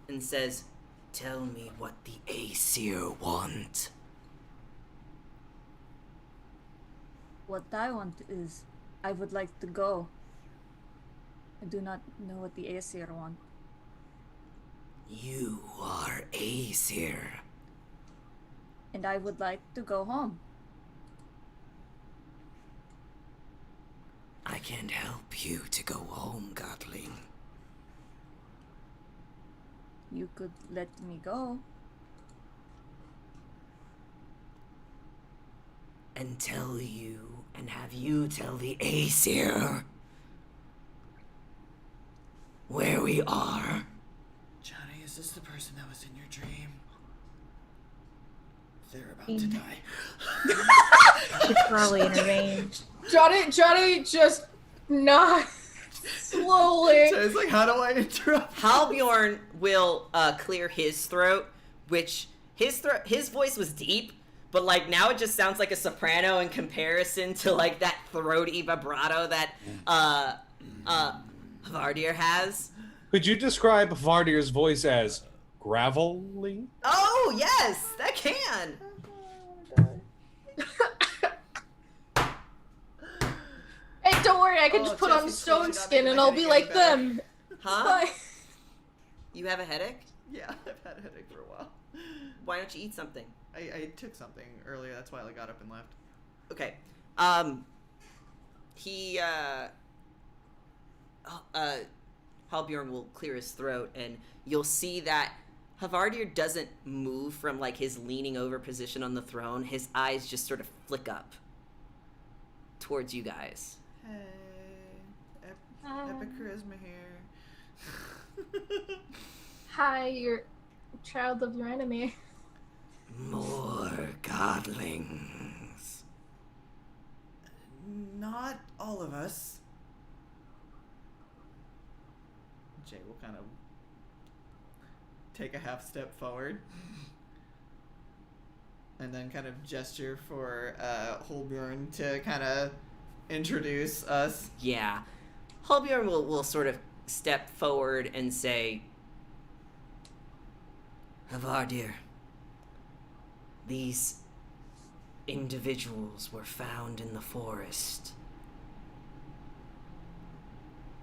and says, "Tell me what the Aesir want." What I want is, I would like to go. I do not know what the Aesir want. You are Aesir. And I would like to go home. I can't help you to go home, Godling. You could let me go. And tell you, and have you tell the Aesir where we are. Johnny, is this the person that was in your dream? They're about to die. Probably in a range. Johnny just not slowly. So it's like, how do I interrupt? Halbjorn will clear his throat, which his voice was deep, but like now it just sounds like a soprano in comparison to like that throaty vibrato that Havardir has. Could you describe Vardir's voice as gravelly? Oh yes, that can. Hey, don't worry, I could just put on stone skin and I'll be like them. Huh? Fine. You have a headache? Yeah, I've had a headache for a while. Why don't you eat something? I took something earlier, that's why I got up and left. Okay. Halbjorn will clear his throat, and you'll see that Havardir doesn't move from like his leaning over position on the throne. His eyes just sort of flick up towards you guys. Hey, epic charisma here. Hi, you're a child of your enemy. More godlings. Not all of us. Jay will kind of take a half step forward and then kind of gesture for Holbjorn to kind of introduce us. Yeah. Halbjorn will sort of step forward and say, Havardir, these individuals were found in the forest.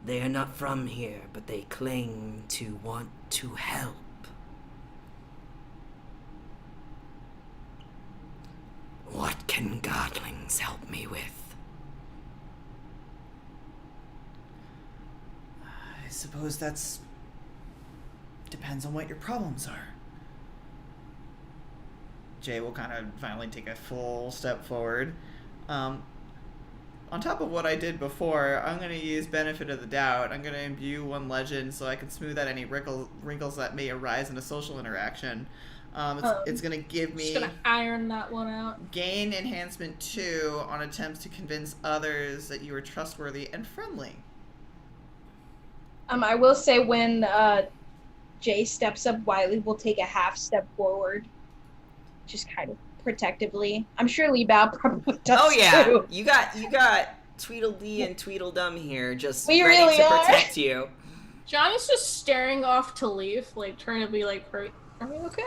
They are not from here, but they claim to want to help. What can godlings help me with? I suppose that's... depends on what your problems are. Jay will kind of finally take a full step forward. On top of what I did before, I'm going to use benefit of the doubt. I'm going to imbue one legend so I can smooth out any wrinkles that may arise in a social interaction. It's going to give me... Just gonna iron that one out. Gain enhancement 2 on attempts to convince others that you are trustworthy and friendly. I will say when Jay steps up, Wiley will take a half step forward. Just kind of protectively. I'm sure Lee Bao probably does. "Oh yeah, too. you got Tweedledee and Tweedledum here, just We ready really to are. protect you." Johnny's just staring off to leave, like trying to be like, are we okay?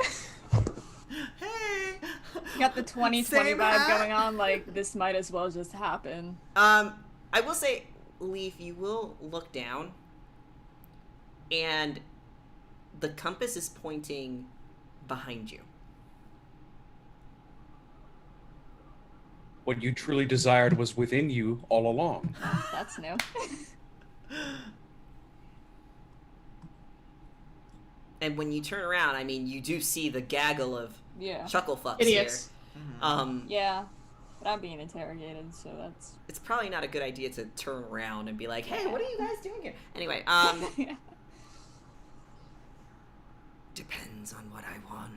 Hey! You got the 2020 Same vibe hat. going on, like, this might as well just happen. I will say, Leaf, you will look down, and the compass is pointing behind you. What you truly desired was within you all along. That's new. And when you turn around, I mean, you do see the gaggle of Yeah. chuckle fucks Idiots. here. Yeah. But I'm being interrogated, so that's... It's probably not a good idea to turn around and be like, "Hey, what are you guys doing here?" Anyway, Yeah. Depends on what I want.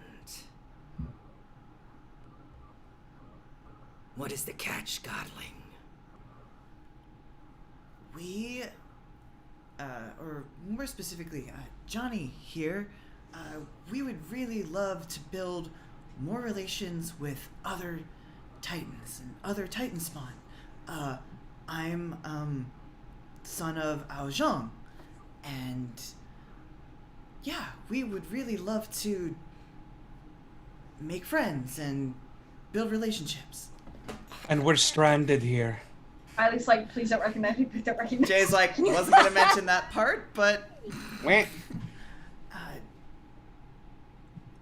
What is the catch, godling? We, or more specifically, Johnny here, we would really love to build more relations with other Titans and other Titan spawn. I'm, son of Ao Zhang, and yeah, we would really love to make friends and build relationships. And we're stranded here. Wiley's like, please don't recognize me, please don't recognize me. Jay's like, wasn't gonna mention that part, but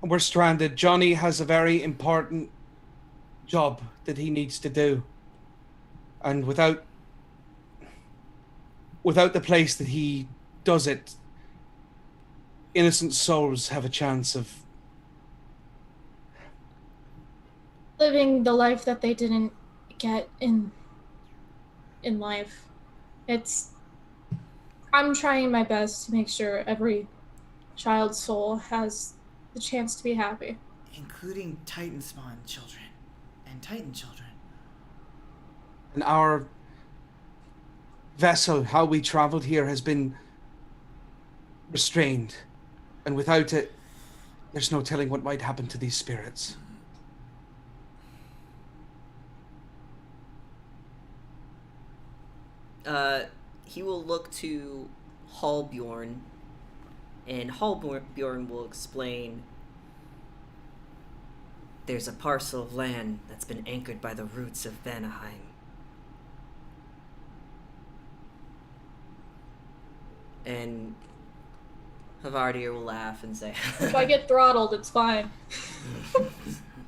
We're stranded. Johnny has a very important job that he needs to do. And without the place that he does it, innocent souls have a chance of Living the life that they didn't get in life. I'm trying my best to make sure every child's soul has the chance to be happy. including Titan spawn children and Titan children. And our vessel, how we traveled here, has been restrained. And without it, there's no telling what might happen to these spirits. He will look to Halbjorn, and Halbjorn will explain. There's a parcel of land that's been anchored by the roots of Vanaheim. And Havardir will laugh and say, If I get throttled, it's fine.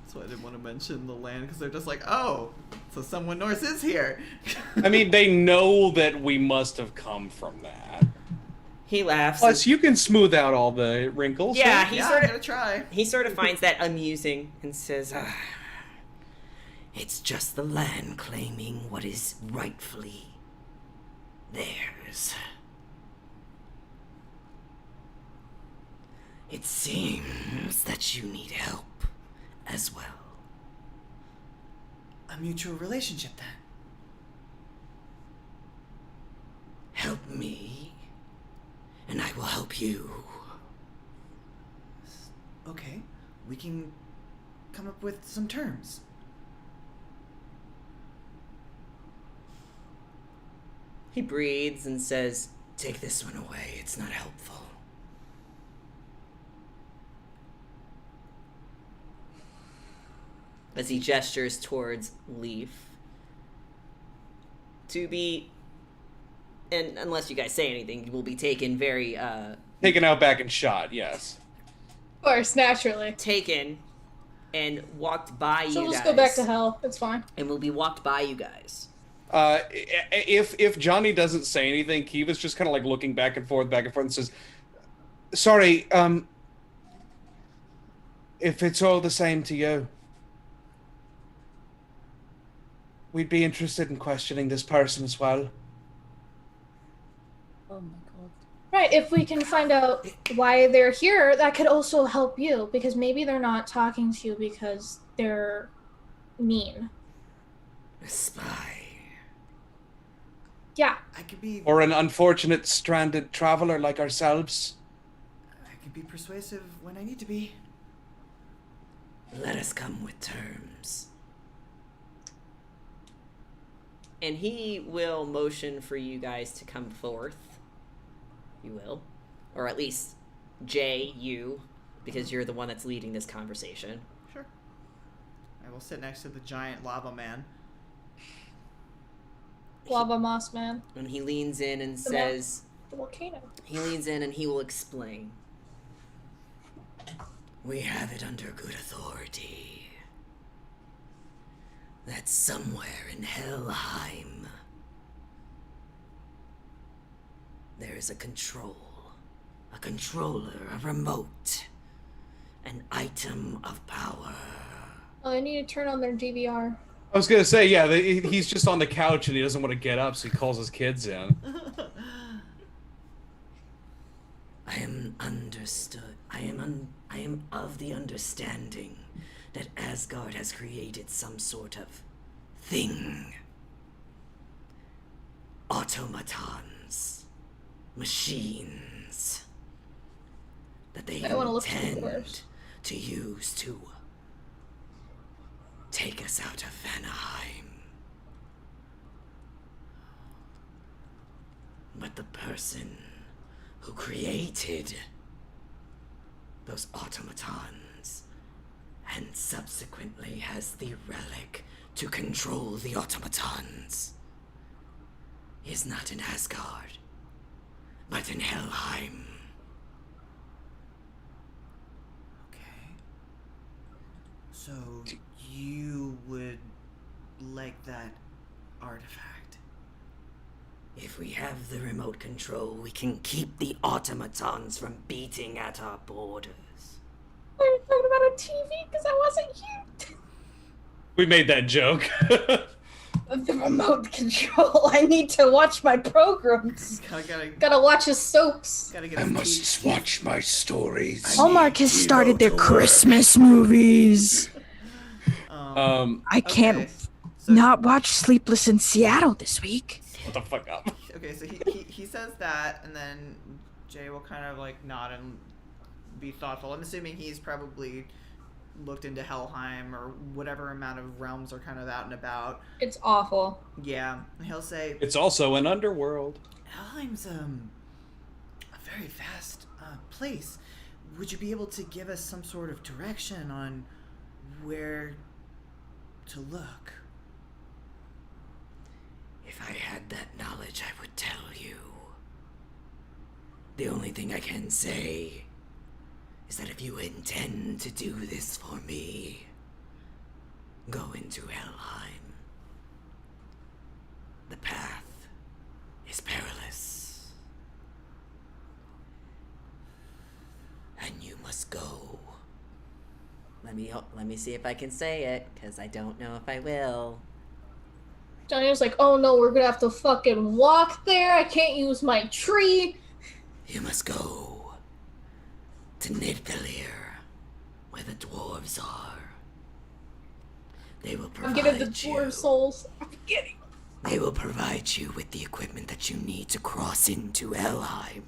So I didn't want to mention the land because they're just like, oh, so someone Norse is here. I mean, they know that we must have come from that. He laughs. Plus, you can smooth out all the wrinkles. Yeah, right? he I'm sort gonna of try. he sort of finds that amusing and says, it's just the land claiming what is rightfully theirs. It seems that you need help as well. A mutual relationship, then. Help me, and I will help you. Okay, we can come up with some terms. he breathes and says, Take this one away, it's not helpful. as he gestures towards Leaf. To be, and unless you guys say anything, you will be taken very, Taken out back and shot, yes. Of course, naturally. taken and walked by So you we'll guys. just go back to hell. It's fine. And will be walked by you guys. If Johnny doesn't say anything, Kiva's just kind of like looking back and forth, and says, "Sorry, if it's all the same to you, we'd be interested in questioning this person as well." Oh my god. Right, if we can find out why they're here, that could also help you, because maybe they're not talking to you because they're mean. A spy. Yeah. I could be Or an unfortunate stranded traveler like ourselves. persuasive when I need to be. Let us come with terms. And he will motion for you guys to come forth. You will. Or at least Jay, you, because you're the one that's leading this conversation. Sure. I will sit next to the giant lava man. Lava Moss Man. And he leans in and The says, The volcano. he leans in and he will explain. We have it under good authority that somewhere in Helheim there is a controller, a remote, an item of power. Oh, they need to turn on their DVR. I was gonna say, yeah, he's just on the couch and he doesn't want to get up, so he calls his kids in. I am understood. I am of the understanding that Asgard has created some sort of thing. Automatons, machines that they I wanna look at the intend doors. to use to take us out of Vanaheim. But the person who created those automatons and subsequently has the relic to control the automatons is not in Asgard, but in Helheim. Okay. So you would like that artifact? If we have the remote control, we can keep the automatons from beating at our borders. What are you talking about on TV? Because I wasn't here. We made that joke. The remote control. I need to watch my programs. Gotta watch his soaps. Gotta I must watch my stories. Hallmark has started their Christmas movies. I can't okay. not watch Sleepless in Seattle this week. What the fuck up? Okay, so he says that, and then Jay will kind of like nod and be thoughtful. I'm assuming he's probably looked into Helheim or whatever amount of realms are kind of out and about. It's awful. Yeah, he'll say It's also an underworld. Helheim's a very vast place. Would you be able to give us some sort of direction on where to look? If I had that knowledge, I would tell you. The only thing I can say is that if you intend to do this for me, go into Helheim. The path is perilous. And you must go. Let me see if I can say it, because I don't know if I will. Johnny was like, oh no, we're gonna have to fucking walk there. I can't use my tree. You must go to Yggdrasil, where the dwarves are. They will provide I'm getting the dwarf souls. I'm getting. They will provide you with the equipment that you need to cross into Helheim.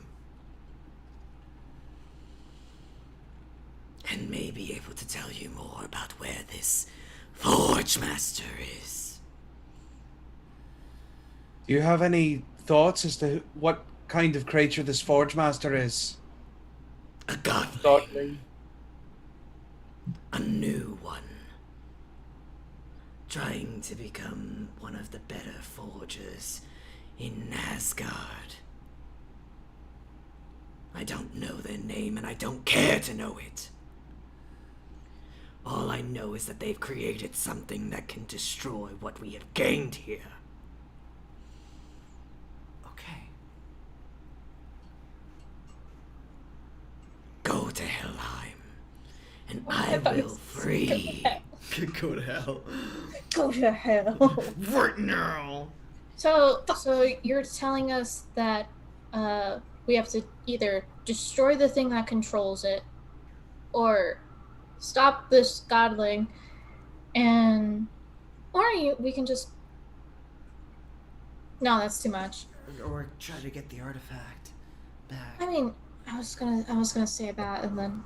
And may be able to tell you more about where this Forge Master is. Do you have any thoughts as to what kind of creature this Forge Master is? A godling. A new one. Trying to become one of the better forgers in Asgard. I don't know their name and I don't care to know it. All I know is that they've created something that can destroy what we have gained here. Okay. Go to Helheim, and I will free. Go to hell. Go to hell. Right now. So you're telling us that we have to either destroy the thing that controls it, or stop this godling, we can just. No, that's too much. Or try to get the artifact back. I mean, I was gonna say that, and then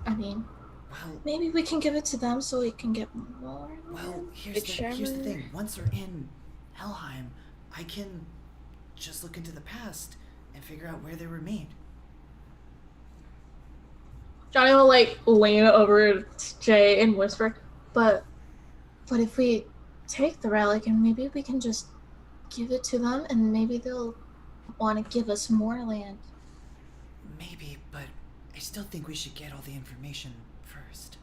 maybe we can give it to them so we can get more. Well, here's the thing. Once we're in Helheim, I can just look into the past and figure out where they were made. Johnny will lean over to Jay and whisper, but if we take the relic and maybe we can just give it to them and maybe they'll want to give us more land. Maybe, but I still think we should get all the information first.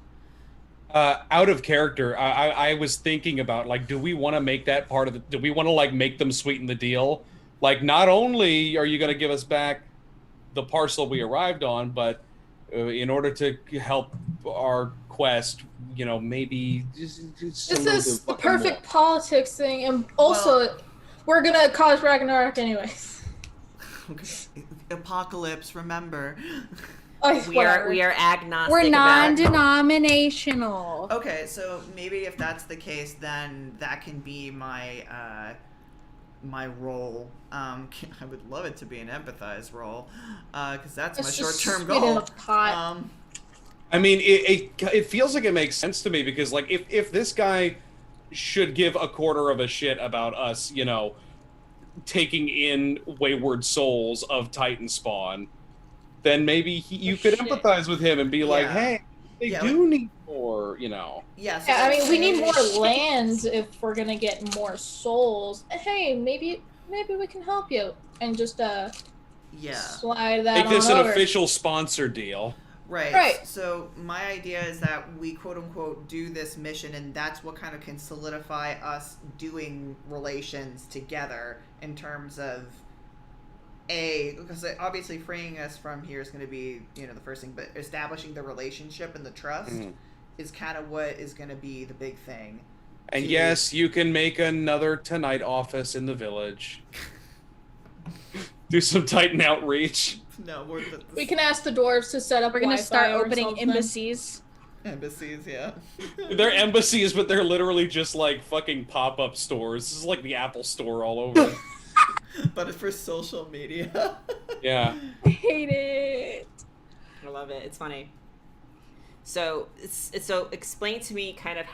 Out of character, I was thinking about, do we want to make that part of do we want to, make them sweeten the deal? Not only are you going to give us back the parcel we arrived on, but in order to help our quest, maybe just this is the perfect politics thing, and also we're going to cause Ragnarok anyways. Okay. Apocalypse, remember. We are agnostic. We're non-denominational. Okay, so maybe if that's the case, then that can be my my role. I would love it to be an empathize role, because that's my short-term goal. I mean, it feels like it makes sense to me because, if this guy should give a quarter of a shit about us, taking in wayward souls of Titan spawn, then maybe you could empathize with him and be like, hey, they do need more, Yes. Yeah, I mean, we need more land if we're gonna get more souls. Hey, maybe we can help you and just slide that. Make this on an over. official sponsor deal. Right. So my idea is that we quote unquote do this mission, and that's what kind of can solidify us doing relations together in terms of because obviously freeing us from here is going to be the first thing, but establishing the relationship and the trust is kind of what is going to be the big thing. And yes, you can make another Tonight office in the village. Do some Titan outreach. No, we can ask the dwarves to set up. We're gonna Wi-Fi start or opening something. embassies. Embassies, yeah. They're embassies, but they're literally just fucking pop-up stores. This is like the Apple Store all over. But it's for social media. Yeah. I hate it. I love it. It's funny. So explain to me kind of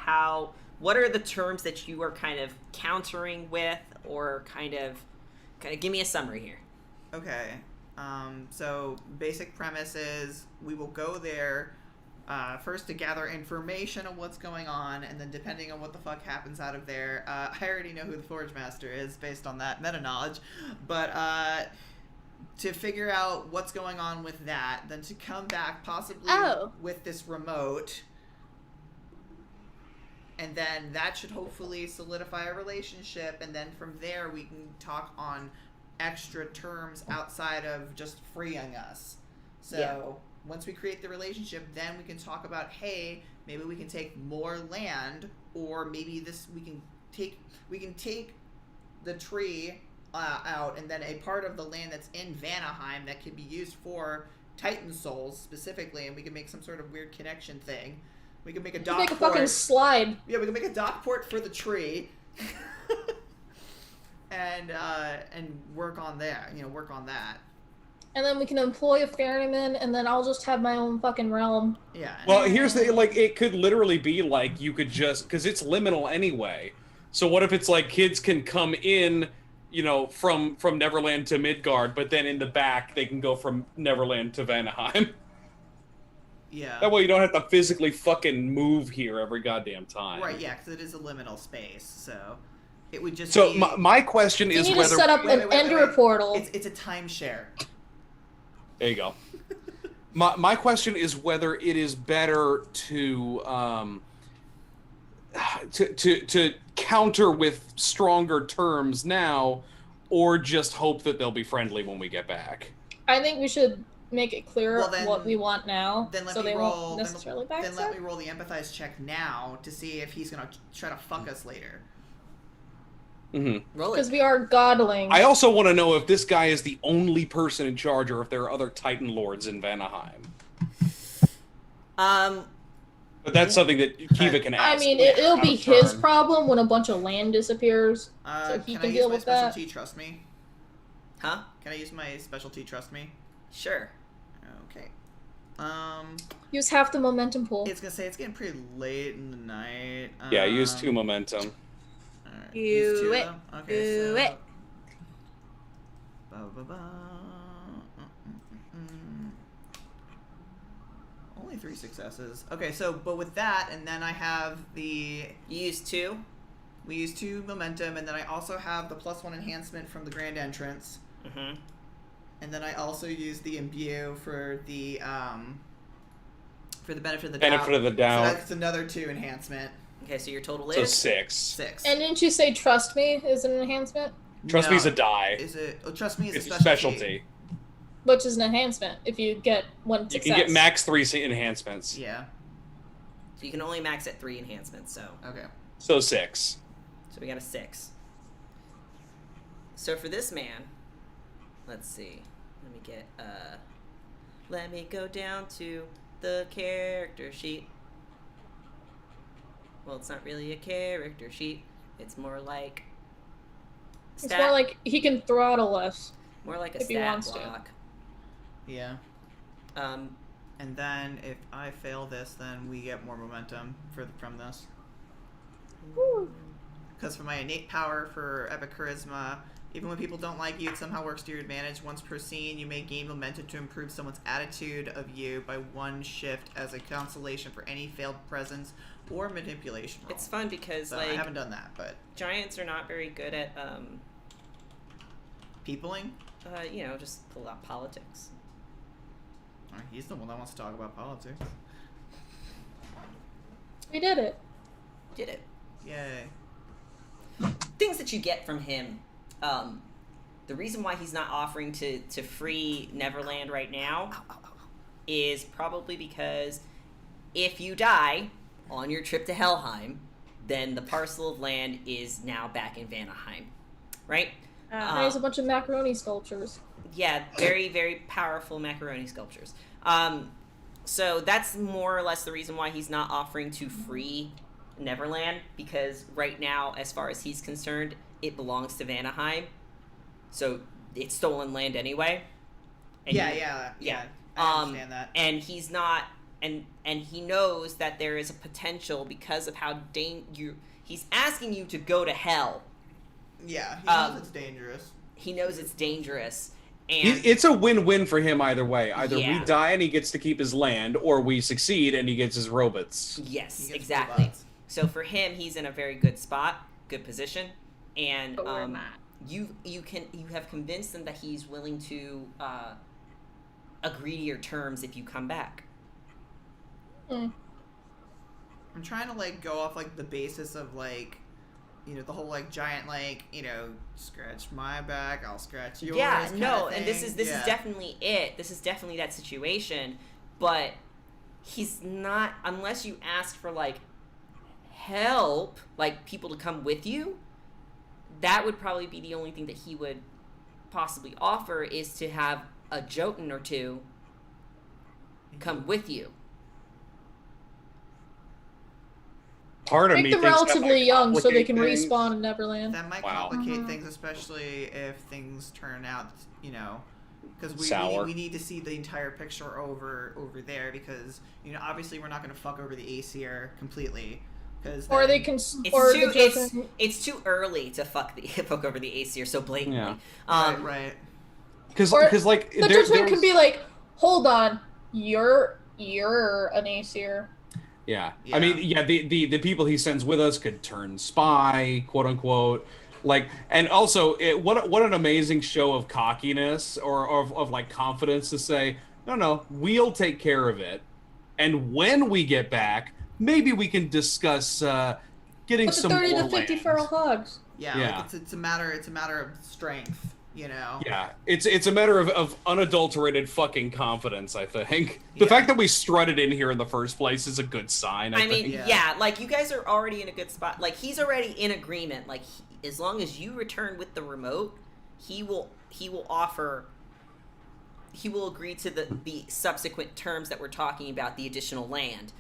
what are the terms that you are kind of countering with, or kind of give me a summary here. Okay. So basic premise is we will go there first to gather information on what's going on, and then depending on what the fuck happens out of there, I already know who the Forge Master is based on that meta knowledge, but to figure out what's going on with that, then to come back possibly with this remote. And then that should hopefully solidify a relationship, and then from there we can talk on extra terms outside of just freeing us. So once we create the relationship, then we can talk about, hey, maybe we can take more land, or maybe we can take the tree out, and then a part of the land that's in Vanaheim that could be used for Titan souls specifically, and we can make some sort of weird connection thing. We can make a dock port. Make a fucking slide. Yeah, we can make a dock port for the tree. and work on that. Work on that. And then we can employ a ferryman, and then I'll just have my own fucking realm. Yeah. Well, here's the it could literally be like you could just, because it's liminal anyway. So what if it's like kids can come in, from Neverland to Midgard, but then in the back they can go from Neverland to Vanaheim. Yeah. That way you don't have to physically fucking move here every goddamn time. Right, yeah, because it is a liminal space, so it would just So be... my question is whether... You need to set up an Ender portal. It's a timeshare. There you go. My question is whether it is better to counter with stronger terms now, or just hope that they'll be friendly when we get back. I think we should make it clear what we want now, Then so they won't necessarily backstab. Then let me roll the empathize check now to see if he's gonna try to fuck us later. Mm-hmm. Because we are godling. I also want to know if this guy is the only person in charge, or if there are other Titan Lords in Vanaheim. But that's something that Kiva can ask. I mean, it'll be his problem when a bunch of land disappears, so he can deal with that. Can I use my specialty trust me? Huh? Can I use my specialty trust me? Sure. Okay. Use half the momentum pool. It's gonna say it's getting pretty late in the night. Yeah, use 2 momentum. Alright. Do it. Okay, Do it. Only 3 successes. Okay, but with that, and then I have the... You use 2? We use 2 momentum, and then I also have the +1 enhancement from the grand entrance. Mm-hmm. And then I also use the imbue for the benefit of the Benefit of the doubt. So that's another 2 enhancement. Okay, so your total So is? 6. 6. And didn't you say trust me is an enhancement? Trust me's a die. Is it? Oh, trust me is It's a a specialty. Which is an enhancement if you get 1 You success. can get max 3 enhancements. Yeah. So you can only max at 3 enhancements, so. Okay. So 6. So we got a 6. So for this man, let's see. Let me go down to the character sheet. Well, it's not really a character sheet. It's more like It's more like he can throttle us. More like a if he stat wants block. Yeah. And then if I fail this, then we get more momentum from this. Because for my innate power for epic charisma, even when people don't like you, it somehow works to your advantage. Once per scene, you may gain momentum to improve someone's attitude of you by 1 shift as a consolation for any failed presence or manipulation roll. It's fun because I haven't done that, but giants are not very good at peopling. Just a lot of politics. He's the one that wants to talk about politics. We did it. Did it. Yay. Things that you get from him. The reason why he's not offering to free Neverland right now is probably because if you die on your trip to Helheim, then the parcel of land is now back in Vanaheim, right? There's a bunch of macaroni sculptures. Yeah, very, very powerful macaroni sculptures. So that's more or less the reason why he's not offering to free Neverland, because right now, as far as he's concerned, it belongs to Vanaheim. So it's stolen land anyway. And Yeah. I understand that. And he's not, and he knows that there is a potential because of how he's asking you to go to hell. Yeah, he knows it's dangerous. He knows it's dangerous. And It's a win-win for him either way. Either Yeah. we die and he gets to keep his land, or we succeed and he gets his robots. Yes, exactly. So for him, he's in a very good spot, good position, and But we're not. you have convinced them that he's willing to agree to your terms if you come back. I'm trying to like go off like the basis of like, you know, the whole like giant like, you know, scratch my back, I'll scratch yours. Yeah, kind no, of and this thing. is definitely it. This is definitely that situation, but he's not, unless you ask for like help, like people to come with you. That would probably be the only thing that he would possibly offer, is to have a Joten or two come with you. Part of Make me them thinks that relatively might young so they complicate can things. respawn in Neverland. That might Wow. complicate things, especially if things turn out, you know, because Sour. we need to see the entire picture over there, because, you know, obviously we're not going to fuck over the Aesir completely. Or they can, It's too early to fuck over the Aesir so blatantly. Yeah. Right. Because like the judgment can be like, hold on, you're an Aesir. Yeah. I mean, yeah, the people he sends with us could turn spy, quote unquote. Like, and also, what an amazing show of cockiness or of like confidence to say, no, we'll take care of it, and when we get back, maybe we can discuss getting some 30 more to 50 land. feral hogs. Yeah. Like it's a matter of strength, you know. Yeah, it's a matter of unadulterated fucking confidence, I think. The fact that we strutted in here in the first place is a good sign, I mean, think. yeah, like, you guys are already in a good spot. Like, he's already in agreement. Like, as long as you return with the remote, he will agree to the subsequent terms that we're talking about, the additional land.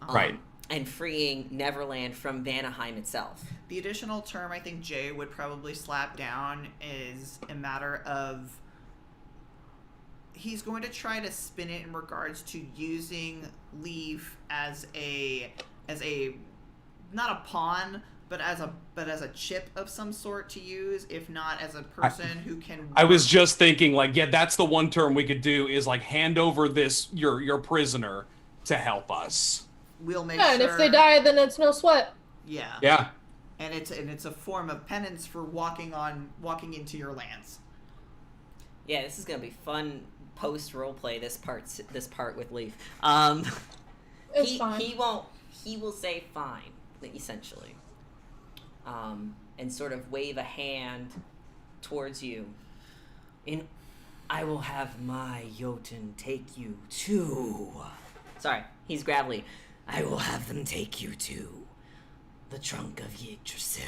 Right. And freeing Neverland from Vanaheim itself. The additional term I think Jay would probably slap down is a matter of, he's going to try to spin it in regards to using Leaf as a not a pawn, but as a chip of some sort to use, if not as a person who can. I was just thinking, like, yeah, that's the one term we could do, is like hand over this your prisoner to help us. We'll make sure. And if they die, then it's no sweat. Yeah. Yeah. And it's a form of penance for walking into your lands. Yeah, this is gonna be fun post roleplay. This part with Leaf. It's fine. He will say fine, essentially, and sort of wave a hand towards you. I will have my Joten take you to. Sorry, he's gravelly. I will have them take you to the trunk of Yggdrasil.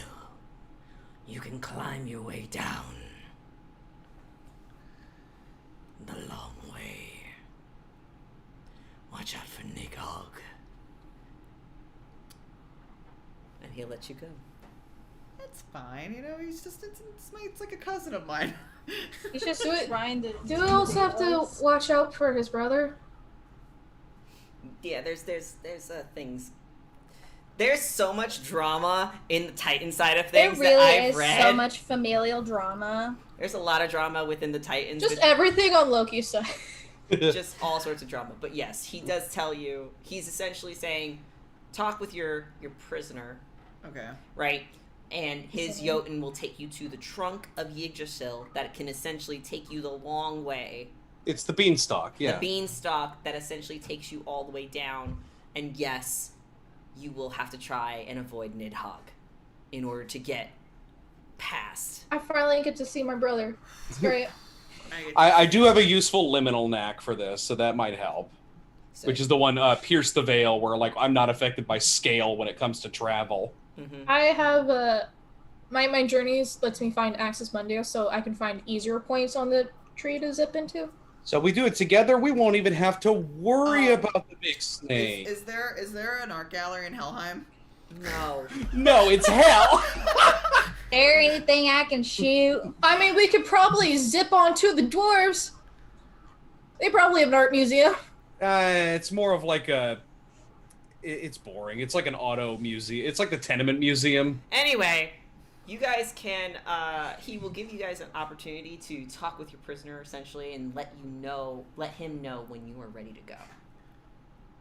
You can climb your way down the long way. Watch out for Nidhogg. And he'll let you go. It's fine, you know. He's just it's like a cousin of mine. He's just trying to. Do we also have to watch out for his brother? Yeah, there's things. There's so much drama in the Titan side of things There really that I've is read. so much familial drama. There's a lot of drama within the Titans. Just everything on Loki's side. Just all sorts of drama. But yes, he does tell you. He's essentially saying, talk with your prisoner. Okay. Right? And his Joten will take you to the trunk of Yggdrasil that can essentially take you the long way. It's the beanstalk, yeah. The beanstalk that essentially takes you all the way down. And yes, you will have to try and avoid Nidhogg in order to get past. I finally get to see my brother. It's great. I do have a useful liminal knack for this, so that might help. So, which is the one, Pierce the Veil, where like I'm not affected by scale when it comes to travel. Mm-hmm. I have my journeys lets me find Axis Mundi, so I can find easier points on the tree to zip into. So we do it together, we won't even have to worry about the big snake. Is there an art gallery in Helheim? No. No, it's hell. There anything I can shoot? I mean, we could probably zip onto the dwarves. They probably have an art museum. It's more of like a... It's boring. It's like an auto museum. It's like the Tenement Museum. Anyway, you guys can, he will give you guys an opportunity to talk with your prisoner, essentially, and let him know when you are ready to go.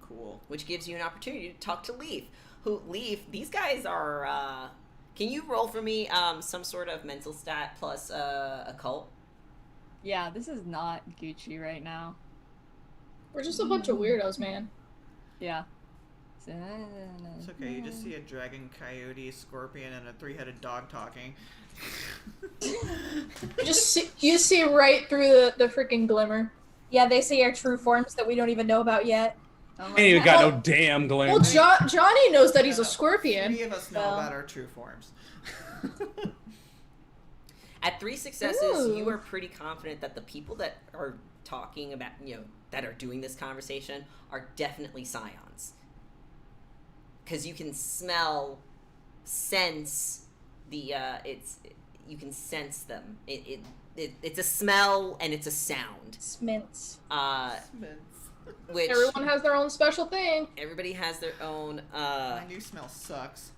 Cool. Which gives you an opportunity to talk to Leaf. These guys are, Can you roll for me some sort of mental stat plus occult? Yeah, this is not Gucci right now. We're just a bunch of weirdos, man. Yeah. It's okay, you just see a dragon, coyote, scorpion, and a 3-headed dog talking. You see right through the freaking glimmer. Yeah, they see our true forms that we don't even know about yet. Ain't even got no damn glimmer. Well, Johnny knows that he's a scorpion. 3 of us know about our true forms. At 3 successes, you are pretty confident that the people that are talking about, that are doing this conversation are definitely Scions. Because you can sense you can sense them. It's a smell and it's a sound. Smints. Which everyone has their own special thing. Everybody has their own. My new smell sucks.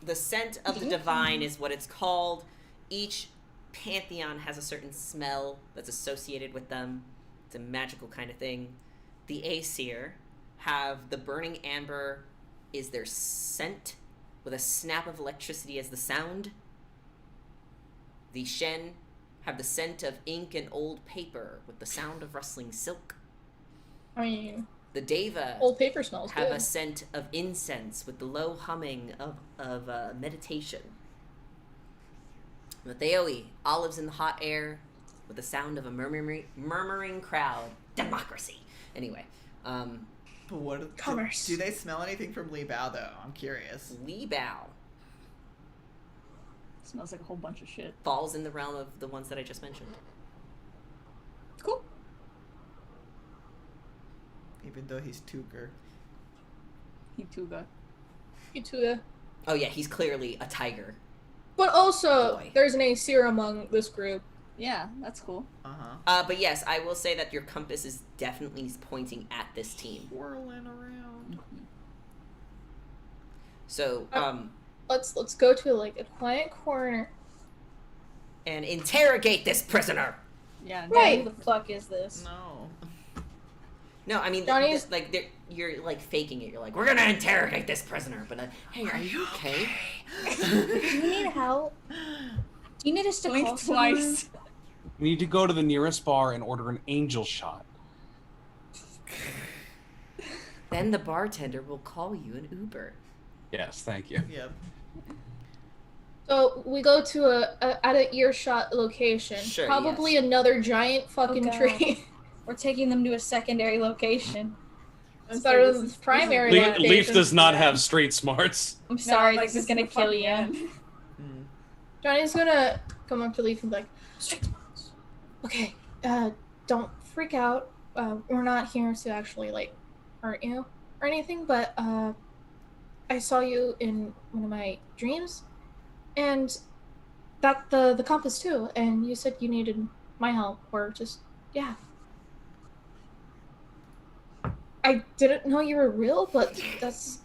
The scent of the divine is what it's called. Each pantheon has a certain smell that's associated with them. It's a magical kind of thing. The Aesir have the burning amber is their scent, with a snap of electricity as the sound. The Shen have the scent of ink and old paper, with the sound of rustling silk. I mean, the Deva old paper smells have good. a scent of incense with the low humming of meditation. The Theoi, olives in the hot air with the sound of a murmuring crowd. Democracy. Anyway, but what? Commerce. Do they smell anything from Li Bao though? I'm curious. Li Bao smells like a whole bunch of shit. Falls in the realm of the ones that I just mentioned. Cool. Even though he's Tuger. Tuga. Oh yeah, he's clearly a tiger. But also, there's an Aesir among this group. Yeah, that's cool. But yes, I will say that your compass is definitely pointing at this team. Whirling around. So, let's go to like a quiet corner and interrogate this prisoner. Yeah. Right. Who the fuck is this? No, I mean, Johnny's you're like faking it. You're like, we're gonna interrogate this prisoner, but hey, are you okay? Do you need help? Do you need us to blink call twice? You need to go to the nearest bar and order an angel shot. Then the bartender will call you an Uber. Yes, thank you. Yep. So we go to at an earshot location. Sure, Probably another giant fucking God. tree. We're taking them to a secondary location. It's better than the primary location. Leaf does not have street smarts. I'm sorry, No, this is gonna kill you. Johnny's gonna come up to Leaf and be like, okay, don't freak out. We're not here to actually like hurt you or anything, but I saw you in one of my dreams, and that the compass too, and you said you needed my help, or just I didn't know you were real, but that's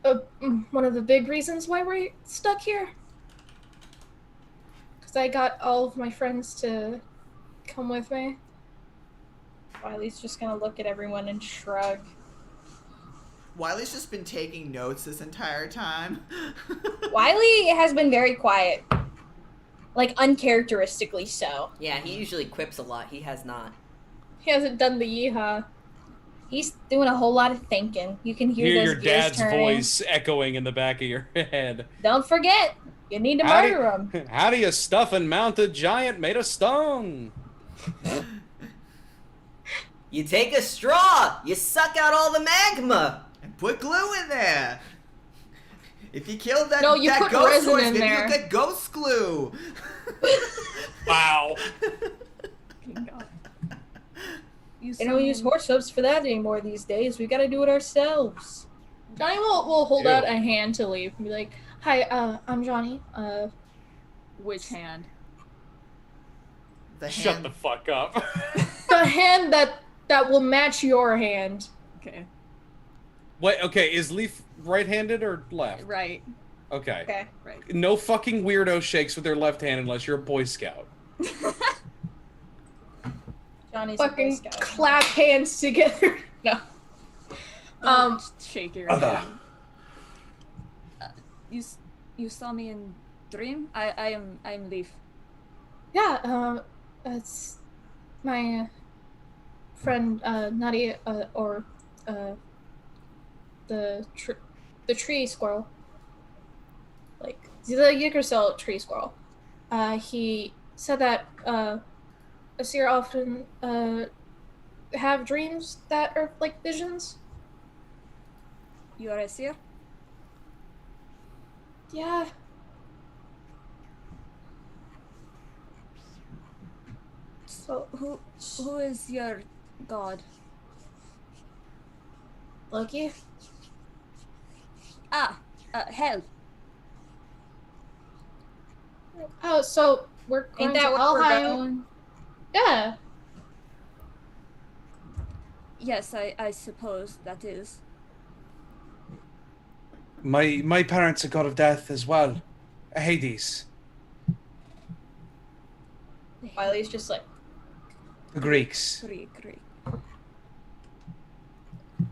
one of the big reasons why we're stuck here. Because I got all of my friends to come with me. Wiley's just gonna look at everyone and shrug. Wiley's just been taking notes this entire time. Wiley has been very quiet. Like, uncharacteristically so. Yeah, he usually quips a lot. He has not. He hasn't done the yeehaw. He's doing a whole lot of thinking. You can hear Hear those your gears dad's turning. voice echoing in the back of your head. Don't forget, you need to murder him. How do you stuff and mount a giant made of stone? You take a straw. You suck out all the magma. And put glue in there. If you kill that, No, you that put ghost resin horse, in maybe there. you'll get ghost glue. Wow. They don't use horse hooves for that anymore these days. We gotta do it ourselves. Johnny will hold Ew. out a hand to Leaf and be like, "Hi, I'm Johnny. Which hand? The Shut hand. the fuck up. the hand that will match your hand." Okay. Wait, okay, is Leaf right-handed or left? Right. Okay. Okay. Right. No fucking weirdo shakes with their left hand unless you're a Boy Scout. Johnny's a Boy Fucking Scout. clap hands together. No. Just shake your hand. You You saw me in dream? I'm Leaf. Yeah, it's my friend Nadia, or the tree squirrel, like the Yggdrasil tree squirrel. He said that Aesir often have dreams that are like visions. You are Aesir? Yeah. So who is your god? Loki. Hell. Oh, so we're going Ain't that to where we're Valheim. going? Yeah. Yes, I suppose that is. My parents are god of death as well. Hades. Wiley's just like, The Greeks. Greek.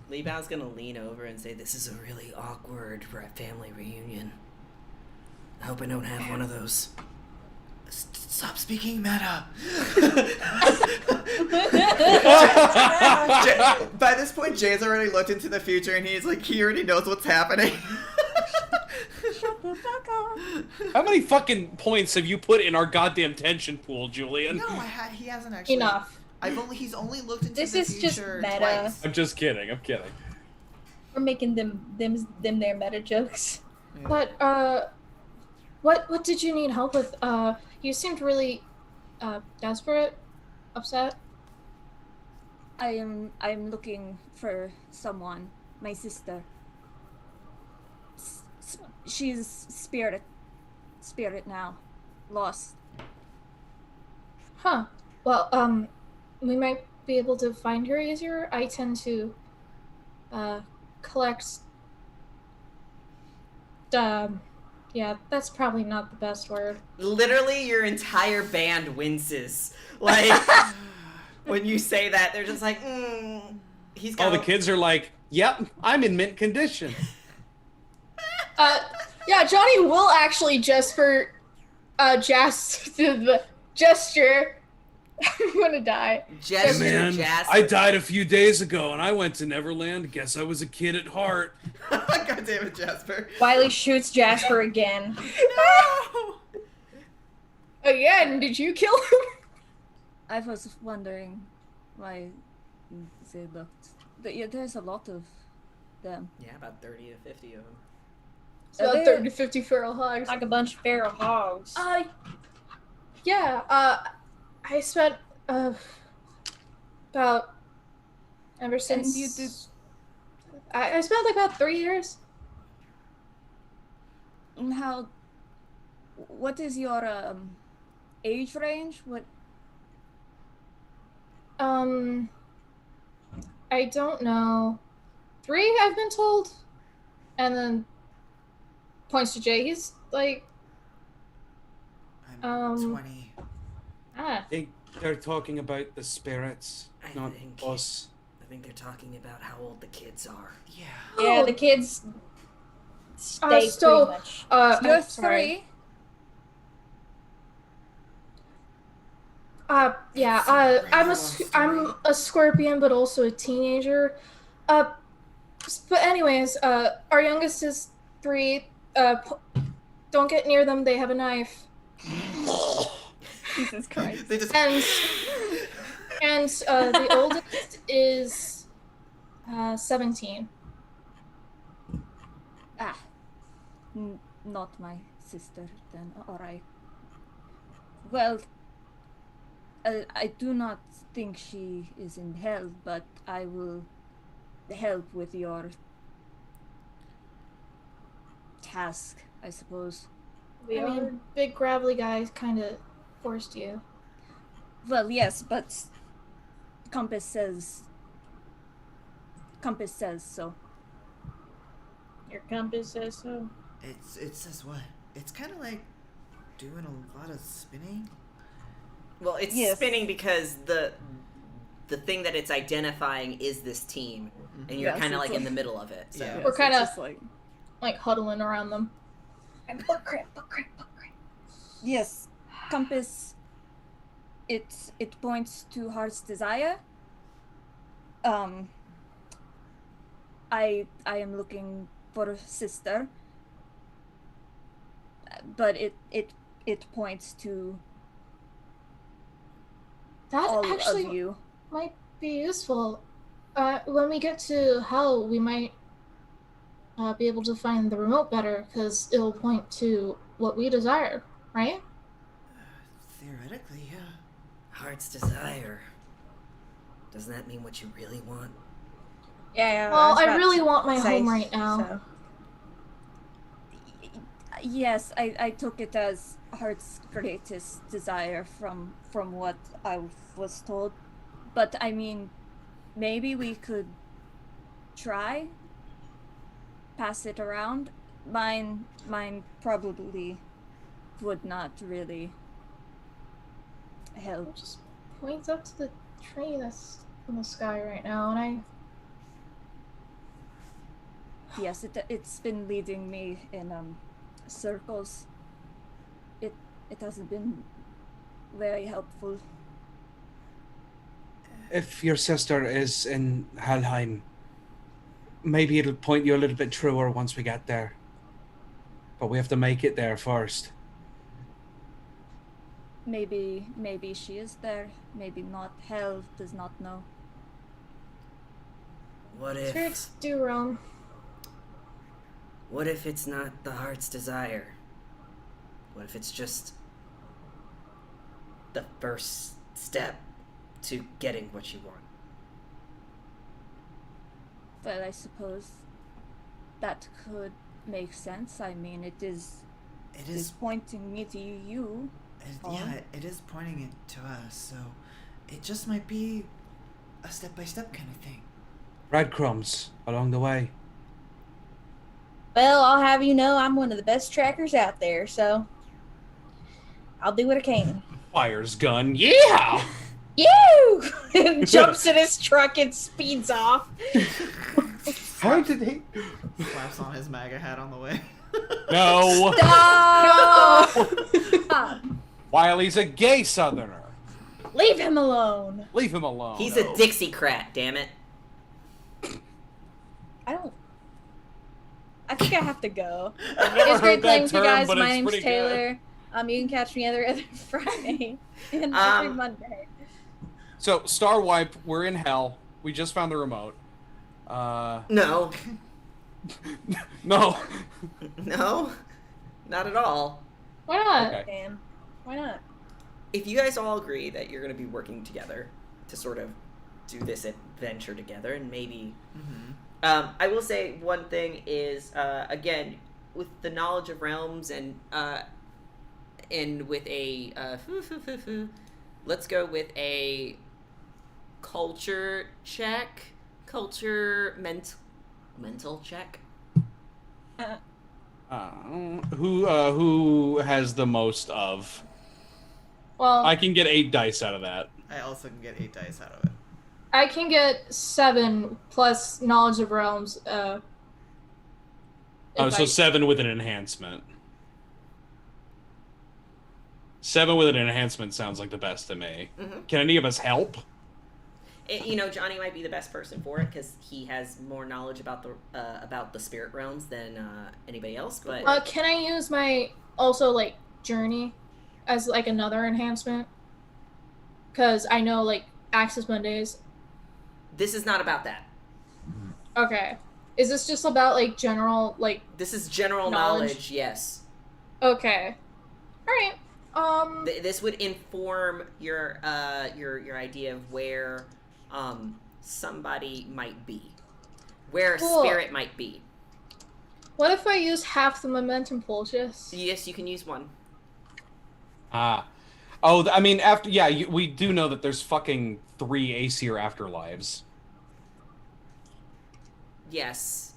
Li Bao's gonna lean over and say, "This is a really awkward family reunion. I hope I don't have one of those." Stop speaking meta. By this point, Jay's already looked into the future, and he's like, he already knows what's happening. Shut the fuck up. How many fucking points have you put in our goddamn tension pool, Julian? No, he hasn't actually. enough. He's only looked into This the is just future meta. twice. I'm just kidding. I'm kidding. We're making them their meta jokes. Yeah. but what did you need help with? You seemed really desperate, upset. I'm looking for someone. My sister. She's spirit now, lost. Huh. Well, we might be able to find her easier. I tend to collect. Yeah, that's probably not the best word. Literally, your entire band winces. Like, when you say that, they're just like, he's got All the kids are like, "Yep, I'm in mint condition." Yeah, Johnny will actually just for the gesture. I'm gonna die. Gesture, Man, Jasper. I died a few days ago and I went to Neverland. Guess I was a kid at heart. God damn it, Jasper. Wiley shoots Jasper again. No! Again, did you kill him? I was wondering why they looked. Yeah, there's a lot of them. Yeah, about 30 to 50 of them. So Are 30 to 50 feral hogs. Like a bunch of feral hogs. Yeah, I spent about ever since And you did. I spent like about 3 years. And how? What is your age range? What? I don't know. 3, I've been told, and then points to Jay. He's like, I'm 20. ah, I think they're talking about the spirits, I not think- us. I think they're talking about how old the kids are. Yeah. Yeah, Oh. the kids stay so, pretty much. You're I'm sorry. 3. Yeah, I'm a scorpion, but also a teenager. But anyways, our youngest is 3. Don't get near them. They have a knife. Jesus Christ. They just. And the oldest is 17. Not my sister then. Alright. Well, I do not think she is in hell, but I will help with your task, I suppose. I mean, big gravelly guy kind of forced you. Well, yes, but Compass says so. Your compass says so. It says what? It's kind of like doing a lot of spinning. Well, it's Yes. spinning because the thing that it's identifying is this team, and you're Yes, kind of it's like in a- the middle of it. So. Yeah. We're kind of It's just like like huddling around them. Yes, compass. It points to heart's desire. I am looking for a sister, but it points to That all actually of you. might be useful. When we get to hell, we might be able to find the remote better, because it'll point to what we desire, right? Theoretically, yeah. Heart's desire. Doesn't that mean what you really want? Yeah. Well, I really want my home right now. So. Yes, I took it as heart's greatest desire from what I was told. But I mean, maybe we could try pass it around. Mine probably would not really help. It just points up to the tree that's in the sky right now, and Yes, it's been leading me in circles. It hasn't been very helpful. If your sister is in Helheim, maybe it'll point you a little bit truer once we get there. But we have to make it there first. Maybe she is there, maybe not. Hell does not know. What if... spirits do roam. What if it's not the heart's desire? What if it's just the first step to getting what you want? Well, I suppose that could make sense. I mean, it is pointing me to you. Yeah, it is pointing it to us, so it just might be a step-by-step kind of thing. Breadcrumbs along the way. Well, I'll have you know I'm one of the best trackers out there, so I'll do what I can. Fires gun, yeah! You! Jumps in his truck and speeds off. How did he? Slaps on his MAGA hat on the way. No! Stop! Wiley's a gay southerner. Leave him alone. Leave him alone. He's a Dixiecrat, damn it. I think I have to go. I've It never was great heard playing that with you term, guys. but My it's name's pretty Taylor. You can catch me every Friday and every Monday. So, Star Wipe, we're in hell. We just found the remote. No. No. No? Not at all. Why not? Okay. Damn. Why not? If you guys all agree that you're going to be working together to sort of do this adventure together, and maybe... I will say one thing is, again, with the knowledge of realms and with a... let's go with a culture check. Mental check. Who has the most of? Well, I can get 8 dice out of that. I also can get 8 dice out of it. I can get 7 plus knowledge of realms. So if 7 with an enhancement. 7 with an enhancement sounds like the best to me. Can any of us help? Johnny might be the best person for it because he has more knowledge about the spirit realms than anybody else. But can I use my also journey as another enhancement? Because I know Access Mondays. This is not about that. Okay, is this just about general This is general knowledge. Yes. Okay. All right. This would inform your idea of where somebody might be, where a spirit might be. What if I use half the momentum pulses? Yes, you can use one. I mean, we do know that there's fucking 3 Aesir afterlives. Yes.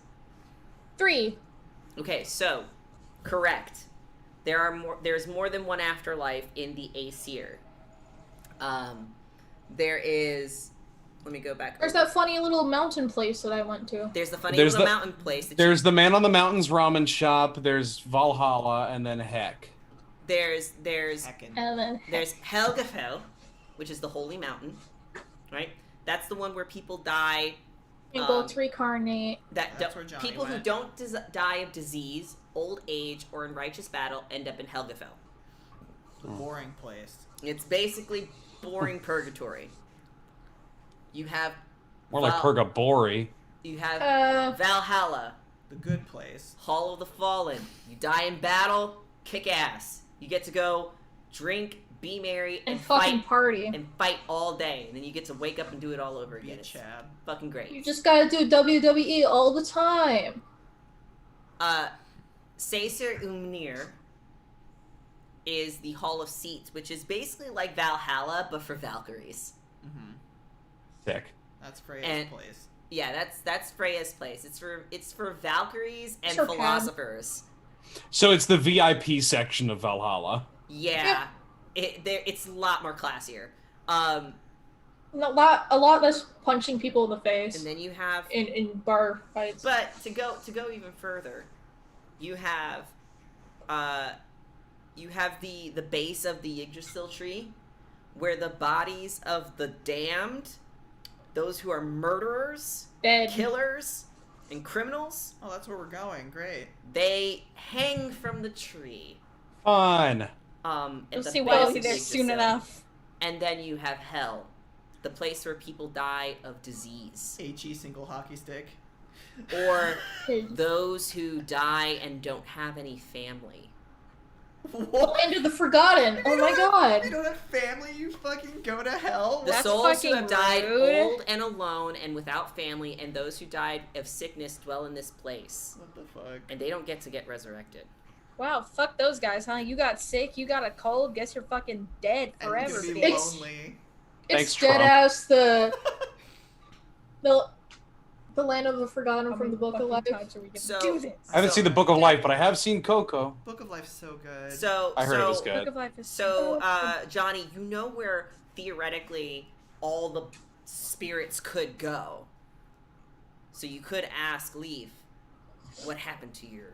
3. Okay, so correct. There's more than one afterlife in the Aesir. There is Let me go back. There's that funny little mountain place that I went to. There's the funny little mountain place. There's the Man on the Mountain's ramen shop. There's Valhalla, and then Heck. There's Helgafell, which is the holy mountain, right? That's the one where people die. And go to reincarnate. That's where Johnny people went. who don't die of disease, old age, or in righteous battle end up in Helgafell. The boring place. It's basically boring purgatory. You have More like Purgatory. You have Valhalla, the good place. Hall of the Fallen. You die in battle, kick ass. You get to go drink, be merry, and fight, fucking party. And fight all day. And then you get to wake up and do it all over again. It's Chad. Fucking great. You just gotta do WWE all the time. Aesir and Vanir is the Hall of Seats, which is basically like Valhalla, but for Valkyries. Mm-hmm. Sick. That's Freya's place. Yeah, that's Freya's place. It's for Valkyries and Sure, philosophers. So it's the VIP section of Valhalla. Yeah. It's a lot more classier. A lot less punching people in the face. And then you have in bar fights. But to go even further, you have the base of the Yggdrasil tree, where the bodies of the damned, those who are murderers, killers, and criminals. Oh, that's where we're going. Great. They hang from the tree. Fun. We'll see why we'll be there soon enough. And then you have hell, the place where people die of disease. HE single hockey stick. Or those who die and don't have any family. What? Land of the Forgotten. Oh my god. You don't have family, you fucking go to hell? The souls who have died old and alone and without family, and those who died of sickness dwell in this place. What the fuck? And they don't get to get resurrected. Wow, fuck those guys, huh? You got sick, you got a cold, guess you're fucking dead forever. And It's lonely. Thanks, dead ass the Land of the Forgotten from the Book of Life. So, I haven't seen the Book of Life, but I have seen Coco. Book of Life's so good. I heard it was good. Book of Life is So, Johnny, you know where theoretically all the spirits could go. So you could ask Leaf, what happened to your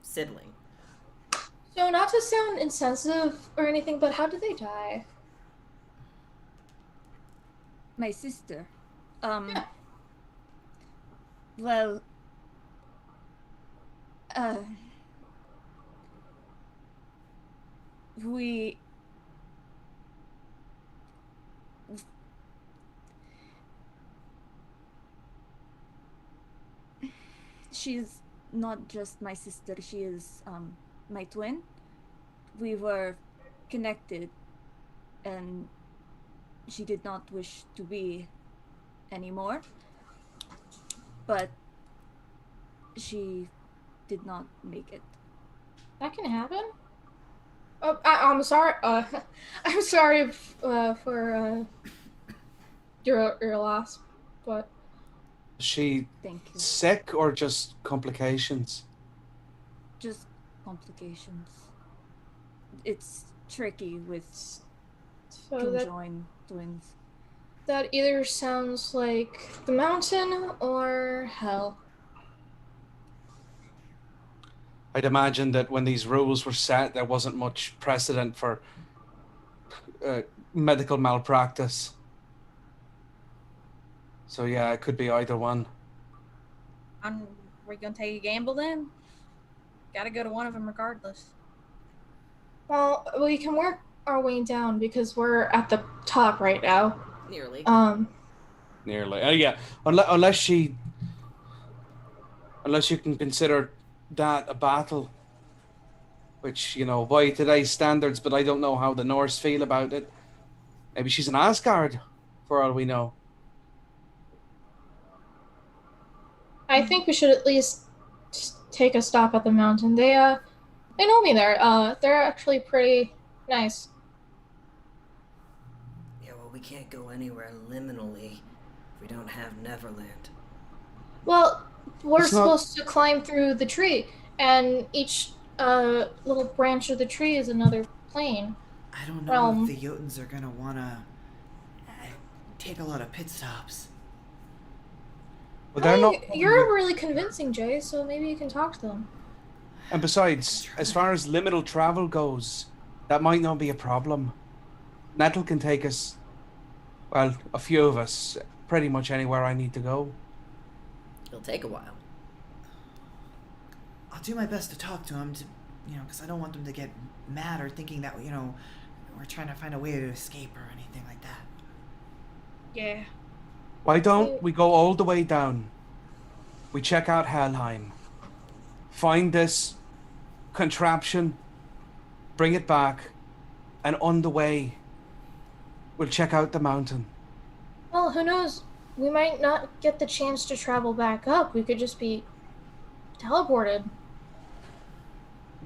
sibling? So, not to sound insensitive or anything, but how did they die? My sister. Well, she's not just my sister, she is my twin. We were connected, and she did not wish to be anymore. But she did not make it. That can happen. I'm sorry. I'm sorry for your loss, but Is she Thank you. sick or just complications? Just complications. It's tricky with so that conjoined twins. that either sounds like the mountain or hell. I'd imagine that when these rules were set, there wasn't much precedent for medical malpractice. So yeah, it could be either one. We're gonna take a gamble then? Gotta go to one of them regardless. Well, we can work our way down because we're at the top right now. Nearly. Nearly. Yeah, unless you can consider that a battle, which, you know, by today's standards, but I don't know how the Norse feel about it. Maybe she's an Asgard, for all we know. I think we should at least take a stop at the mountain. They know me there. They're actually pretty nice. Yeah, well, we can't go anywhere liminally if we don't have Neverland. Well, we're It's not- supposed to climb through the tree, and each little branch of the tree is another plane. I don't know Realm. if the Jotuns are gonna wanna take a lot of pit stops. But they're not. You're really convincing, Jay, so maybe you can talk to them. And besides, as far as liminal travel goes, that might not be a problem. Nettle can take us, well, a few of us, pretty much anywhere I need to go. It'll take a while. I'll do my best to talk to him, because I don't want them to get mad or thinking that, we're trying to find a way to escape or anything like that. Yeah. Why don't we go all the way down? We check out Helheim. Find this contraption, bring it back, and on the way, we'll check out the mountain. Well, who knows? We might not get the chance to travel back up. We could just be teleported.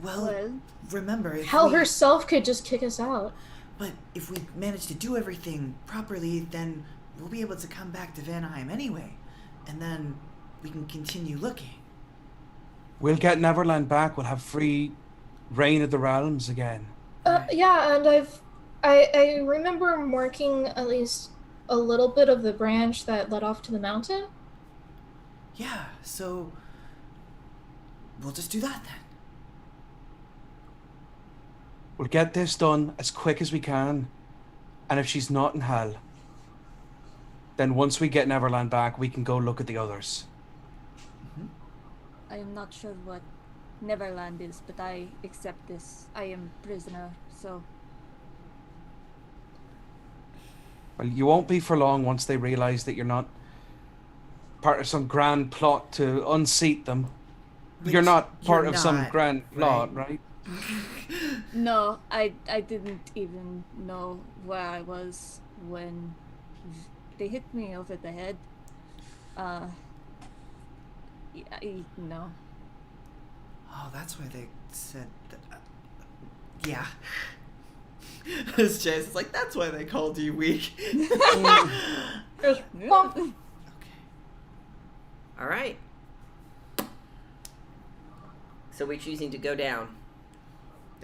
Well, remember, if Hell herself could just kick us out. But if we manage to do everything properly, then we'll be able to come back to Vanaheim anyway. And then we can continue looking. We'll get Neverland back. We'll have free reign of the realms again. Yeah, and I remember marking at least a little bit of the branch that led off to the mountain. Yeah, so we'll just do that then. We'll get this done as quick as we can. And if she's not in hell, then once we get Neverland back, we can go look at the others. I am not sure what Neverland is, but I accept this. I am prisoner, so... Well, you won't be for long once they realize that you're not part of some grand plot to unseat them. You're not part of some grand plot, right? No, I didn't even know where I was when they hit me over the head. No. Oh, that's why they said that. Yeah. This Jay's like, that's why they called you weak. Just Okay. All right. So we're choosing to go down.